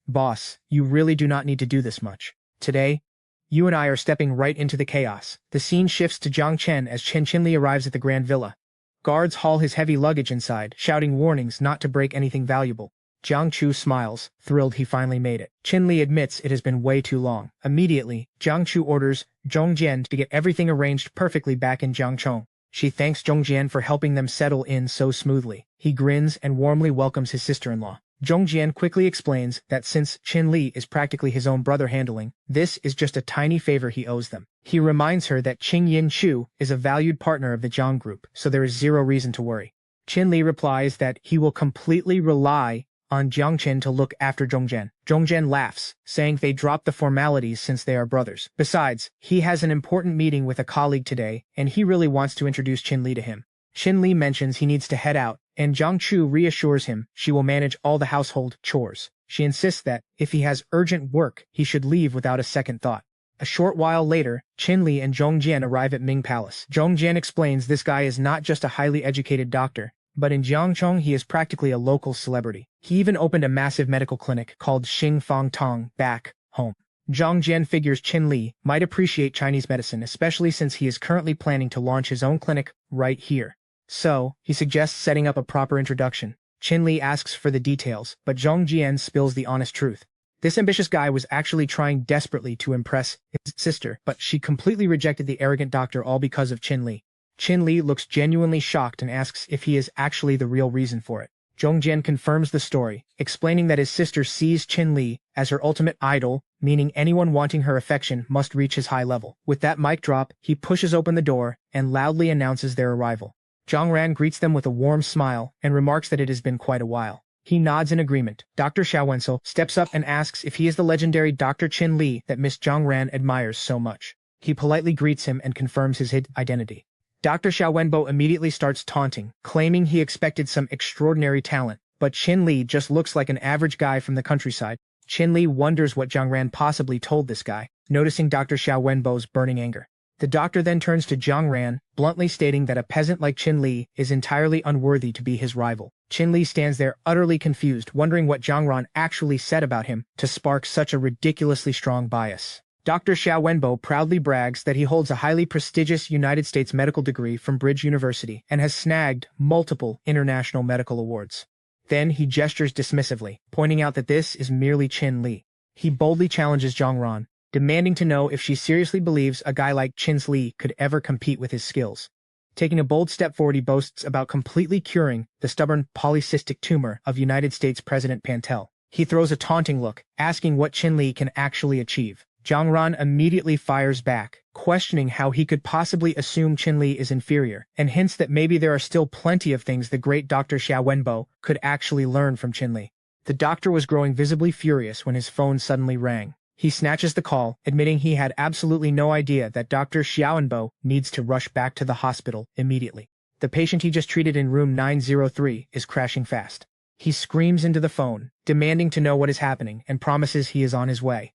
[SPEAKER 1] "Boss, you really do not need to do this much. Today, you and I are stepping right into the chaos." The scene shifts to Jiangchen as Chen Li arrives at the Grand Villa. Guards haul his heavy luggage inside, shouting warnings not to break anything valuable. Jiang Chu smiles, thrilled he finally made it. Chen Li admits it has been way too long. Immediately, Jiang Chu orders Zhong Jian to get everything arranged perfectly back in Jiangchong. She thanks Zhong Jian for helping them settle in so smoothly. He grins and warmly welcomes his sister-in-law. Zhong Jian quickly explains that since Chen Li is practically his own brother handling, this is just a tiny favor he owes them. He reminds her that Qing Yin Chu is a valued partner of the Jiang group, so there is zero reason to worry. Chen Li replies that he will completely rely on Jiang Chen to look after Zhong Jian. Zhong Jian laughs, saying they dropped the formalities since they are brothers. Besides, he has an important meeting with a colleague today, and he really wants to introduce Chen Li to him. Chen Li mentions he needs to head out, and Jiang Chu reassures him she will manage all the household chores. She insists that, if he has urgent work, he should leave without a second thought. A short while later, Chen Li and Zhong Jian arrive at Ming Palace. Zhong Jian explains this guy is not just a highly educated doctor, but in Jiangchong he is practically a local celebrity. He even opened a massive medical clinic called Xing Fang Tong back home. Zhong Jian figures Chen Li might appreciate Chinese medicine, especially since he is currently planning to launch his own clinic right here. So, he suggests setting up a proper introduction. Chen Li asks for the details, but Zhong Jian spills the honest truth. This ambitious guy was actually trying desperately to impress his sister, but she completely rejected the arrogant doctor all because of Chen Li. Chen Li looks genuinely shocked and asks if he is actually the real reason for it. Zhong Jian confirms the story, explaining that his sister sees Chen Li as her ultimate idol, meaning anyone wanting her affection must reach his high level. With that mic drop, he pushes open the door and loudly announces their arrival. Zhang Ran greets them with a warm smile and remarks that it has been quite a while. He nods in agreement. Dr. Xiao Wenzel steps up and asks if he is the legendary Dr. Chen Li that Miss Zhang Ran admires so much. He politely greets him and confirms his identity. Dr. Xiao Wenbo immediately starts taunting, claiming he expected some extraordinary talent, but Chen Li just looks like an average guy from the countryside. Chen Li wonders what Zhang Ran possibly told this guy, noticing Dr. Xiao Wenbo's burning anger. The doctor then turns to Zhang Ran, bluntly stating that a peasant like Chen Li is entirely unworthy to be his rival. Chen Li stands there utterly confused, wondering what Zhang Ran actually said about him to spark such a ridiculously strong bias. Dr. Xiao Wenbo proudly brags that he holds a highly prestigious United States medical degree from Bridge University and has snagged multiple international medical awards. Then he gestures dismissively, pointing out that this is merely Chen Li. He boldly challenges Zhang Ran, demanding to know if she seriously believes a guy like Chen Li could ever compete with his skills. Taking a bold step forward, he boasts about completely curing the stubborn polycystic tumor of United States President Pantel. He throws a taunting look, asking what Chen Li can actually achieve. Zhang Ran immediately fires back, questioning how he could possibly assume Chen Li is inferior, and hints that maybe there are still plenty of things the great Dr. Xiao Wenbo could actually learn from Chen Li. The doctor was growing visibly furious when his phone suddenly rang. He snatches the call, admitting he had absolutely no idea that Dr. Xiaowenbo needs to rush back to the hospital immediately. The patient he just treated in room 903 is crashing fast. He screams into the phone, demanding to know what is happening, and promises he is on his way.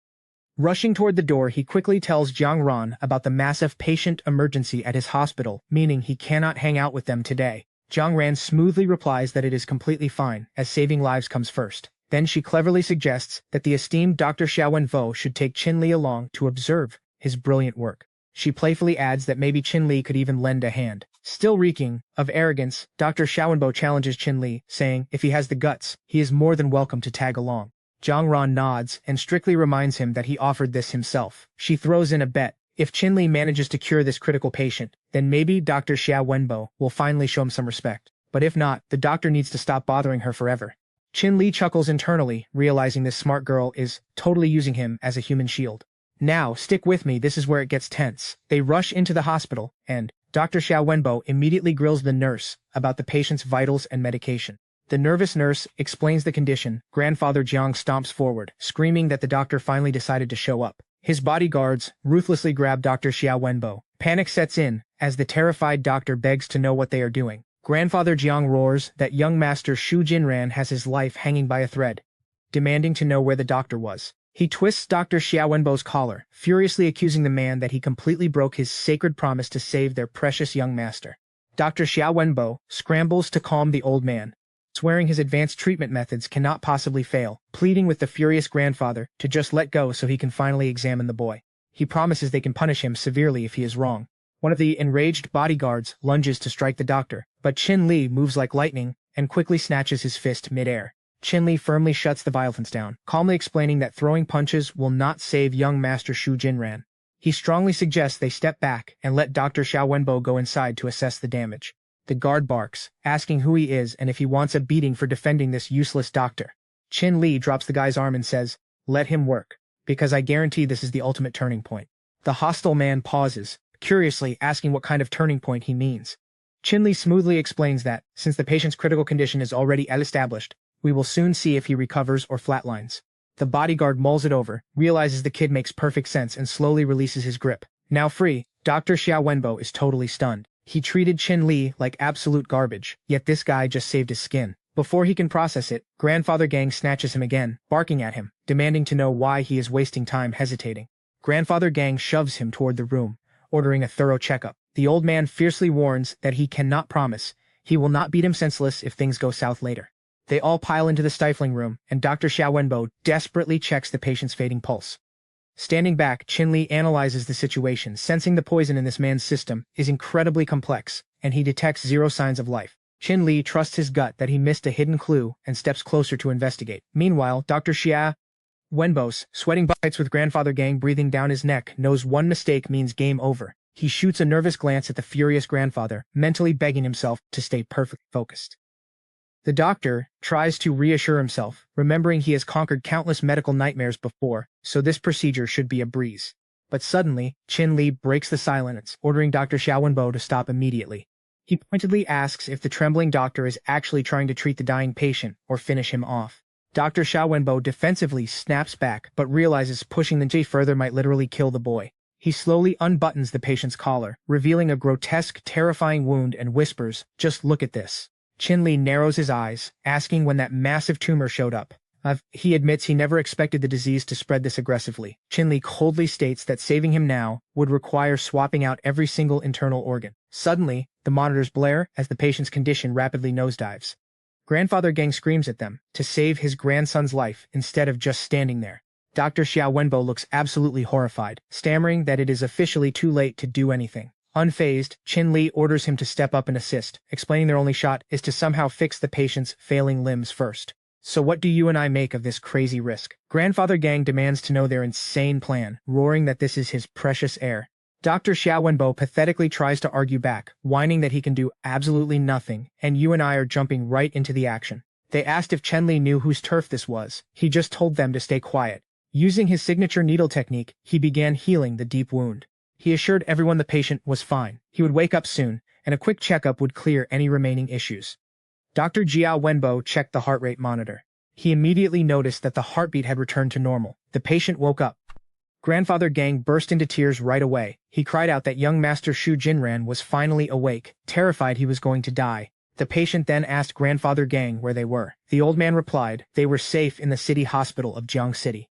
[SPEAKER 1] Rushing toward the door, he quickly tells Zhang Ran about the massive patient emergency at his hospital, meaning he cannot hang out with them today. Zhang Ran smoothly replies that it is completely fine, as saving lives comes first. Then she cleverly suggests that the esteemed Dr. Xiao Wenbo should take Chen Li along to observe his brilliant work. She playfully adds that maybe Chen Li could even lend a hand. Still reeking of arrogance, Dr. Xiaowenbo challenges Chen Li, saying if he has the guts, he is more than welcome to tag along. Zhang Ran nods and strictly reminds him that he offered this himself. She throws in a bet. If Chen Li manages to cure this critical patient, then maybe Dr. Xia Wenbo will finally show him some respect. But if not, the doctor needs to stop bothering her forever. Chen Li chuckles internally, realizing this smart girl is totally using him as a human shield. Now, stick with me, this is where it gets tense. They rush into the hospital, and Dr. Xia Wenbo immediately grills the nurse about the patient's vitals and medication. The nervous nurse explains the condition. Grandfather Jiang stomps forward, screaming that the doctor finally decided to show up. His bodyguards ruthlessly grab Dr. Xia Wenbo. Panic sets in as the terrified doctor begs to know what they are doing. Grandfather Jiang roars that young master Shu Jinran has his life hanging by a thread, demanding to know where the doctor was. He twists Dr. Xia Wenbo's collar, furiously accusing the man that he completely broke his sacred promise to save their precious young master. Dr. Xia Wenbo scrambles to calm the old man, swearing his advanced treatment methods cannot possibly fail, pleading with the furious grandfather to just let go so he can finally examine the boy. He promises they can punish him severely if he is wrong. One of the enraged bodyguards lunges to strike the doctor, but Chen Li moves like lightning and quickly snatches his fist mid-air. Chen Li firmly shuts the violence down, calmly explaining that throwing punches will not save young master Shu Jinran. He strongly suggests they step back and let Dr. Xia Wenbo go inside to assess the damage. The guard barks, asking who he is and if he wants a beating for defending this useless doctor. Chen Li drops the guy's arm and says, "Let him work, because I guarantee this is the ultimate turning point." The hostile man pauses, curiously asking what kind of turning point he means. Chen Li smoothly explains that, since the patient's critical condition is already established, we will soon see if he recovers or flatlines. The bodyguard mulls it over, realizes the kid makes perfect sense and slowly releases his grip. Now free, Dr. Xia Wenbo is totally stunned. He treated Chen Li like absolute garbage, yet this guy just saved his skin. Before he can process it, Grandfather Gang snatches him again, barking at him, demanding to know why he is wasting time hesitating. Grandfather Gang shoves him toward the room, ordering a thorough checkup. The old man fiercely warns that he cannot promise he will not beat him senseless if things go south later. They all pile into the stifling room, and Dr. Xia Wenbo desperately checks the patient's fading pulse. Standing back, Chen Li analyzes the situation, sensing the poison in this man's system is incredibly complex, and he detects zero signs of life. Chen Li trusts his gut that he missed a hidden clue and steps closer to investigate. Meanwhile, Dr. Xia Wenbo, sweating buckets with Grandfather Gang breathing down his neck, knows one mistake means game over. He shoots a nervous glance at the furious grandfather, mentally begging himself to stay perfectly focused. The doctor tries to reassure himself, remembering he has conquered countless medical nightmares before, so this procedure should be a breeze. But suddenly, Chen Li breaks the silence, ordering Dr. Xia Wenbo to stop immediately. He pointedly asks if the trembling doctor is actually trying to treat the dying patient or finish him off. Dr. Xia Wenbo defensively snaps back, but realizes pushing the J further might literally kill the boy. He slowly unbuttons the patient's collar, revealing a grotesque, terrifying wound and whispers, "Just look at this." Chen Li narrows his eyes, asking when that massive tumor showed up. He admits he never expected the disease to spread this aggressively. Chen Li coldly states that saving him now would require swapping out every single internal organ. Suddenly, the monitors blare as the patient's condition rapidly nosedives. Grandfather Gang screams at them to save his grandson's life instead of just standing there. Dr. Xia Wenbo looks absolutely horrified, stammering that it is officially too late to do anything. Unfazed, Chen Li orders him to step up and assist, explaining their only shot is to somehow fix the patient's failing limbs first. "So what do you and I make of this crazy risk?" Grandfather Gang demands to know their insane plan, roaring that this is his precious heir. Dr. Xia Wenbo pathetically tries to argue back, whining that he can do absolutely nothing, and you and I are jumping right into the action. They asked if Chen Li knew whose turf this was. He just told them to stay quiet. Using his signature needle technique, he began healing the deep wound. He assured everyone the patient was fine. He would wake up soon, and a quick checkup would clear any remaining issues. Dr. Jia Wenbo checked the heart rate monitor. He immediately noticed that the heartbeat had returned to normal. The patient woke up. Grandfather Gang burst into tears right away. He cried out that young Master Shu Jinran was finally awake, terrified he was going to die. The patient then asked Grandfather Gang where they were. The old man replied they were safe in the city hospital of Jiang City.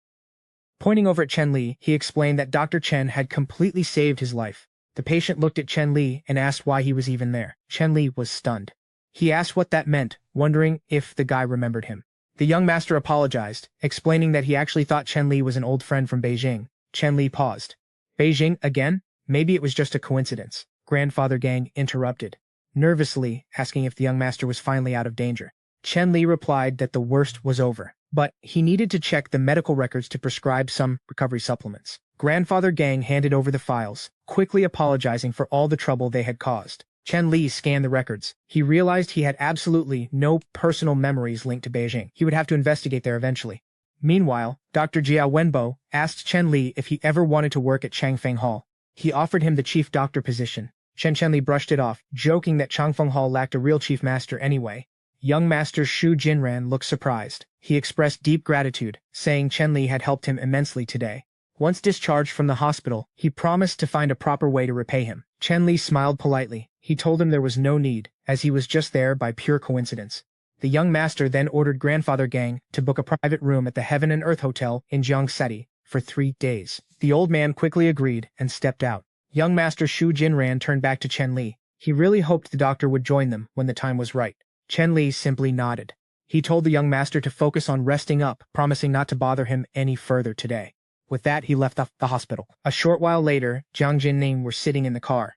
[SPEAKER 1] Pointing over at Chen Li, he explained that Dr. Chen had completely saved his life. The patient looked at Chen Li and asked why he was even there. Chen Li was stunned. He asked what that meant, wondering if the guy remembered him. The young master apologized, explaining that he actually thought Chen Li was an old friend from Beijing. Chen Li paused. Beijing again? Maybe it was just a coincidence. Grandfather Gang interrupted, nervously asking if the young master was finally out of danger. Chen Li replied that the worst was over, but he needed to check the medical records to prescribe some recovery supplements. Grandfather Gang handed over the files, quickly apologizing for all the trouble they had caused. Chen Li scanned the records. He realized he had absolutely no personal memories linked to Beijing. He would have to investigate there eventually. Meanwhile, Dr. Jia Wenbo asked Chen Li if he ever wanted to work at Changfeng Hall. He offered him the chief doctor position. Chen Li brushed it off, joking that Changfeng Hall lacked a real chief master anyway. Young Master Xu Jinran looked surprised. He expressed deep gratitude, saying Chen Li had helped him immensely today. Once discharged from the hospital, he promised to find a proper way to repay him. Chen Li smiled politely. He told him there was no need, as he was just there by pure coincidence. The young master then ordered Grandfather Gang to book a private room at the Heaven and Earth Hotel in Jiangcity for 3 days. The old man quickly agreed and stepped out. Young Master Xu Jinran turned back to Chen Li. He really hoped the doctor would join them when the time was right. Chen Li simply nodded. He told the young master to focus on resting up, promising not to bother him any further today. With that, he left the hospital. A short while later, Jiang Jin and Ning were sitting in the car.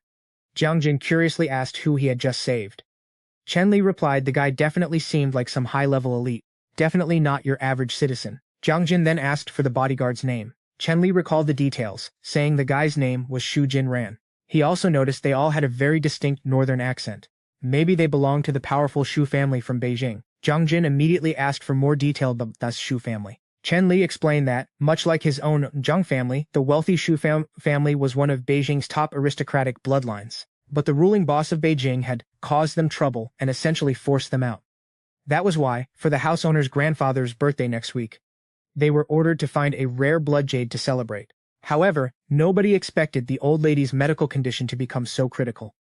[SPEAKER 1] Jiang Jin curiously asked who he had just saved. Chen Li replied the guy definitely seemed like some high-level elite. Definitely not your average citizen. Jiang Jin then asked for the bodyguard's name. Chen Li recalled the details, saying the guy's name was Xu Jinran. He also noticed they all had a very distinct northern accent. Maybe they belonged to the powerful Xu family from Beijing. Jiang Jin immediately asked for more detail about the Xu family. Chen Li explained that, much like his own Zhang family, the wealthy Xu family was one of Beijing's top aristocratic bloodlines. But the ruling boss of Beijing had caused them trouble and essentially forced them out. That was why, for the house owner's grandfather's birthday next week, they were ordered to find a rare blood jade to celebrate. However, nobody expected the old lady's medical condition to become so critical.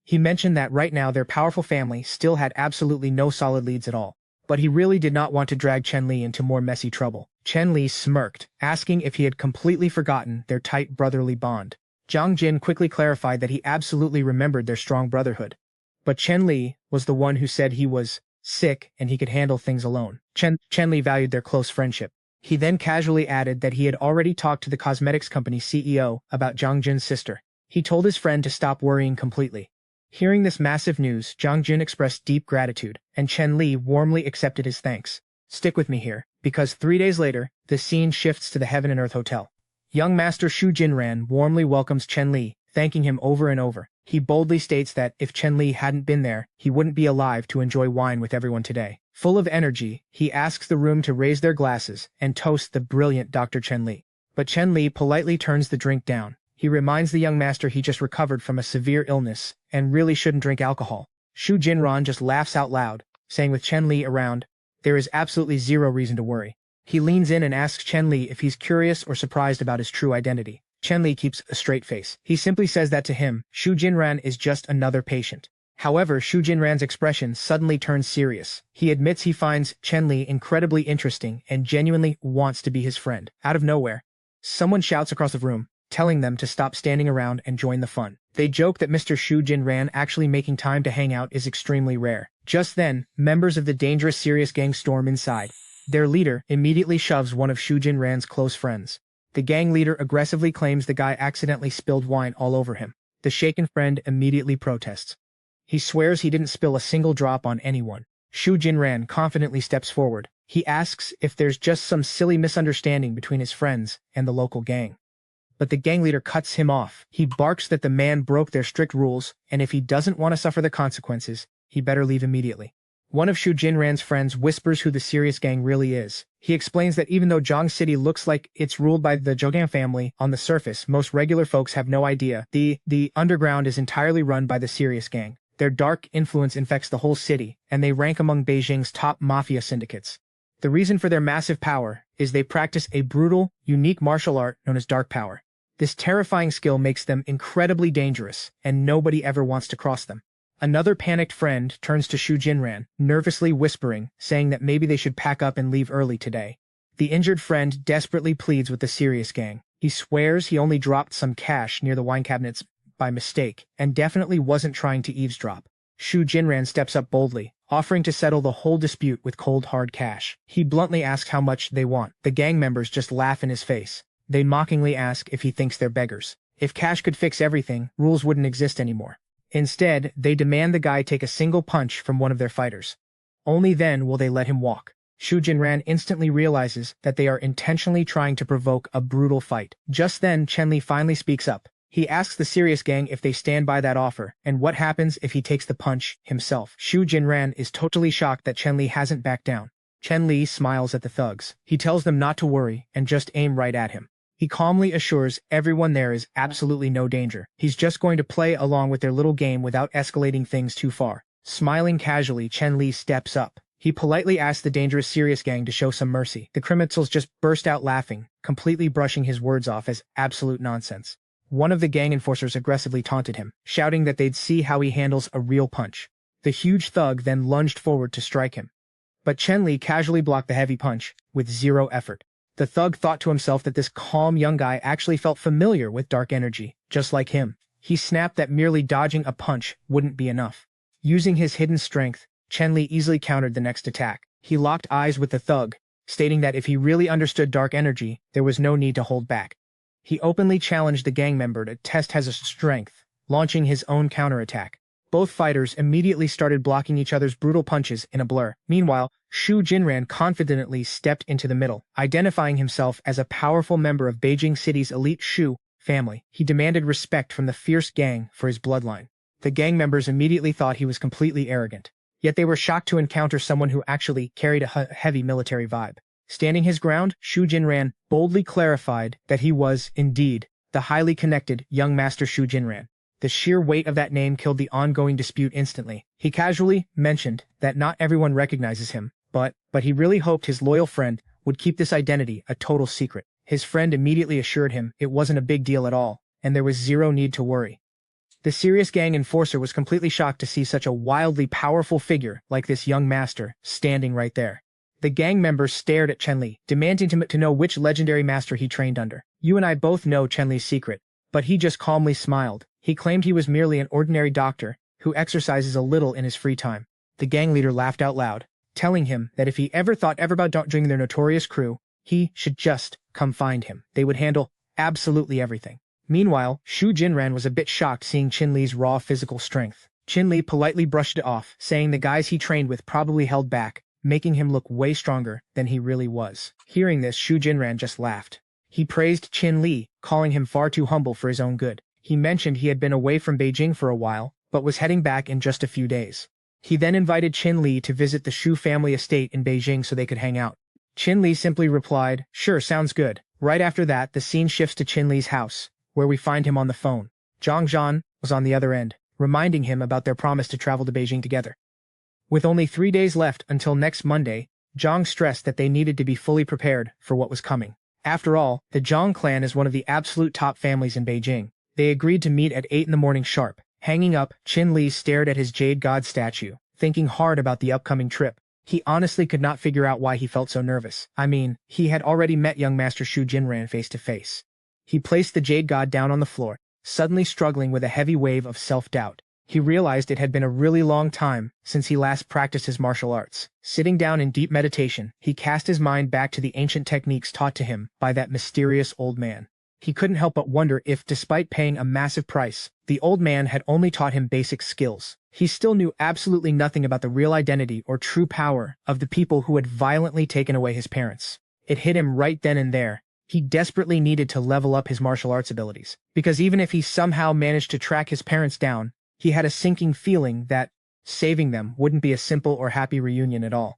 [SPEAKER 1] He mentioned that right now their powerful family still had absolutely no solid leads at all. But he really did not want to drag Chen Li into more messy trouble. Chen Li smirked, asking if he had completely forgotten their tight brotherly bond. Jiang Jin quickly clarified that he absolutely remembered their strong brotherhood. But Chen Li was the one who said he was sick and he could handle things alone. Chen Li valued their close friendship. He then casually added that he had already talked to the cosmetics company CEO about Jiang Jin's sister. He told his friend to stop worrying completely. Hearing this massive news, Jiang Jin expressed deep gratitude, and Chen Li warmly accepted his thanks. Stick with me here, because 3 days later, the scene shifts to the Heaven and Earth Hotel. Young Master Xu Jinran warmly welcomes Chen Li, thanking him over and over. He boldly states that if Chen Li hadn't been there, he wouldn't be alive to enjoy wine with everyone today. Full of energy, he asks the room to raise their glasses and toast the brilliant Dr. Chen Li. But Chen Li politely turns the drink down. He reminds the young master he just recovered from a severe illness and really shouldn't drink alcohol. Xu Jinran just laughs out loud, saying with Chen Li around, there is absolutely zero reason to worry. He leans in and asks Chen Li if he's curious or surprised about his true identity. Chen Li keeps a straight face. He simply says that to him, Xu Jinran is just another patient. However, Xu Jinran's expression suddenly turns serious. He admits he finds Chen Li incredibly interesting and genuinely wants to be his friend. Out of nowhere, someone shouts across the room, telling them to stop standing around and join the fun. They joke that Mr. Xu Jinran actually making time to hang out is extremely rare. Just then, members of the dangerous serious gang storm inside. Their leader immediately shoves one of Xu Jinran's close friends. The gang leader aggressively claims the guy accidentally spilled wine all over him. The shaken friend immediately protests. He swears he didn't spill a single drop on anyone. Xu Jinran confidently steps forward. He asks if there's just some silly misunderstanding between his friends and the local gang. But the gang leader cuts him off. He barks that the man broke their strict rules, and if he doesn't want to suffer the consequences, he better leave immediately. One of Xu Jinran's friends whispers who the serious gang really is. He explains that even though Zhang City looks like it's ruled by the Zhougang family on the surface, most regular folks have no idea. The underground is entirely run by the serious gang. Their dark influence infects the whole city, and they rank among Beijing's top mafia syndicates. The reason for their massive power is they practice a brutal, unique martial art known as dark power. This terrifying skill makes them incredibly dangerous, and nobody ever wants to cross them. Another panicked friend turns to Xu Jinran, nervously whispering, saying that maybe they should pack up and leave early today. The injured friend desperately pleads with the serious gang. He swears he only dropped some cash near the wine cabinets by mistake, and definitely wasn't trying to eavesdrop. Xu Jinran steps up boldly, offering to settle the whole dispute with cold hard cash. He bluntly asks how much they want. The gang members just laugh in his face. They mockingly ask if he thinks they're beggars. If cash could fix everything, rules wouldn't exist anymore. Instead, they demand the guy take a single punch from one of their fighters. Only then will they let him walk. Shu Jinran instantly realizes that they are intentionally trying to provoke a brutal fight. Just then, Chen Li finally speaks up. He asks the serious gang if they stand by that offer, and what happens if he takes the punch himself. Shu Jinran is totally shocked that Chen Li hasn't backed down. Chen Li smiles at the thugs. He tells them not to worry and just aim right at him. He calmly assures everyone there is absolutely no danger. He's just going to play along with their little game without escalating things too far. Smiling casually, Chen Li steps up. He politely asks the dangerous serious gang to show some mercy. The criminals just burst out laughing, completely brushing his words off as absolute nonsense. One of the gang enforcers aggressively taunted him, shouting that they'd see how he handles a real punch. The huge thug then lunged forward to strike him. But Chen Li casually blocked the heavy punch, with zero effort. The thug thought to himself that this calm young guy actually felt familiar with dark energy, just like him. He snapped that merely dodging a punch wouldn't be enough. Using his hidden strength, Chen Li easily countered the next attack. He locked eyes with the thug, stating that if he really understood dark energy, there was no need to hold back. He openly challenged the gang member to test his strength, launching his own counterattack. Both fighters immediately started blocking each other's brutal punches in a blur. Meanwhile, Shu Jinran confidently stepped into the middle, identifying himself as a powerful member of Beijing City's elite Shu family. He demanded respect from the fierce gang for his bloodline. The gang members immediately thought he was completely arrogant. Yet they were shocked to encounter someone who actually carried a heavy military vibe. Standing his ground, Shu Jinran boldly clarified that he was, indeed, the highly connected young master Shu Jinran. The sheer weight of that name killed the ongoing dispute instantly. He casually mentioned that not everyone recognizes him, but he really hoped his loyal friend would keep this identity a total secret. His friend immediately assured him it wasn't a big deal at all, and there was zero need to worry. The serious gang enforcer was completely shocked to see such a wildly powerful figure like this young master standing right there. The gang members stared at Chen Li, demanding to know which legendary master he trained under. You and I both know Chen Li's secret, but he just calmly smiled. He claimed he was merely an ordinary doctor who exercises a little in his free time. The gang leader laughed out loud, telling him that if he ever thought about joining their notorious crew, he should just come find him. They would handle absolutely everything. Meanwhile, Shu Jinran was a bit shocked seeing Chen Li's raw physical strength. Chen Li politely brushed it off, saying the guys he trained with probably held back, making him look way stronger than he really was. Hearing this, Shu Jinran just laughed. He praised Chen Li, calling him far too humble for his own good. He mentioned he had been away from Beijing for a while, but was heading back in just a few days. He then invited Chen Li to visit the Shu family estate in Beijing so they could hang out. Chen Li simply replied, "Sure, sounds good." Right after that, the scene shifts to Chen Li's house, where we find him on the phone. Zhang Zhan was on the other end, reminding him about their promise to travel to Beijing together. With only 3 days left until next Monday, Zhang stressed that they needed to be fully prepared for what was coming. After all, the Zhang clan is one of the absolute top families in Beijing. They agreed to meet at 8 in the morning sharp. Hanging up, Chen Li stared at his jade god statue, thinking hard about the upcoming trip. He honestly could not figure out why he felt so nervous. I mean, he had already met young Master Shu Jinran face to face. He placed the jade god down on the floor, suddenly struggling with a heavy wave of self-doubt. He realized it had been a really long time since he last practiced his martial arts. Sitting down in deep meditation, he cast his mind back to the ancient techniques taught to him by that mysterious old man. He couldn't help but wonder if, despite paying a massive price, the old man had only taught him basic skills. He still knew absolutely nothing about the real identity or true power of the people who had violently taken away his parents. It hit him right then and there. He desperately needed to level up his martial arts abilities, because even if he somehow managed to track his parents down, he had a sinking feeling that saving them wouldn't be a simple or happy reunion at all.